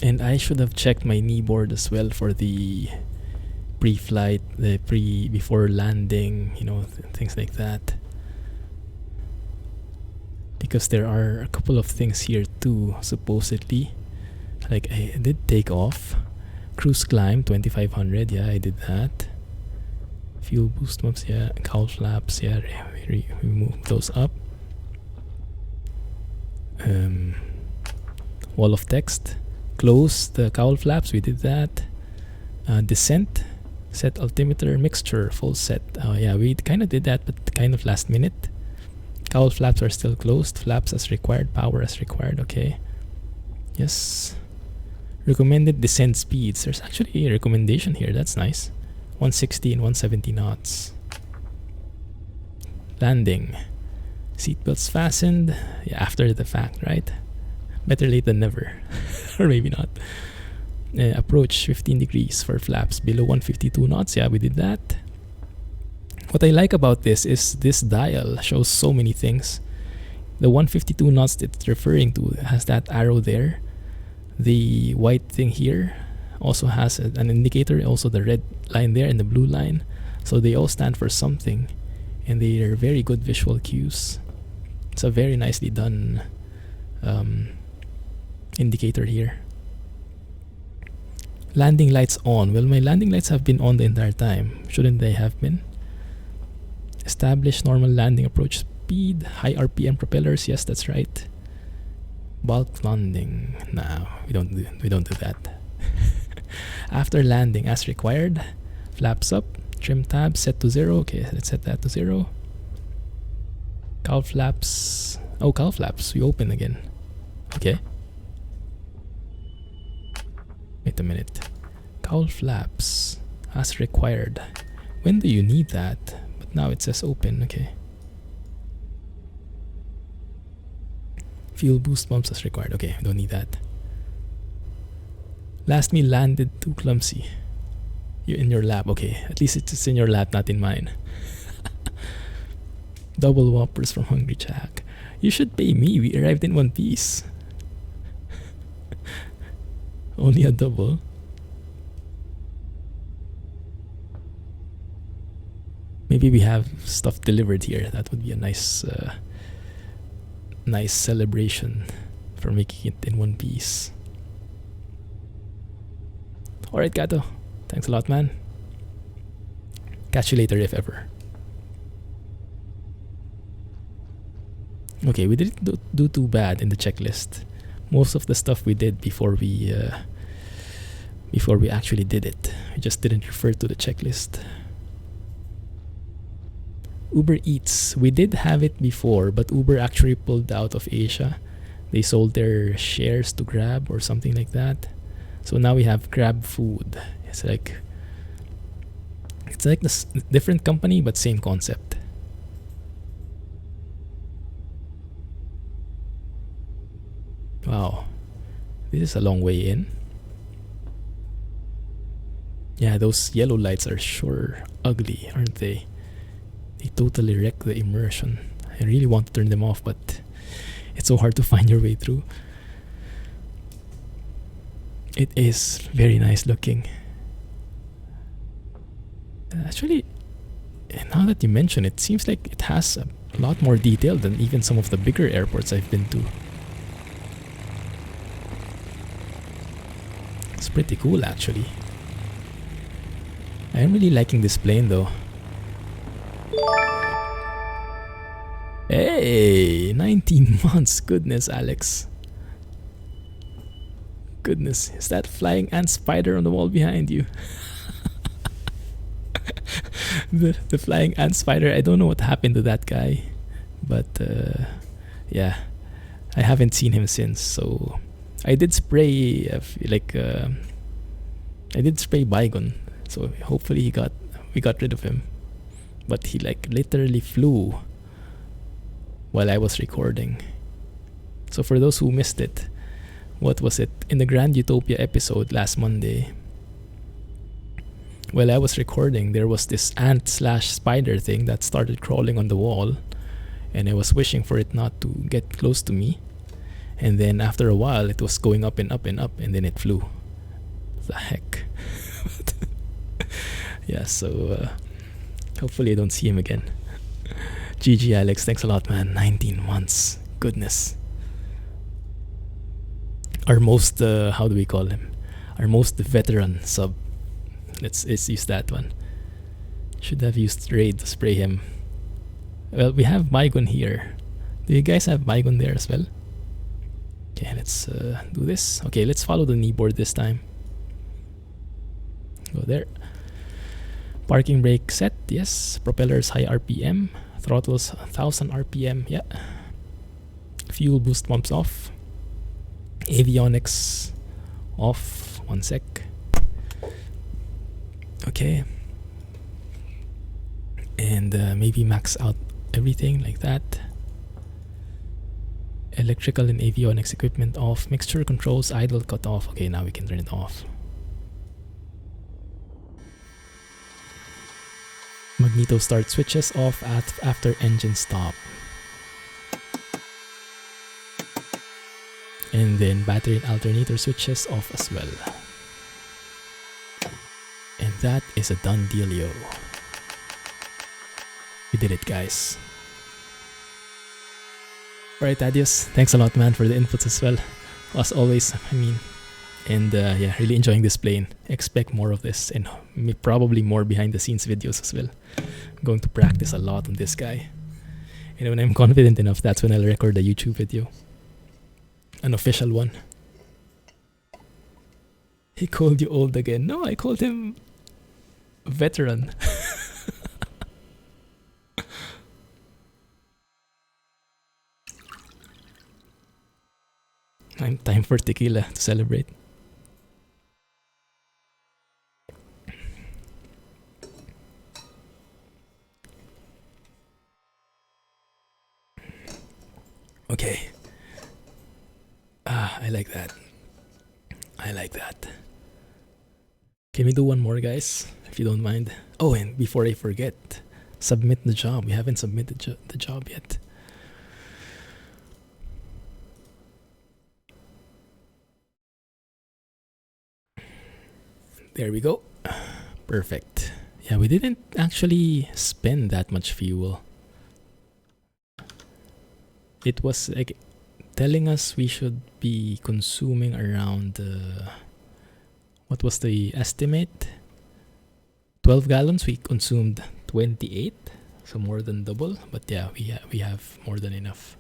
And I should have checked my kneeboard as well for the pre-flight, before landing, you know, things like that. Because there are a couple of things here too, supposedly. Like I did take off. Cruise climb 2500, yeah, I did that. Fuel boost bumps, yeah. Cowl flaps, yeah, we move those up. Wall of text. Close the cowl flaps, we did that. Descent, set altimeter, mixture, full set. Yeah, we kind of did that, but kind of last minute. Cowl flaps are still closed. Flaps as required, power as required, okay. Yes. Recommended descent speeds. There's actually a recommendation here. That's nice. 160 and 170 knots. Landing. Seatbelts fastened. Yeah, after the fact, right? Better late than never. Or maybe not. Approach 15 degrees for flaps below 152 knots. Yeah, we did that. What I like about this is this dial shows so many things. The 152 knots that it's referring to has that arrow there. The white thing here also has an indicator, also the red line there and the blue line. So they all stand for something, and they are very good visual cues. It's a very nicely done indicator here. Landing lights on. Well, my landing lights have been on the entire time. Shouldn't they have been? Establish normal landing approach speed. High RPM propellers. Yes, that's right. Bulk landing. No, we don't do that. After landing, as required. Flaps up. Trim tab set to 0. Okay, let's set that to 0. Cowl flaps. Oh, cowl flaps. We open again. Okay. Wait a minute. Cowl flaps as required. When do you need that? But now it says open. Okay. Fuel boost pumps as required. Okay, we don't need that. Last meal landed too clumsy. You're in your lap. Okay, at least it's in your lap, not in mine. Double whoppers from Hungry Jack. You should pay me. We arrived in one piece. Only a double. Maybe we have stuff delivered here. That would be a nice nice celebration for making it in one piece. Alright, Gato. Thanks a lot, man. Catch you later if ever. Okay, we didn't do too bad in the checklist. Most of the stuff we did before we actually did it. We just didn't refer to the checklist. Uber Eats. We did have it before, but Uber actually pulled out of Asia. They sold their shares to Grab or something like that. So now we have Grab Food. It's like this different company but same concept. Wow, this is a long way in. Yeah, those yellow lights are sure ugly, aren't they? They totally wreck the immersion. I really want to turn them off, but it's so hard to find your way through. It is very nice looking. Actually, now that you mention it, it seems like it has a lot more detail than even some of the bigger airports I've been to. It's pretty cool, actually. I'm really liking this plane, though. Hey, 19 months. Goodness, Alex. Goodness, is that flying ant spider on the wall behind you? the flying ant spider, I don't know what happened to that guy. But, yeah. I haven't seen him since, so... I did spray, I did spray Bygone. So hopefully we got rid of him. But he literally flew while I was recording. So for those who missed it, what was it? In the Grand Utopia episode last Monday, while I was recording, there was this ant/spider thing that started crawling on the wall, and I was wishing for it not to get close to me. And then after a while, it was going up and up and up, and then it flew. The heck? Yeah, so hopefully I don't see him again. GG, Alex. Thanks a lot, man. 19 months. Goodness. Our most, how do we call him? Our most veteran sub. Let's use that one. Should have used Raid to spray him. Well, we have Bygone here. Do you guys have Bygone there as well? Okay, let's do this. Okay, let's follow the kneeboard this time. Go there. Parking brake set, yes. Propellers high RPM. Throttles 1000 RPM, yeah. Fuel boost pumps off. Avionics off. 1 sec. Okay. And maybe max out everything like that. Electrical and avionics equipment off. Mixture controls idle cut off. Okay, now we can turn it off. Magneto start switches off after engine stop. And then battery and alternator switches off as well. And that is a done dealio. We did it, guys. Alright, Adios. Thanks a lot, man, for the inputs as well. As always, I mean. And yeah, really enjoying this plane. Expect more of this and probably more behind the scenes videos as well. I'm going to practice a lot on this guy. And when I'm confident enough, that's when I'll record a YouTube video. An official one. He called you old again. No, I called him veteran. Time for tequila to celebrate. Okay. I like that. I like that. Can we do one more, guys? If you don't mind. Oh, and before I forget, submit the job. We haven't submitted the job yet. There we go. Perfect. Yeah, we didn't actually spend that much fuel. It was like telling us we should be consuming around what was the estimate? 12 gallons. We consumed 28, so more than double. But yeah, we have more than enough.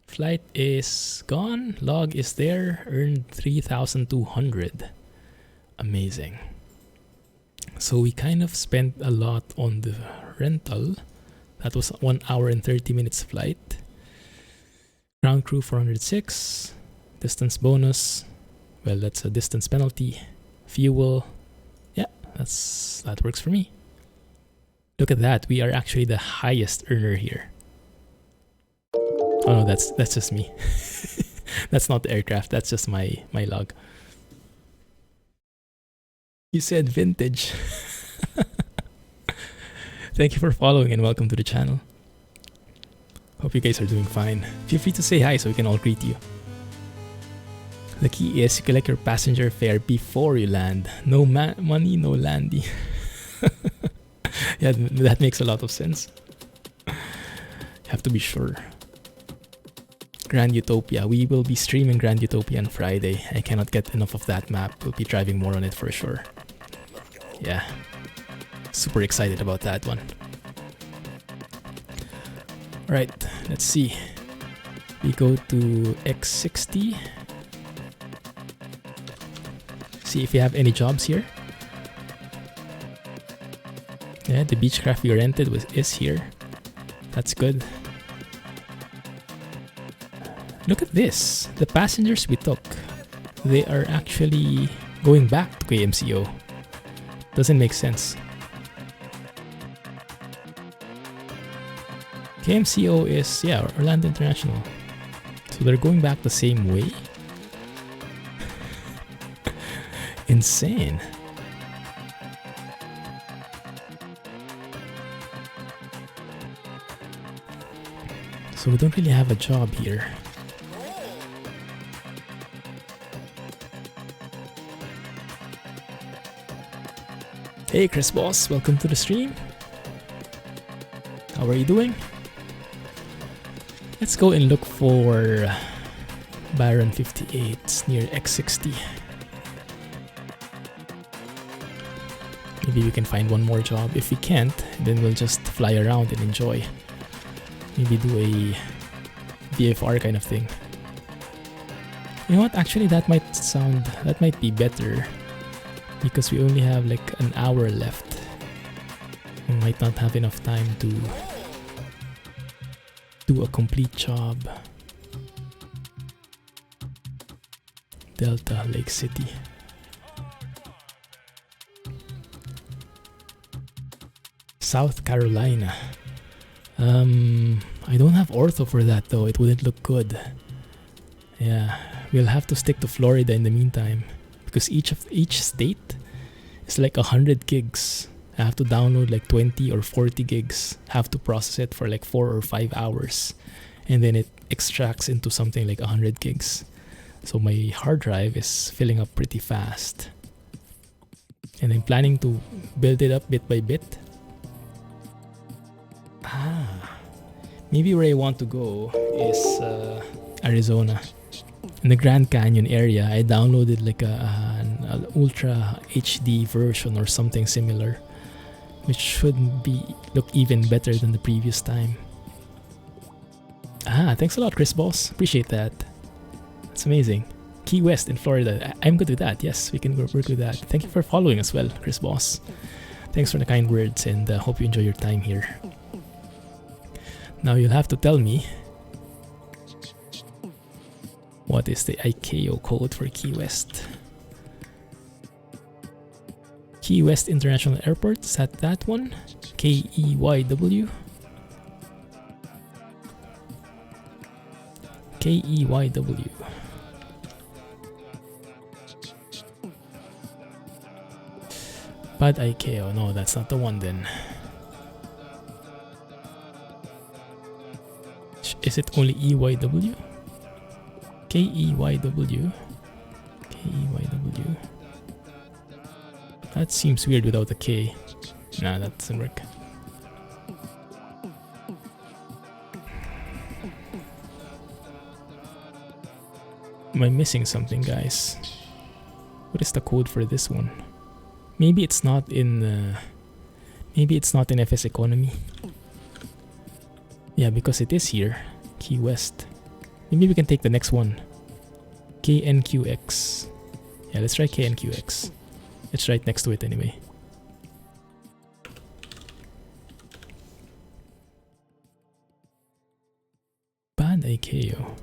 Flight is gone. Log is there. Earned 3,200. Amazing. So we kind of spent a lot on the rental. That was 1 hour and 30 minutes flight. Ground crew 406. Distance bonus. Well, that's a distance penalty. Fuel. Yeah, that works for me. Look at that. We are actually the highest earner here. Oh no, that's just me. That's not the aircraft. That's just my log. You said vintage. Thank you for following and welcome to the channel. Hope you guys are doing fine. Feel free to say hi so we can all greet you. The key is you collect your passenger fare before you land. No money, no landy. Yeah, that makes a lot of sense. You have to be sure. Grand Utopia. We will be streaming Grand Utopia on Friday. I cannot get enough of that map. We'll be driving more on it for sure. Yeah. Super excited about that one. Alright, let's see. We go to X60. See if we have any jobs here. Yeah, the Beechcraft we rented is here. That's good. Look at this. The passengers we took, they are actually going back to KMCO. Doesn't make sense. KMCO is, yeah, Orlando International. So they're going back the same way. Insane. So we don't really have a job here. Hey Chris Boss, welcome to the stream. How are you doing? Let's go and look for Baron 58. It's near X60. Maybe we can find one more job. If we can't, then we'll just fly around and enjoy. Maybe do a VFR kind of thing. You know what? Actually, that might be better. Because we only have like an hour left. We might not have enough time to do a complete job. Delta Lake City. South Carolina. I don't have ortho for that though. It wouldn't look good. Yeah, we'll have to stick to Florida in the meantime because each state is like 100 gigs. I have to download like 20 or 40 gigs. Have to process it for like 4 or 5 hours, and then it extracts into something like 100 gigs. So my hard drive is filling up pretty fast, and I'm planning to build it up bit by bit. Maybe where I want to go is Arizona. In the Grand Canyon area, I downloaded like an Ultra HD version or something similar, which should look even better than the previous time. Thanks a lot, Chris Boss. Appreciate that. That's amazing. Key West in Florida. I'm good with that. Yes, we can work with that. Thank you for following as well, Chris Boss. Thanks for the kind words, and hope you enjoy your time here. Now you'll have to tell me what is the ICAO code for Key West. Key West International Airport, is that one? KEYW? KEYW. Bad ICAO, no, that's not the one then. Is it only EYW? KEYW? KEYW? That seems weird without a K. Nah, that doesn't work. Am I missing something, guys? What is the code for this one? Maybe it's not in FS Economy. Yeah, because it is here. Key West. Maybe we can take the next one. KNQX. Yeah, let's try KNQX. It's right next to it anyway. Bad ICAO.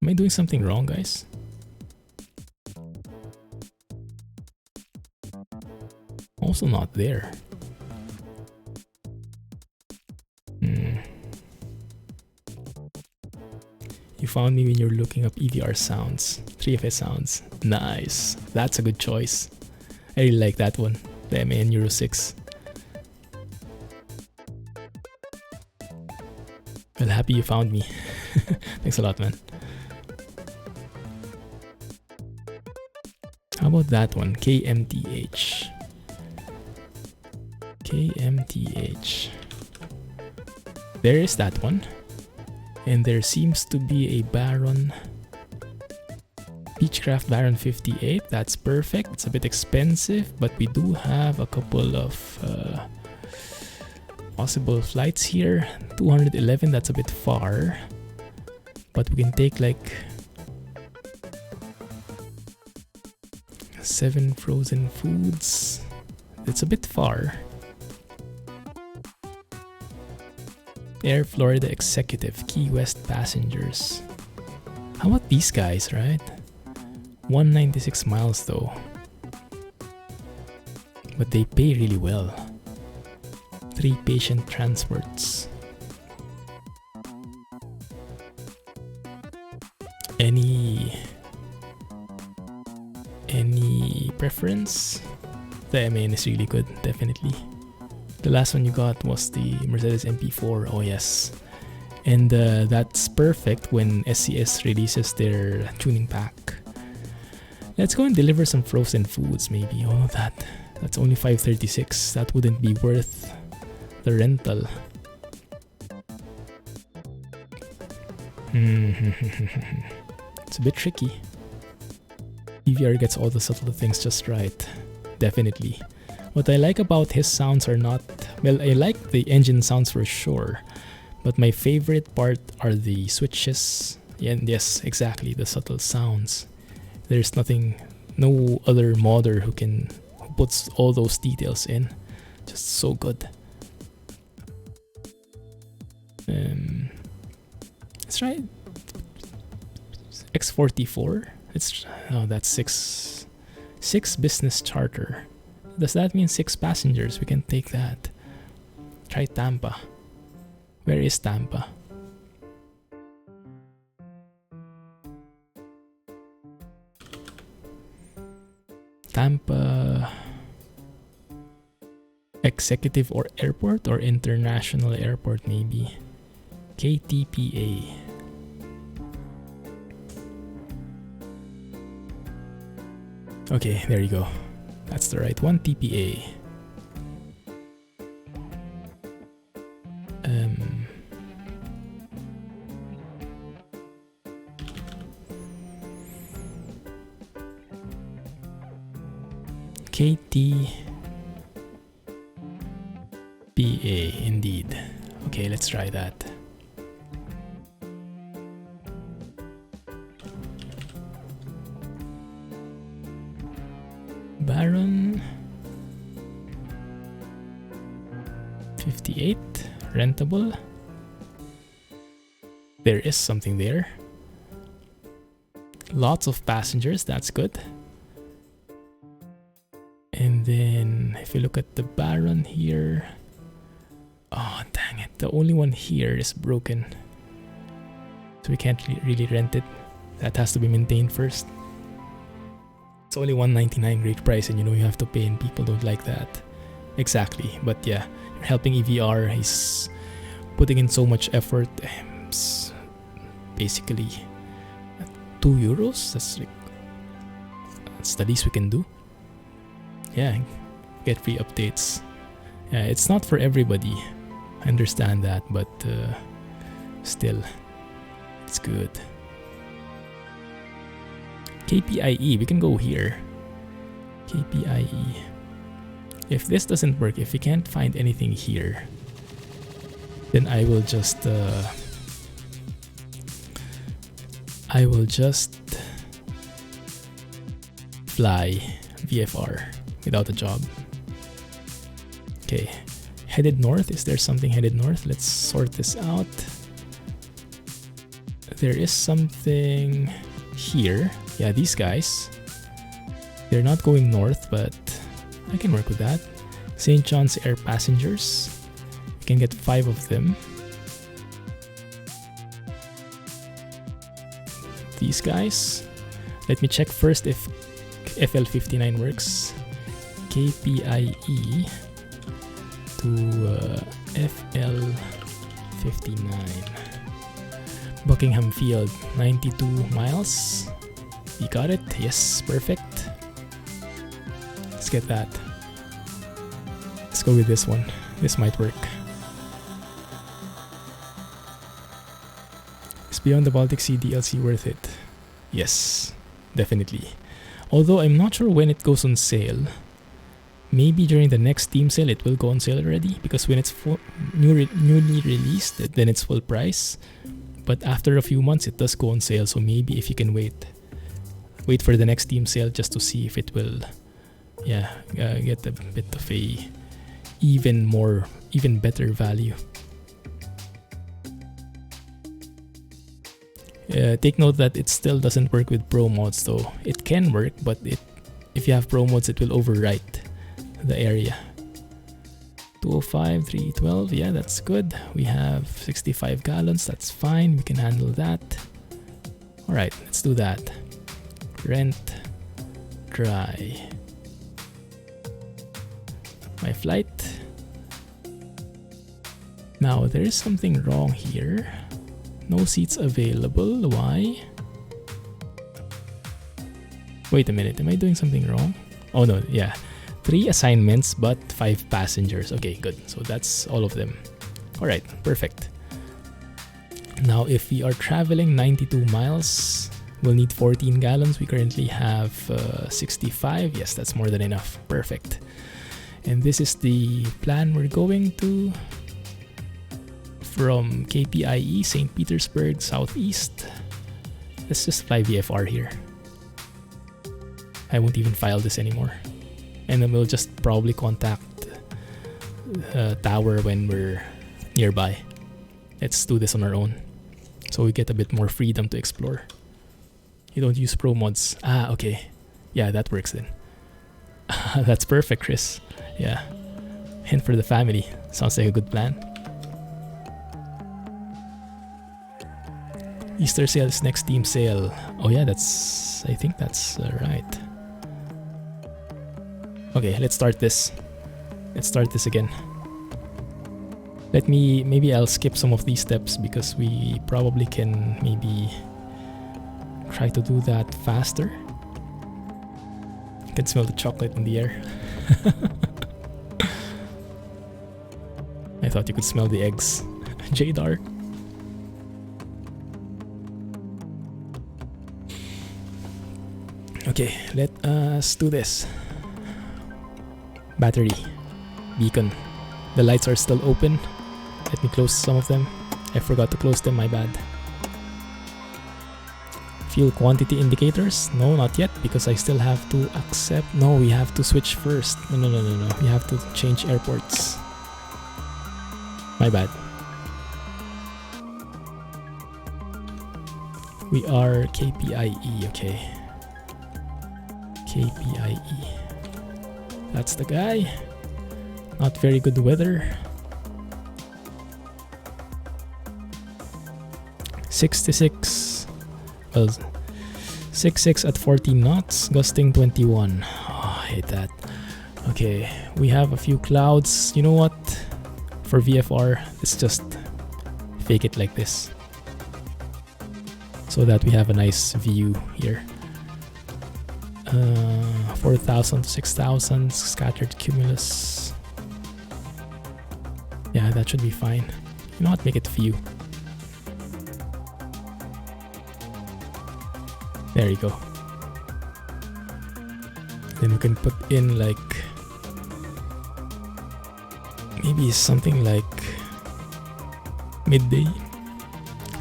Am I doing something wrong, guys? Also not there. You found me when you're looking up EVR sounds. 3FS sounds. Nice. That's a good choice. I really like that one. The MAN Euro 6. Well, happy you found me. Thanks a lot, man. How about that one? KMTH. KMTH. There is that one. And there seems to be a Baron Beechcraft Baron 58. That's perfect. It's a bit expensive, but we do have a couple of possible flights here. 211, that's a bit far, but we can take like 7 frozen foods. It's a bit far. Air Florida Executive, Key West passengers. How about these guys, right? 196 miles though. But they pay really well. 3 patient transports. Any preference? The MAN is really good, definitely. The last one you got was the Mercedes MP4. Oh yes, and that's perfect when SCS releases their tuning pack. Let's go and deliver some frozen foods maybe. Oh, that's only 536. That wouldn't be worth the rental. It's a bit tricky. EVR gets all the subtle things just right. Definitely. What I like about his sounds are not... Well, I like the engine sounds for sure, but my favorite part are the switches. Yeah, and yes, exactly, the subtle sounds. There's no other modder who puts all those details in. Just so good. Let's try X44. It's that's six business charter. Does that mean 6 passengers? We can take that. Try Tampa. Where is Tampa? Tampa Executive or Airport or International Airport maybe. KTPA. Okay, there you go. That's the right one, TPA. KTPA, indeed. Okay, let's try that. Baron 58, rentable. There is something there. Lots of passengers, that's good. And then if you look at the Baron here, oh dang it, the only one here is broken. So we can't really rent it. That has to be maintained first. It's only $199, great price, and you know you have to pay, and people don't like that. Exactly, but yeah, you're helping EVR. He's putting in so much effort. It's basically €2. That's the least we can do. Yeah, get free updates. Yeah, it's not for everybody. I understand that, but still, it's good. KPIE, we can go here. KPIE. If this doesn't work, if we can't find anything here, then I will just fly VFR without a job. Okay, headed north. Is there something headed north? Let's sort this out. There is something here. Yeah, these guys, they're not going north, but I can work with that. St. John's Air passengers, we can get 5 of them. These guys, let me check first if FL59 works. KPIE to FL59. Buckingham Field, 92 miles. You got it? Yes, perfect. Let's get that. Let's go with this one. This might work. Is Beyond the Baltic Sea DLC worth it? Yes, definitely. Although I'm not sure when it goes on sale. Maybe during the next Steam sale it will go on sale already, because when it's newly released, then it's full price. But after a few months it does go on sale, so maybe if you can wait for the next Steam sale just to see if it will get a bit of a even better value. Take note that it still doesn't work with pro mods though. It can work, but if you have pro mods it will overwrite the area. 205, 312, yeah, that's good. We have 65 gallons, that's fine, we can handle that. Alright, let's do that. Rent, dry. My flight. Now, there is something wrong here. No seats available, why? Wait a minute, am I doing something wrong? Oh no, yeah. 3 assignments but 5 passengers. Okay, good. So that's all of them. Alright, perfect. Now if we are traveling 92 miles, we'll need 14 gallons. We currently have 65. Yes, that's more than enough. Perfect. And this is the plan we're going to. From KPIE, St. Petersburg, southeast. Let's just fly VFR here. I won't even file this anymore. And then we'll just probably contact tower when we're nearby. Let's do this on our own, so we get a bit more freedom to explore. You don't use pro mods. Ah, okay. Yeah, that works then. That's perfect, Chris. Yeah. Hint for the family. Sounds like a good plan. Easter sale is next Steam sale. Oh yeah, I think that's right. Okay, let's start this. Let's start this again. Maybe I'll skip some of these steps because we probably can maybe try to do that faster. I can smell the chocolate in the air. I thought you could smell the eggs. Jadar. Okay, let us do this. Battery. Beacon. The lights are still open. Let me close some of them. I forgot to close them, my bad. Fuel quantity indicators? No, not yet, because I still have to accept. No, we have to switch first. No. We have to change airports. My bad. We are KPIE, okay. KPIE. That's the guy. Not very good weather. 66. Well, 66 at 14 knots, gusting 21. Oh, I hate that. Okay, we have a few clouds. You know what? For VFR, let's just fake it like this, so that we have a nice view here. 4,000 to 6,000 scattered cumulus. Yeah, that should be fine. You know what? Make it view. There you go. Then we can put in like maybe something like midday,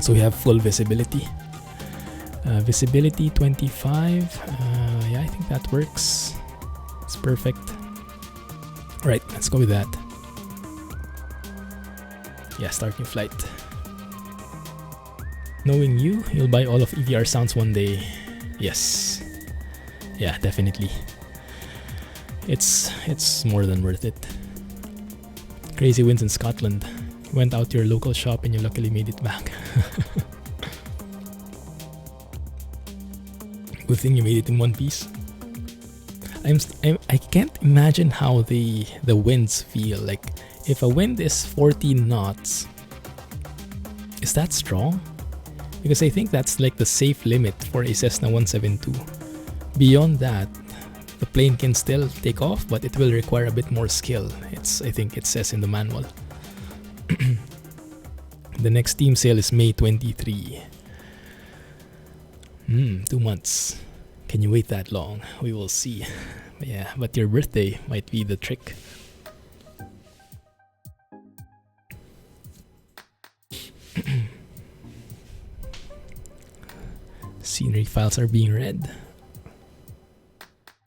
so we have full visibility. Visibility 25. Yeah, I think that works. It's perfect. Right, let's go with that. Yeah, start new flight. Knowing you, you'll buy all of EVR sounds one day. Yes. Yeah, definitely. It's more than worth it. Crazy wins in Scotland. You went out to your local shop and you luckily made it back. Good thing you made it in one piece. I can't imagine how the winds feel. Like, if a wind is 14 knots, is that strong? Because I think that's like the safe limit for a Cessna 172. Beyond that, the plane can still take off, but it will require a bit more skill. I think it says in the manual. The next team sale is May 23. 2 months. Can you wait that long? We will see. Yeah, but your birthday might be the trick. Scenery files are being read.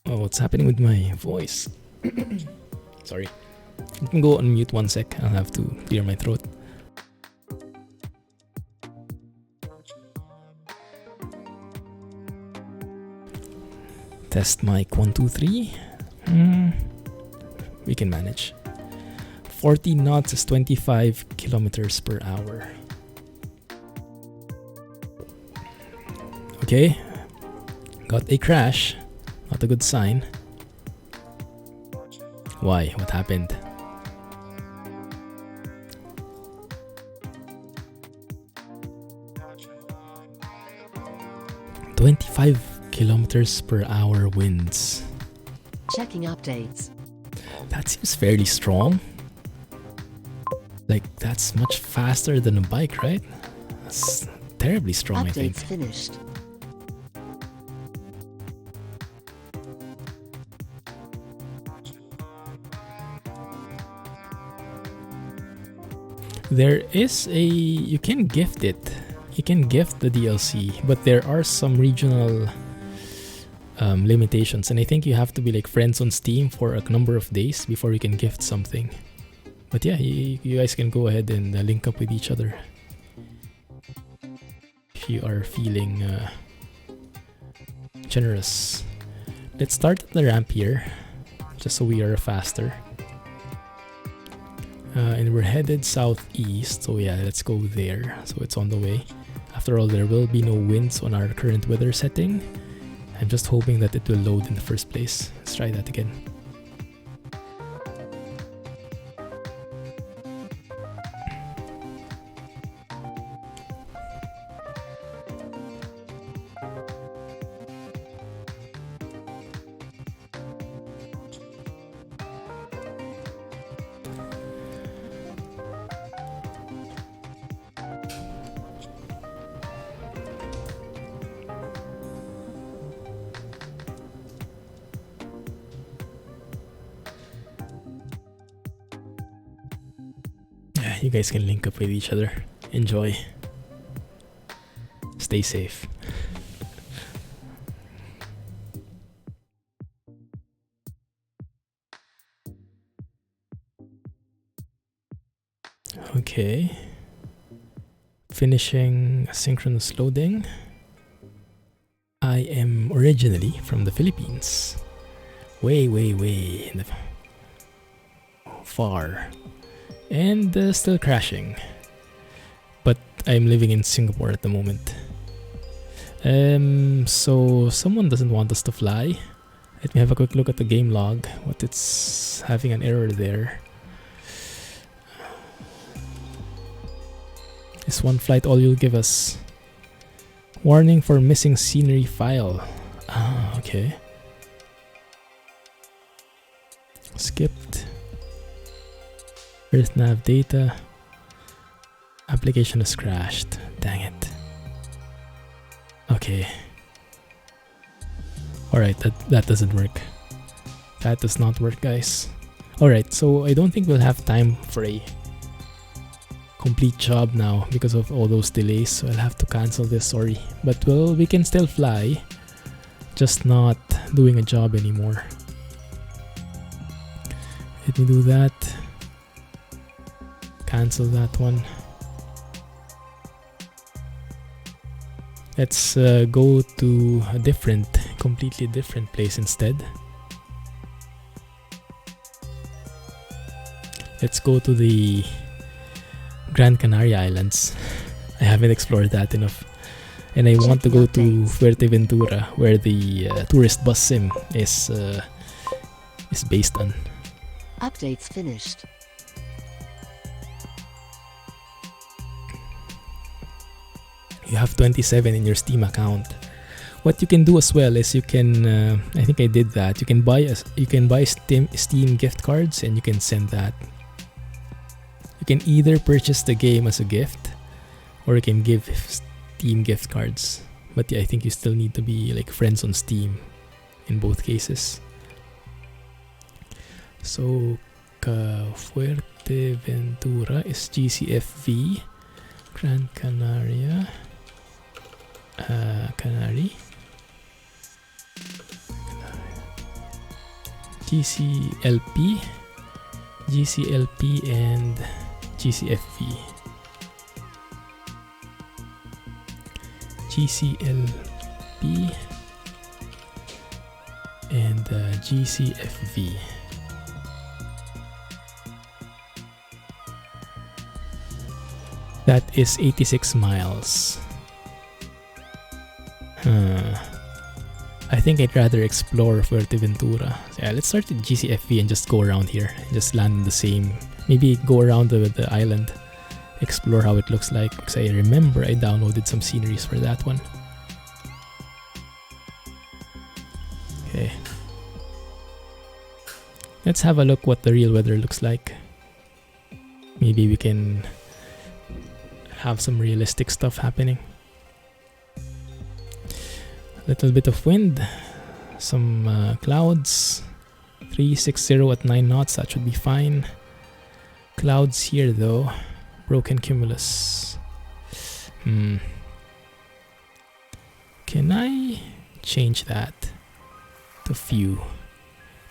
Oh, what's happening with my voice? Sorry. You can go on mute 1 sec. I'll have to clear my throat. Test mic 1, 2, 3. We can manage. 40 knots is 25 kilometers per hour. Okay. Got a crash. Not a good sign. Why? What happened? "25 kilometers per hour winds." Checking updates. That seems fairly strong. Like, that's much faster than a bike, right? That's terribly strong, I think. Updates finished. There is a... You can gift it. You can gift the DLC, but there are some regional limitations, and I think you have to be like friends on Steam for a number of days before you can gift something. But yeah, you guys can go ahead and link up with each other if you are feeling generous. Let's start at the ramp here, just so we are faster. And we're headed southeast, so yeah, let's go there. So it's on the way. After all, there will be no winds on our current weather setting. I'm just hoping that it will load in the first place. Let's try that again. You guys can link up with each other. Enjoy. Stay safe. Okay. Finishing synchronous loading. I am originally from the Philippines. Way in the far. And still crashing, but I'm living in Singapore at the moment. So someone doesn't want us to fly. Let me have a quick look at the game log. What, it's having an error there. Is one flight all you'll give us? Warning for missing scenery file. Ah, okay. Skipped. Earth nav data. Application has crashed. Dang it. Okay. Alright, that doesn't work. That does not work, guys. Alright, so I don't think we'll have time for a complete job now because of all those delays, so I'll have to cancel this, sorry. But well, we can still fly, just not doing a job anymore. Let me do that. Cancel that one. Let's go to a completely different place instead. Let's go to the Gran Canaria Islands. I haven't explored that enough. And I want to go to Fuerteventura, where the tourist bus sim is based on. Updates finished. You have 27 in your Steam account. What you can do as well is you can, I think I did that. You can buy Steam gift cards and you can send that. You can either purchase the game as a gift, or you can give Steam gift cards. But yeah, I think you still need to be like friends on Steam in both cases. So Fuerteventura is GCFV. Gran Canaria. Canary. GCLP, and GCFV. GCLP and GCFV. That is 86 miles. I think I'd rather explore Fuerteventura. So yeah, let's start with GCFV and just go around here. Just land in the same. Maybe go around the island. Explore how it looks like. Because I remember I downloaded some sceneries for that one. Okay. Let's have a look what the real weather looks like. Maybe we can have some realistic stuff happening. Little bit of wind, some clouds, 360 at 9 knots, that should be fine. Clouds here though, broken cumulus. Can I change that to few?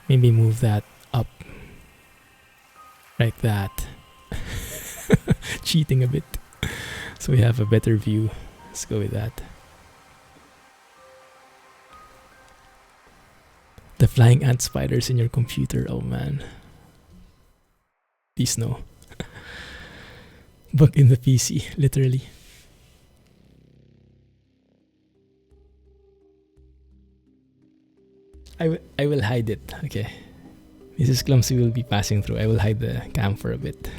Maybe move that up like that. Cheating a bit. So we have a better view. Let's go with that. The flying ant spiders in your computer. Oh man. Please no. Bug in the PC, literally. I will hide it. Okay. Mrs. Clumsy will be passing through. I will hide the cam for a bit.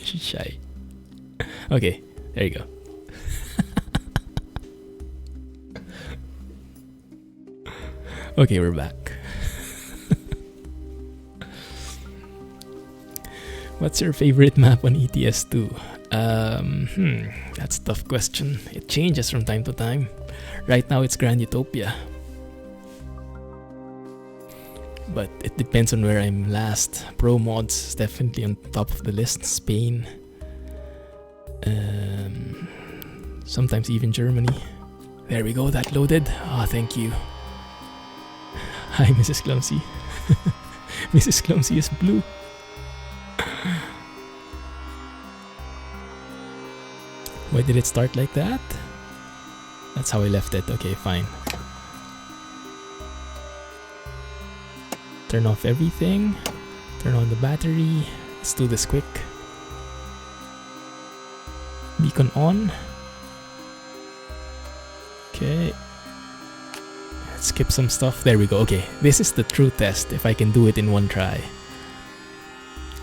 She's shy. Okay, there you go. Okay, we're back. What's your favorite map on ETS2? That's a tough question. It changes from time to time. Right now it's Grand Utopia. But it depends on where I'm last. Pro mods is definitely on top of the list. Spain. Sometimes even Germany. There we go, that loaded. Ah, thank you. Hi, Mrs. Clumsy. Mrs. Clumsy is blue. Why did it start like that? That's how I left it. Okay, fine. Turn off everything. Turn on the battery. Let's do this quick. Beacon on. Okay. Let's skip some stuff. There we go. Okay, this is the true test if I can do it in one try.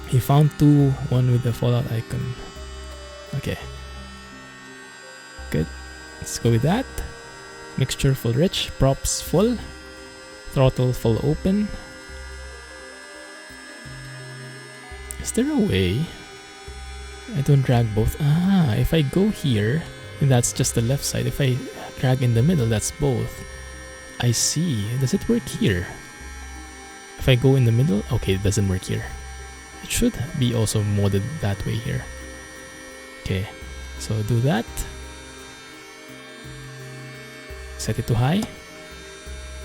He found two, one with the fallout icon. Okay. Good. Let's go with that. Mixture full rich. Props full. Throttle full open. Is there a way I don't drag both? Ah, if I go here, then that's just the left side. If I drag in the middle, that's both. I see. Does it work here? If I go in the middle, okay, it doesn't work here. It should be also modded that way here. Okay, so do that. Set it to high.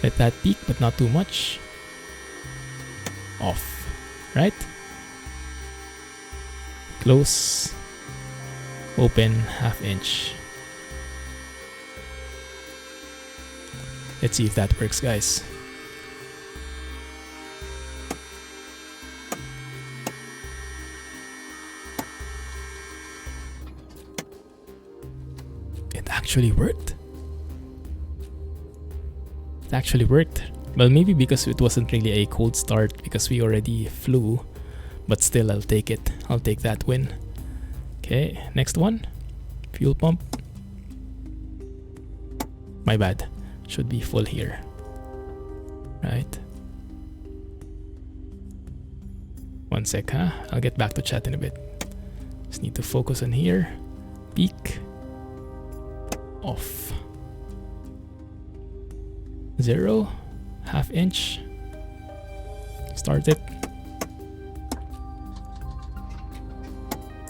Let that peak, but not too much. Off, right? Close. Open, half-inch. Let's see if that works, guys. It actually worked. It actually worked. Well, maybe because it wasn't really a cold start because we already flew. But still, I'll take it. I'll take that win. Okay, next one. Fuel pump. My bad. Should be full here. Right. One sec, huh? I'll get back to chat in a bit. Just need to focus on here. Peak. Off. 0. Half-inch. Start it.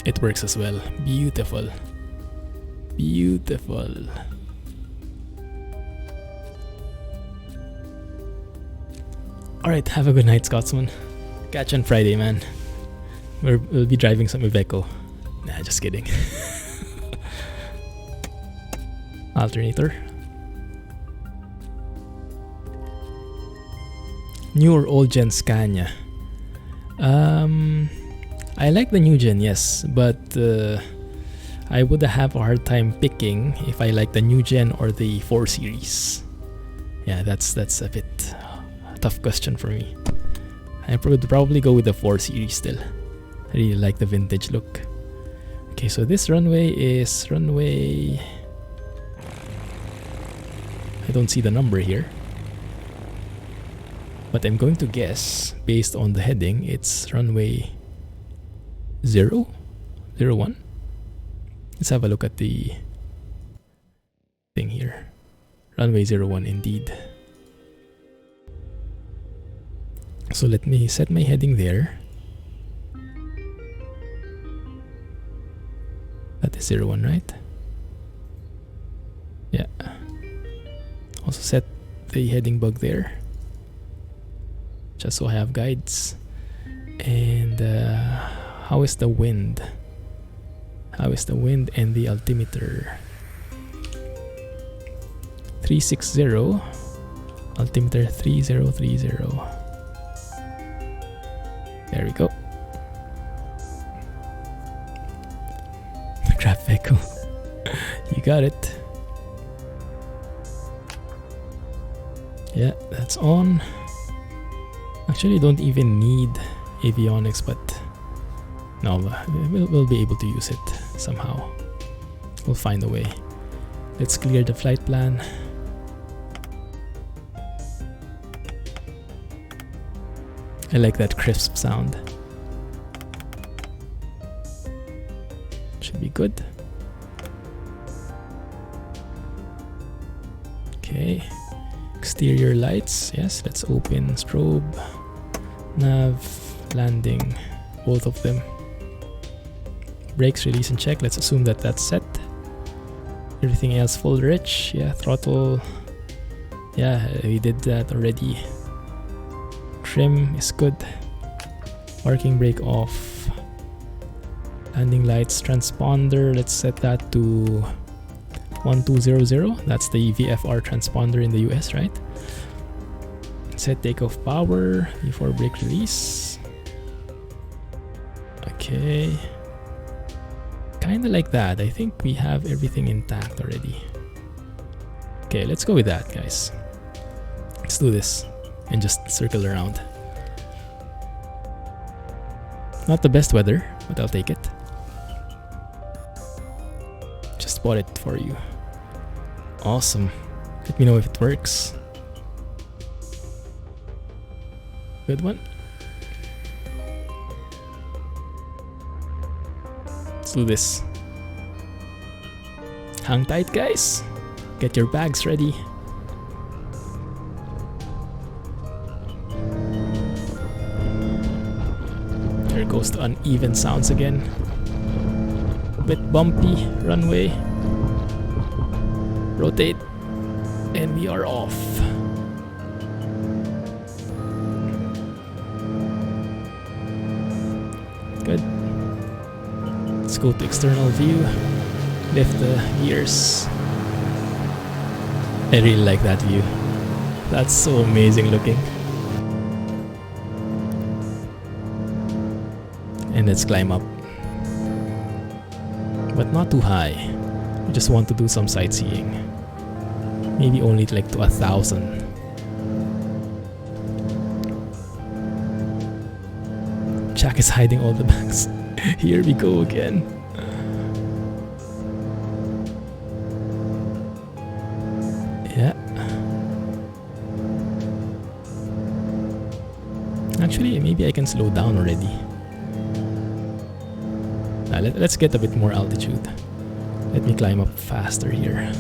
It works as well. Beautiful. Beautiful. Alright, have a good night, Scotsman. Catch you on Friday, man. We'll be driving some Iveco. Nah, just kidding. Alternator. New or old gen Scania? I like the new gen, yes, but I would have a hard time picking if I like the new gen or the 4 series. Yeah, that's a bit tough question for me. I would probably go with the 4 series still. I really like the vintage look. Okay, so this runway is runway... I don't see the number here. But I'm going to guess, based on the heading, it's runway 0? 01? Let's have a look at the thing here. Runway 01 indeed. So let me set my heading there. That is 01, right? Yeah. Also set the heading bug there. Just so I have guides. And how is the wind? How is the wind and the altimeter? 360. Altimeter 3030. There we go. Crab vehicle. You got it. Yeah, that's on. Actually, don't even need avionics, but no, we'll be able to use it somehow. We'll find a way. Let's clear the flight plan. I like that crisp sound. Should be good. Okay. Exterior lights. Yes, let's open strobe, nav, landing, both of them. Brakes, release and check. Let's assume that that's set. Everything else full rich. Yeah, throttle. Yeah, we did that already. Trim is good. Parking brake off. Landing lights, transponder. Let's set that to 1200. That's the VFR transponder in the US, right? Set takeoff power before brake release. Okay. Kinda like that. I think we have everything intact already. Okay, let's go with that, guys. Let's do this and just circle around. Not the best weather, but I'll take it. Just bought it for you. Awesome. Let me know if it works. Good one. Let's do this. Hang tight, guys. Get your bags ready. There goes the uneven sounds again. A bit bumpy runway. Rotate. And we are off. Good. Let's go to external view. Lift the gears. I really like that view. That's so amazing looking. And let's climb up. But not too high. We just want to do some sightseeing. Maybe only like to 1,000. Jack is hiding all the bags. Here we go again. Yeah. Actually, maybe I can slow down already. Let's get a bit more altitude. Let me climb up faster here.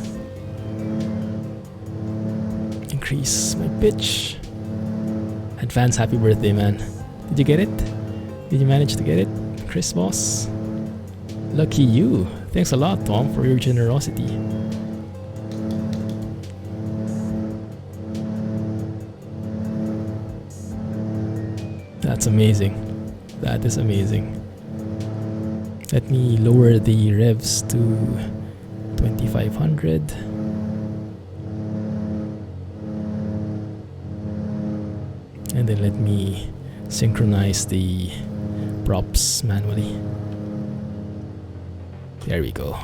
Increase my pitch. Advance happy birthday, man. Did you get it? Did you manage to get it, Chris Boss? Lucky you. Thanks a lot, Tom, for your generosity. That's amazing. That is amazing. Let me lower the revs to 2500. And then let me synchronize the props manually. There we go.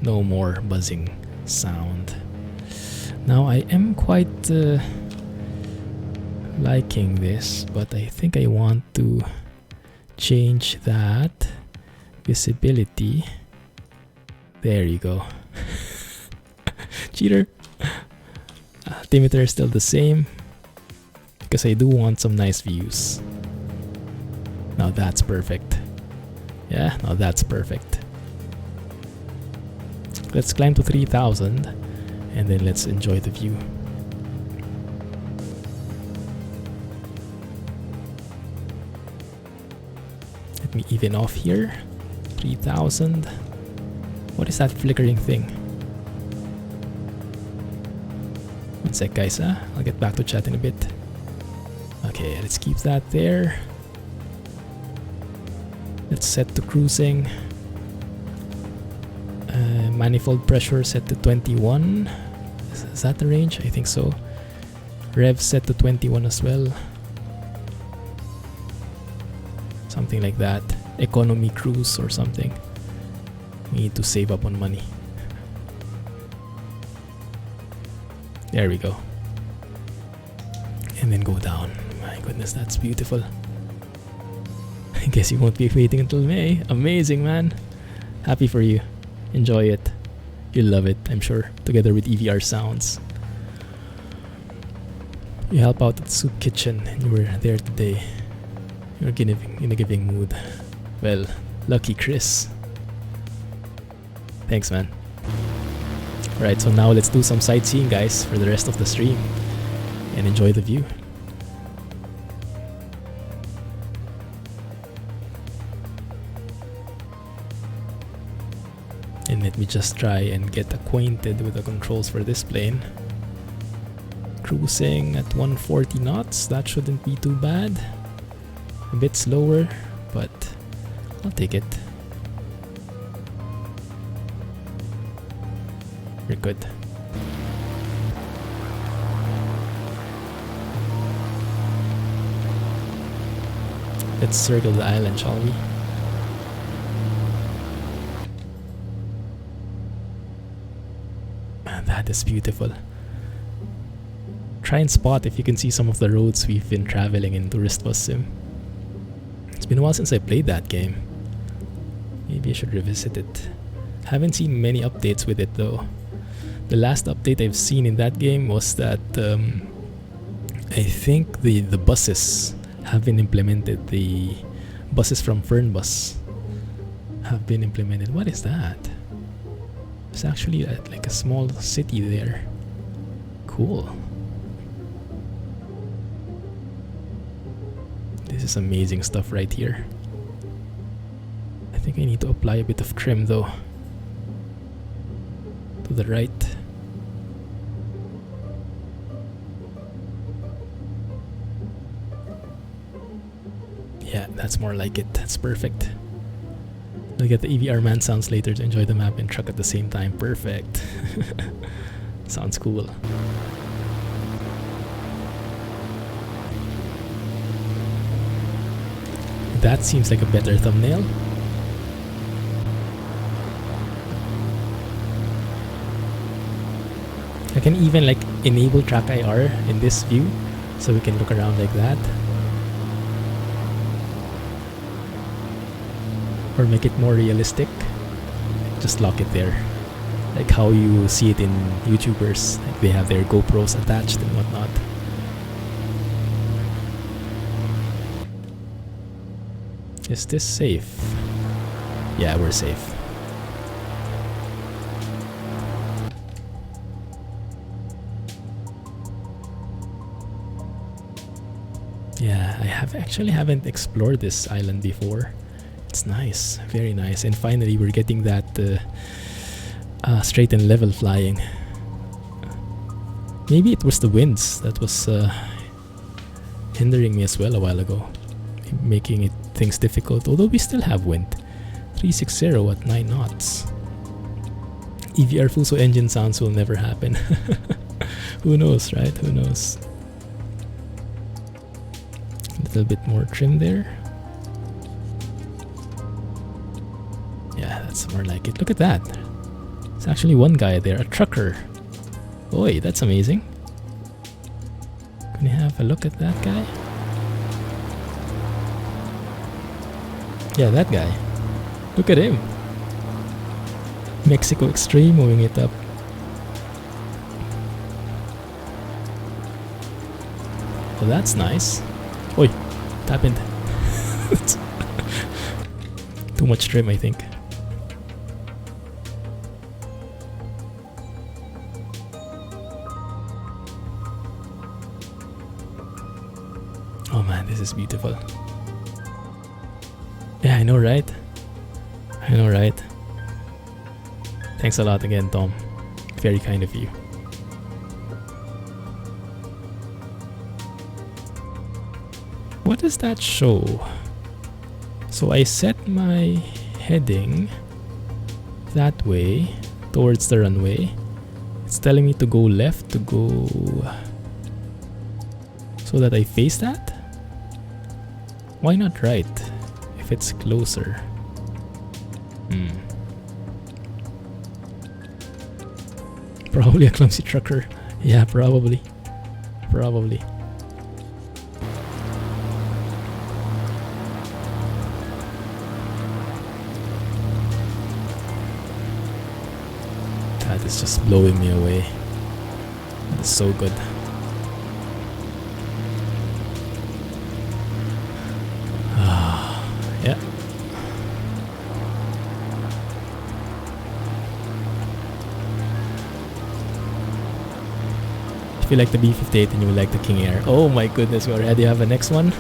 No more buzzing sound. Now I am quite liking this, but I think I want to change that visibility. There you go. Cheater. Altimeter is still the same because I do want some nice views. Now that's perfect. Yeah, now that's perfect. Let's climb to 3,000 and then let's enjoy the view. Let me even off here. 3,000. What is that flickering thing? One sec, guys. I'll get back to chat in a bit. Okay, let's keep that there. Let's set to cruising. Manifold pressure set to 21. Is that the range? I think so. Rev set to 21 as well. Something like that. Economy cruise or something. We need to save up on money. There we go. And then go down. My goodness, that's beautiful. I guess you won't be waiting until May. Amazing, man. Happy for you. Enjoy it. You'll love it, I'm sure. Together with EVR sounds. You help out at the soup kitchen and you were there today. You're in a giving mood. Well, lucky Chris. Thanks, man. Alright, so now let's do some sightseeing, guys, for the rest of the stream. And enjoy the view. And let me just try and get acquainted with the controls for this plane. Cruising at 140 knots, that shouldn't be too bad. A bit slower, but I'll take it. We're good. Let's circle the island, shall we? Man, that is beautiful. Try and spot if you can see some of the roads we've been traveling in Tourist Bus Sim. It's been a while since I played that game. Maybe I should revisit it. Haven't seen many updates with it though. The last update I've seen in that game was that I think the buses have been implemented. The buses from Fernbus have been implemented. What is that? It's actually like a small city there. Cool. This is amazing stuff right here. I think I need to apply a bit of trim though. To the right. Yeah, that's more like it. That's perfect. I'll get the EVR man sounds later to enjoy the map and truck at the same time. Perfect. Sounds cool. That seems like a better thumbnail. I can even like enable track IR in this view so we can look around like that. Or make it more realistic. Just lock it there. Like how you see it in YouTubers. Like they have their GoPros attached and whatnot. Is this safe? Yeah, we're safe. Yeah, I haven't explored this island before. It's nice, very nice. And finally we're getting that straight and level flying. Maybe it was the winds that was hindering me as well a while ago, making things difficult, although we still have wind. 360 at 9 knots. EVR Fuso engine sounds will never happen. Who knows, right? Who knows? A little bit more trim there. Yeah, that's more like it. Look at that. There's actually one guy there, a trucker. Oi, that's amazing. Can you have a look at that guy? Yeah, that guy. Look at him. Mexico Extreme moving it up. Well, that's nice. Oi, what happened? Too much trim, I think. Oh man, this is beautiful. Yeah, I know, right? I know, right? Thanks a lot again, Tom. Very kind of you. What does that show? So I set my heading that way towards the runway. It's telling me to go left, to go So that I face that? Why not right? If it's closer. Probably a clumsy trucker. Yeah, probably. Probably. That is just blowing me away. It's so good. Yeah. If you like the B58 and you like the King Air. Oh my goodness, we already have a next one.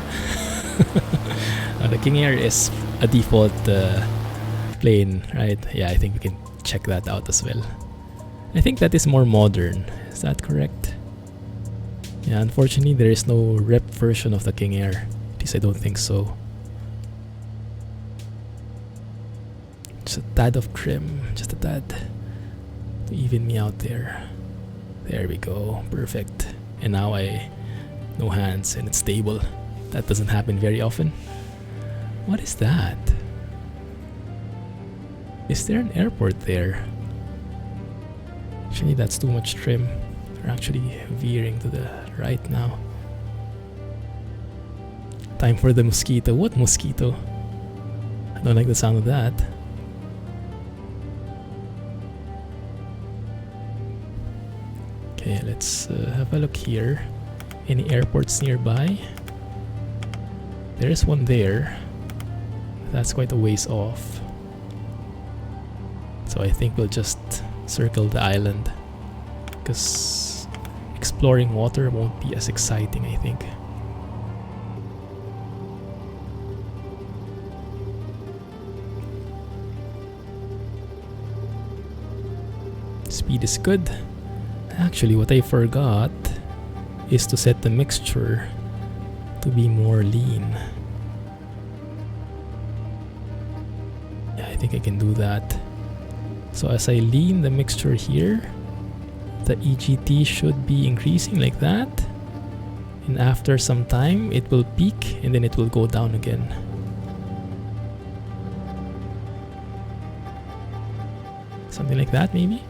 The King Air is a default plane, right? Yeah, I think we can check that out as well. I think that is more modern. Is that correct? Yeah, unfortunately there is no rep version of the King Air. At least I don't think so. Just a tad of trim, just a tad to even me out there. There we go, perfect. And now no hands and it's stable. That doesn't happen very often. What is that? Is there an airport there? Actually, that's too much trim. We're actually veering to the right now. Time for the mosquito. What mosquito? I don't like the sound of that. Okay, let's have a look here. Any airports nearby? There is one there. That's quite a ways off. So I think we'll just circle the island, because exploring water won't be as exciting, I think. Speed is good. Actually, what I forgot is to set the mixture to be more lean. Yeah, I think I can do that. So as I lean the mixture here, the EGT should be increasing like that. And after some time, it will peak and then it will go down again. Something like that, maybe?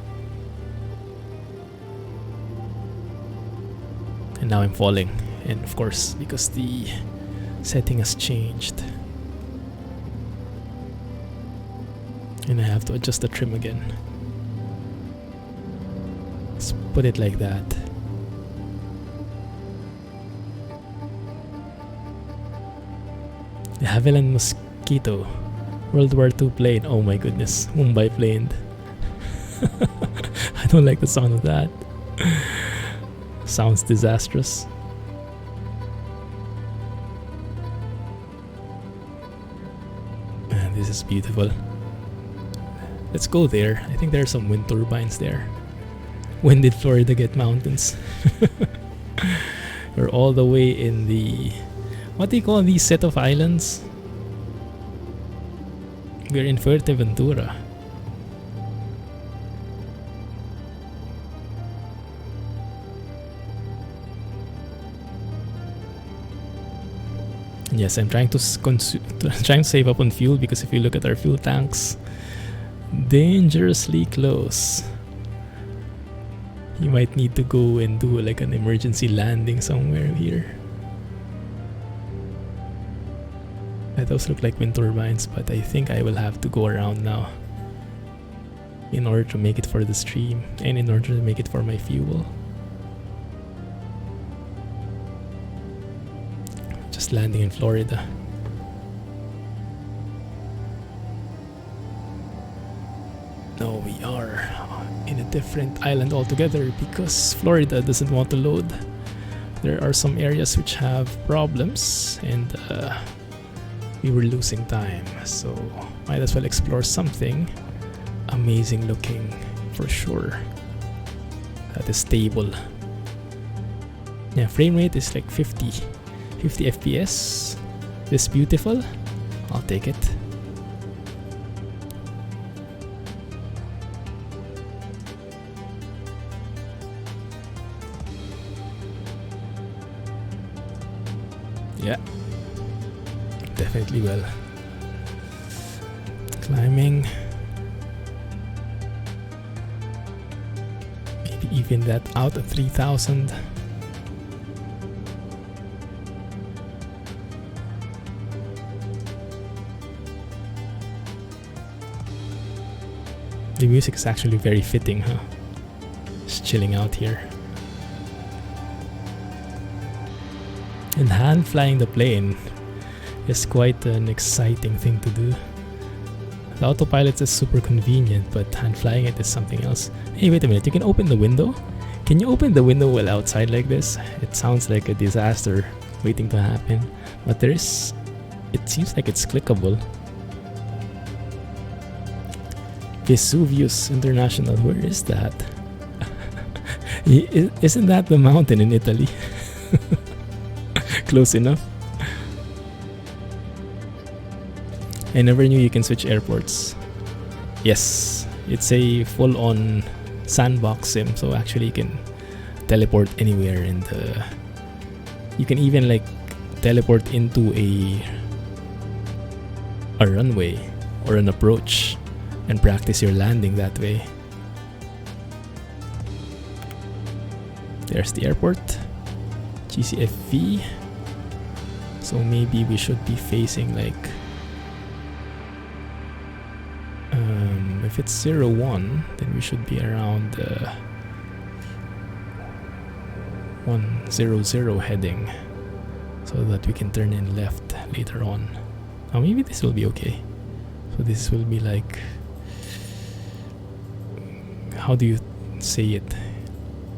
And now I'm falling, and of course because the setting has changed, and I have to adjust the trim again. Let's put it like that. The Havilland Mosquito, World War II plane. Oh my goodness, Mumbai plane. I don't like the sound of that. Sounds disastrous. Man, this is beautiful. Let's go there. I think there are some wind turbines there. When did Florida get mountains? We're all the way in the... What do you call these set of islands? We're in Fuerteventura. Yes, I'm trying to save up on fuel, because if you look at our fuel tanks, dangerously close. You might need to go and do like an emergency landing somewhere here. Those look like wind turbines, but I think I will have to go around now in order to make it for the stream and in order to make it for my fuel. Just landing in Florida. No, we are in a different island altogether because Florida doesn't want to load. There are some areas which have problems, and we were losing time, so might as well explore something amazing looking for sure that is stable. Yeah, frame rate is like 50 FPS. This beautiful. I'll take it. Yeah. Definitely will. Climbing. Maybe even that out at 3,000. The music is actually very fitting, huh? Just chilling out here. And hand flying the plane is quite an exciting thing to do. The autopilot is super convenient, but hand flying it is something else. Hey, wait a minute, you can open the window? Can you open the window while outside like this? It sounds like a disaster waiting to happen, but it seems like it's clickable. Vesuvius International, where is that? Isn't that the mountain in Italy? Close enough. I never knew you can switch airports. Yes, it's a full-on sandbox sim, so actually you can teleport anywhere, and you can even like teleport into a runway or an approach and practice your landing that way. There's the airport, GCFV. So maybe we should be facing like if it's 01, then we should be around 100 heading, so that we can turn in left later on. Now maybe this will be okay. So this will be like, how do you say it?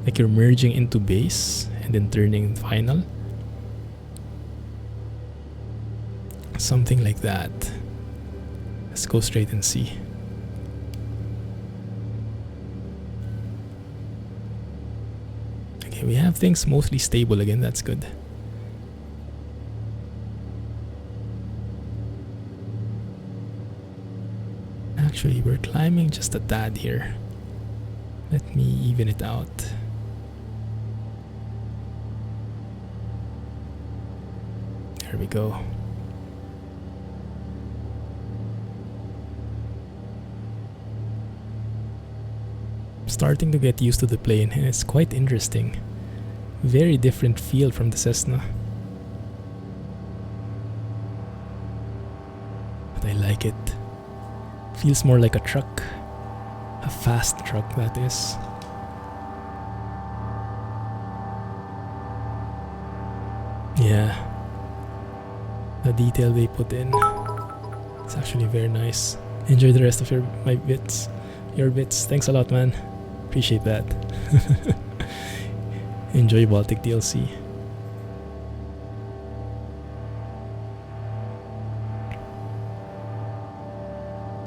Like you're merging into base and then turning final. Something like that. Let's go straight and see. Okay, we have things mostly stable again, that's good. Actually, we're climbing just a tad here. Let me even it out. There we go. Starting to get used to the plane, and it's quite interesting. Very different feel from the Cessna. But I like it. Feels more like a truck. A fast truck, that is. Yeah. The detail they put in. It's actually very nice. Enjoy the rest of your bits. Thanks a lot, man. Appreciate that. Enjoy Baltic DLC.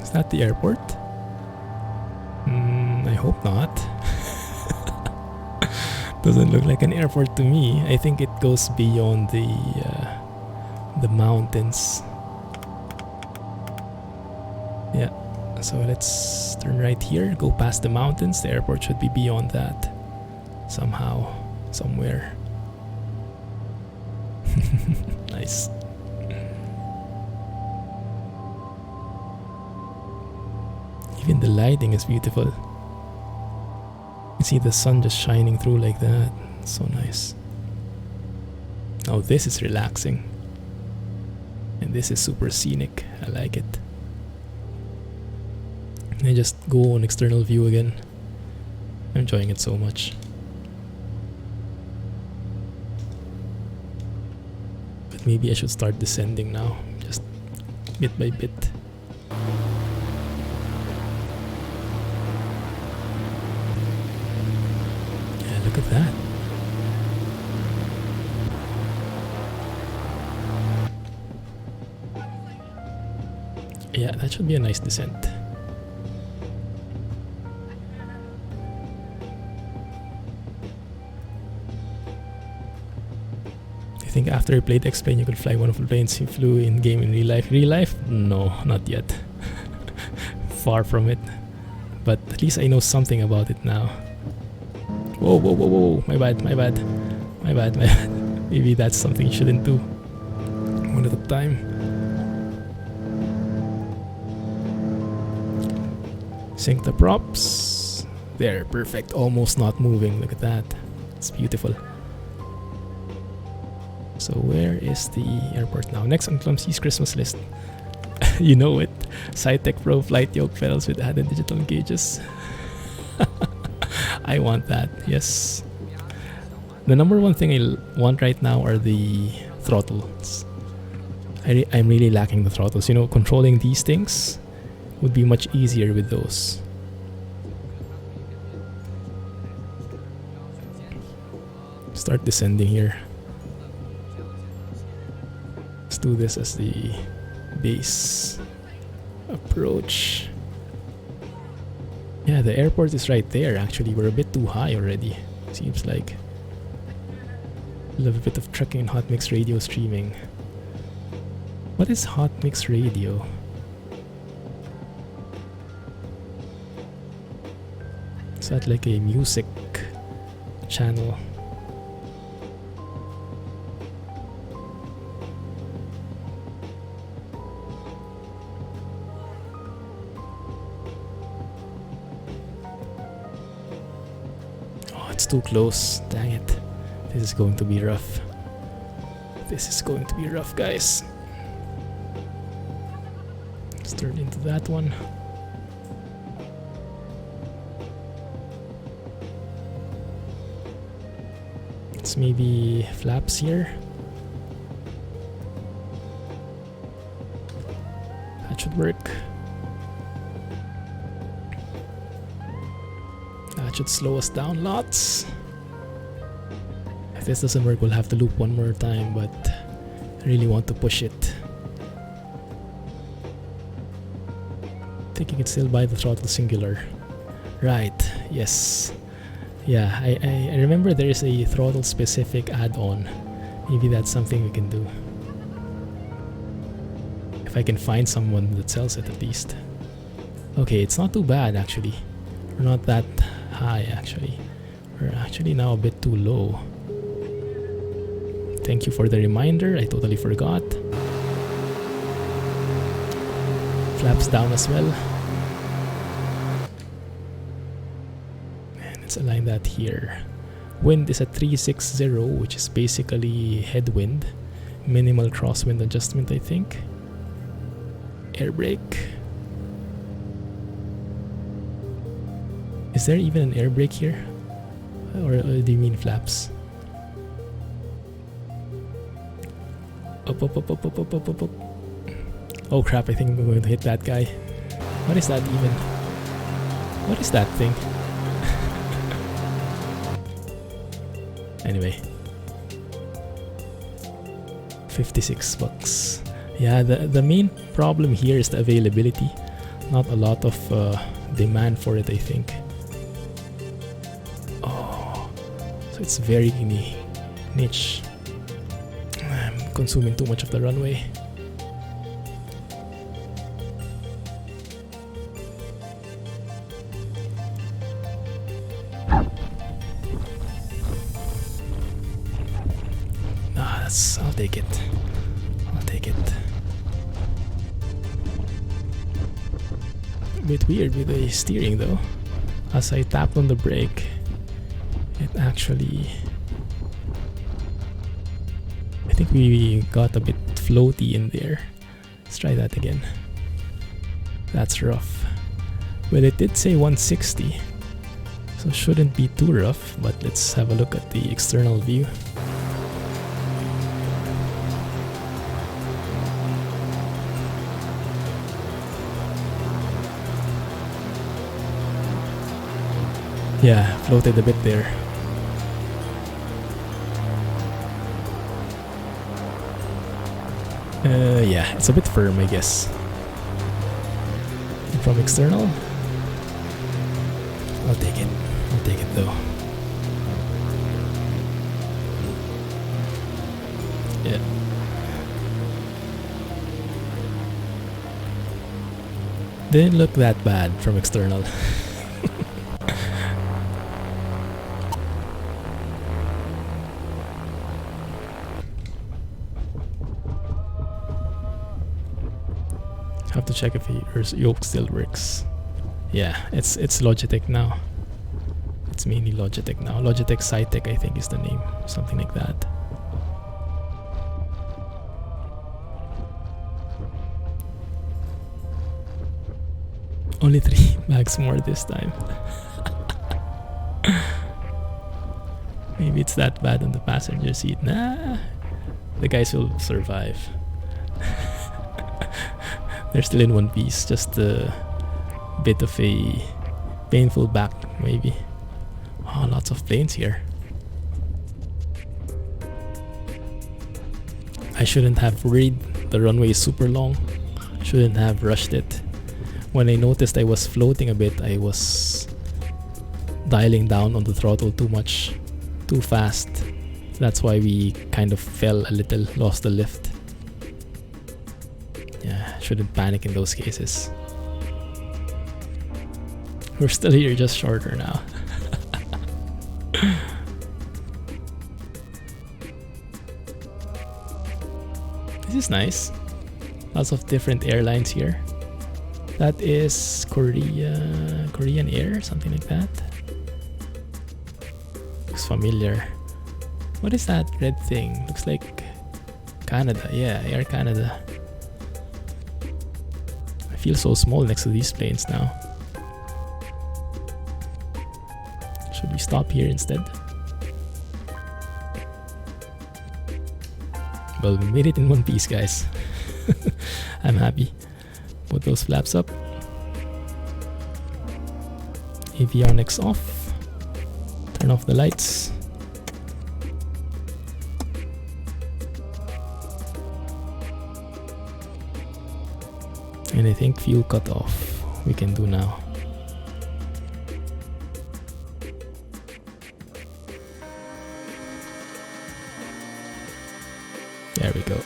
Is that the airport? I hope not. Doesn't look like an airport to me. I think it goes beyond the mountains. Yeah. So let's turn right here, go past the mountains. The airport should be beyond that. Somehow, somewhere. Nice. Even the lighting is beautiful. You see the sun just shining through like that. It's so nice. Oh, this is relaxing. And this is super scenic. I like it. I just go on external view again. I'm enjoying it so much. But maybe I should start descending now, just bit by bit. Yeah, look at that. Yeah, that should be a nice descent. I think after I played X-Plane, you could fly one of the planes you flew in game in real life. Real life? No, not yet. Far from it. But at least I know something about it now. Whoa, whoa, whoa, whoa. My bad. Maybe that's something you shouldn't do. 1 at a time. Sync the props. There, perfect. Almost not moving. Look at that. It's beautiful. So where is the airport now? Next on Clumsy's Christmas list. You know it. Cytec Pro flight yoke pedals with added digital gauges. I want that. Yes. The number one thing I want right now are the throttles. I'm really lacking the throttles. You know, controlling these things would be much easier with those. Start descending here. Let's do this as the base approach. Yeah, the airport is right there actually. We're a bit too high already, seems like. Love a bit of trucking and hot mix radio streaming. What is hot mix radio? Is that like a music channel? Oh, it's too close. Dang it. This is going to be rough. This is going to be rough, guys. Let's turn into that one. It's maybe flaps here. That should work. That should slow us down lots. If this doesn't work, we'll have to loop one more time, but I really want to push it. I think you can still buy the throttle singular. Right, yes. Yeah, I remember there is a throttle specific add-on. Maybe that's something we can do. If I can find someone that sells it at least. Okay, it's not too bad actually. We're not that high actually. We're actually now a bit too low. Thank you for the reminder, I totally forgot. Flaps down as well. And let's align that here. Wind is at 360, which is basically headwind. Minimal crosswind adjustment, I think. Air brake. Is there even an air brake here? Or do you mean flaps? Up, up, up, up, up, up, up, up, up. Oh crap, I think I'm going to hit that guy. What is that even? What is that thing? Anyway. $56. Yeah, the main problem here is the availability. Not a lot of demand for it, I think. Oh, so it's very niche. I'm consuming too much of the runway. I'll take it. I'll take it. A bit weird with the steering though. As I tapped on the brake, it actually... I think we got a bit floaty in there. Let's try that again. That's rough. Well, it did say 160, so shouldn't be too rough, but let's have a look at the external view. Yeah, floated a bit there. Yeah, it's a bit firm, I guess. And from external, I'll take it. I'll take it though. Yeah. Didn't look that bad from external. Have to check if your yoke still works. Yeah, it's Logitech now. It's mainly Logitech now. Logitech SciTech, I think, is the name. Something like that. Only 3 bags more this time. Maybe it's that bad on the passenger seat. Nah, the guys will survive. They're still in one piece. Just a bit of a painful back, maybe. Oh, lots of planes here. I shouldn't have worried. The runway is super long. Shouldn't have rushed it. When I noticed I was floating a bit, I was dialing down on the throttle too much, too fast. That's why we kind of fell a little, lost the lift. Yeah, shouldn't panic in those cases. We're still here, just shorter now. This is nice. Lots of different airlines here. That is Korean Air, something like that. Looks familiar. What is that red thing? Looks like Canada. Yeah, Air Canada. I feel so small next to these planes now. Should we stop here instead? Well, we made it in one piece, guys. I'm happy. Put those flaps up. Avionics off. Turn off the lights. And I think fuel cut off. We can do now. There we go.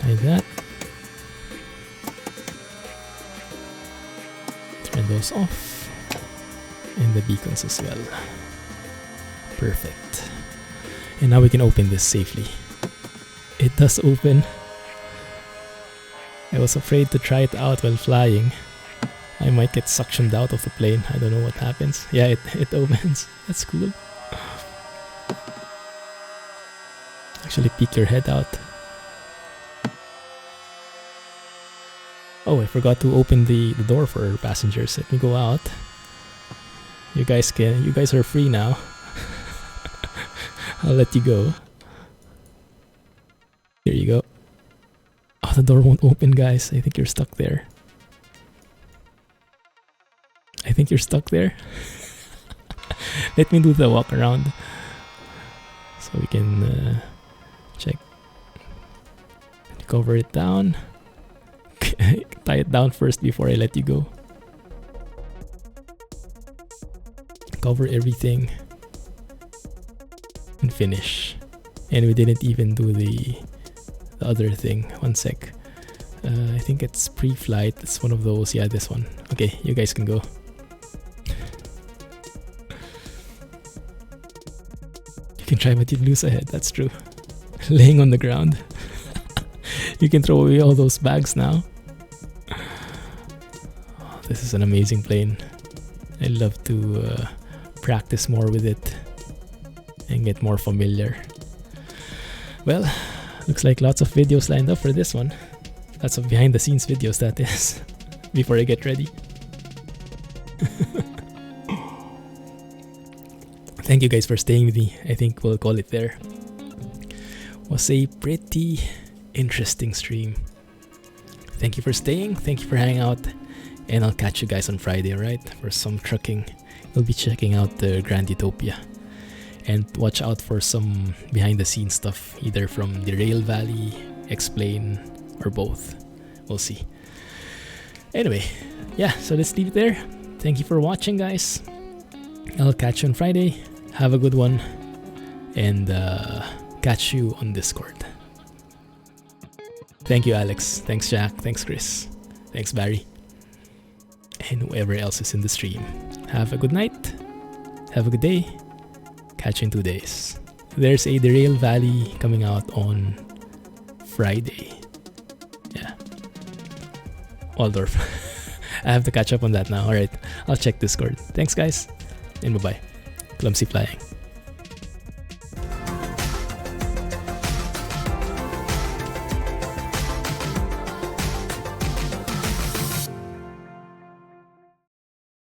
Like that. Turn those off. And the beacons as well. Perfect. And now we can open this safely. It does open. I was afraid to try it out while flying. I might get suctioned out of the plane. I don't know what happens. Yeah, it opens. That's cool. Actually peek your head out. Oh, I forgot to open the door for passengers. Let me go out. You guys are free now. I'll let you go. Here you go. Oh, the door won't open, guys. I think you're stuck there. I think you're stuck there. Let me do the walk around so we can check. Cover it down. Tie it down first before I let you go. Cover everything and finish. And we didn't even do the other thing. One sec. I think it's pre-flight. It's one of those. Yeah, this one. Okay, you guys can go. You can try, but you'd lose a head. That's true. Laying on the ground. You can throw away all those bags now. Oh, this is an amazing plane. I'd love to practice more with it and get more familiar. Well, looks like lots of videos lined up for this one. Lots of behind the scenes videos, that is, before I get ready. Thank you guys for staying with me. I think we'll call it there. Was a pretty interesting stream. Thank you for staying. Thank you for hanging out. And I'll catch you guys on Friday, alright? For some trucking. We'll be checking out the Grand Utopia. And watch out for some behind the scenes stuff, either from the Rail Valley, Explain, or both. We'll see. Anyway, yeah, so let's leave it there. Thank you for watching, guys. I'll catch you on Friday. Have a good one. And catch you on Discord. Thank you, Alex. Thanks, Jack. Thanks, Chris. Thanks, Barry. And whoever else is in the stream. Have a good night. Have a good day. Catch you in 2 days. There's a Rail Valley coming out on Friday. Waldorf. I have to catch up on that now. Alright, I'll check Discord. Thanks guys, and bye-bye. Clumsy flying.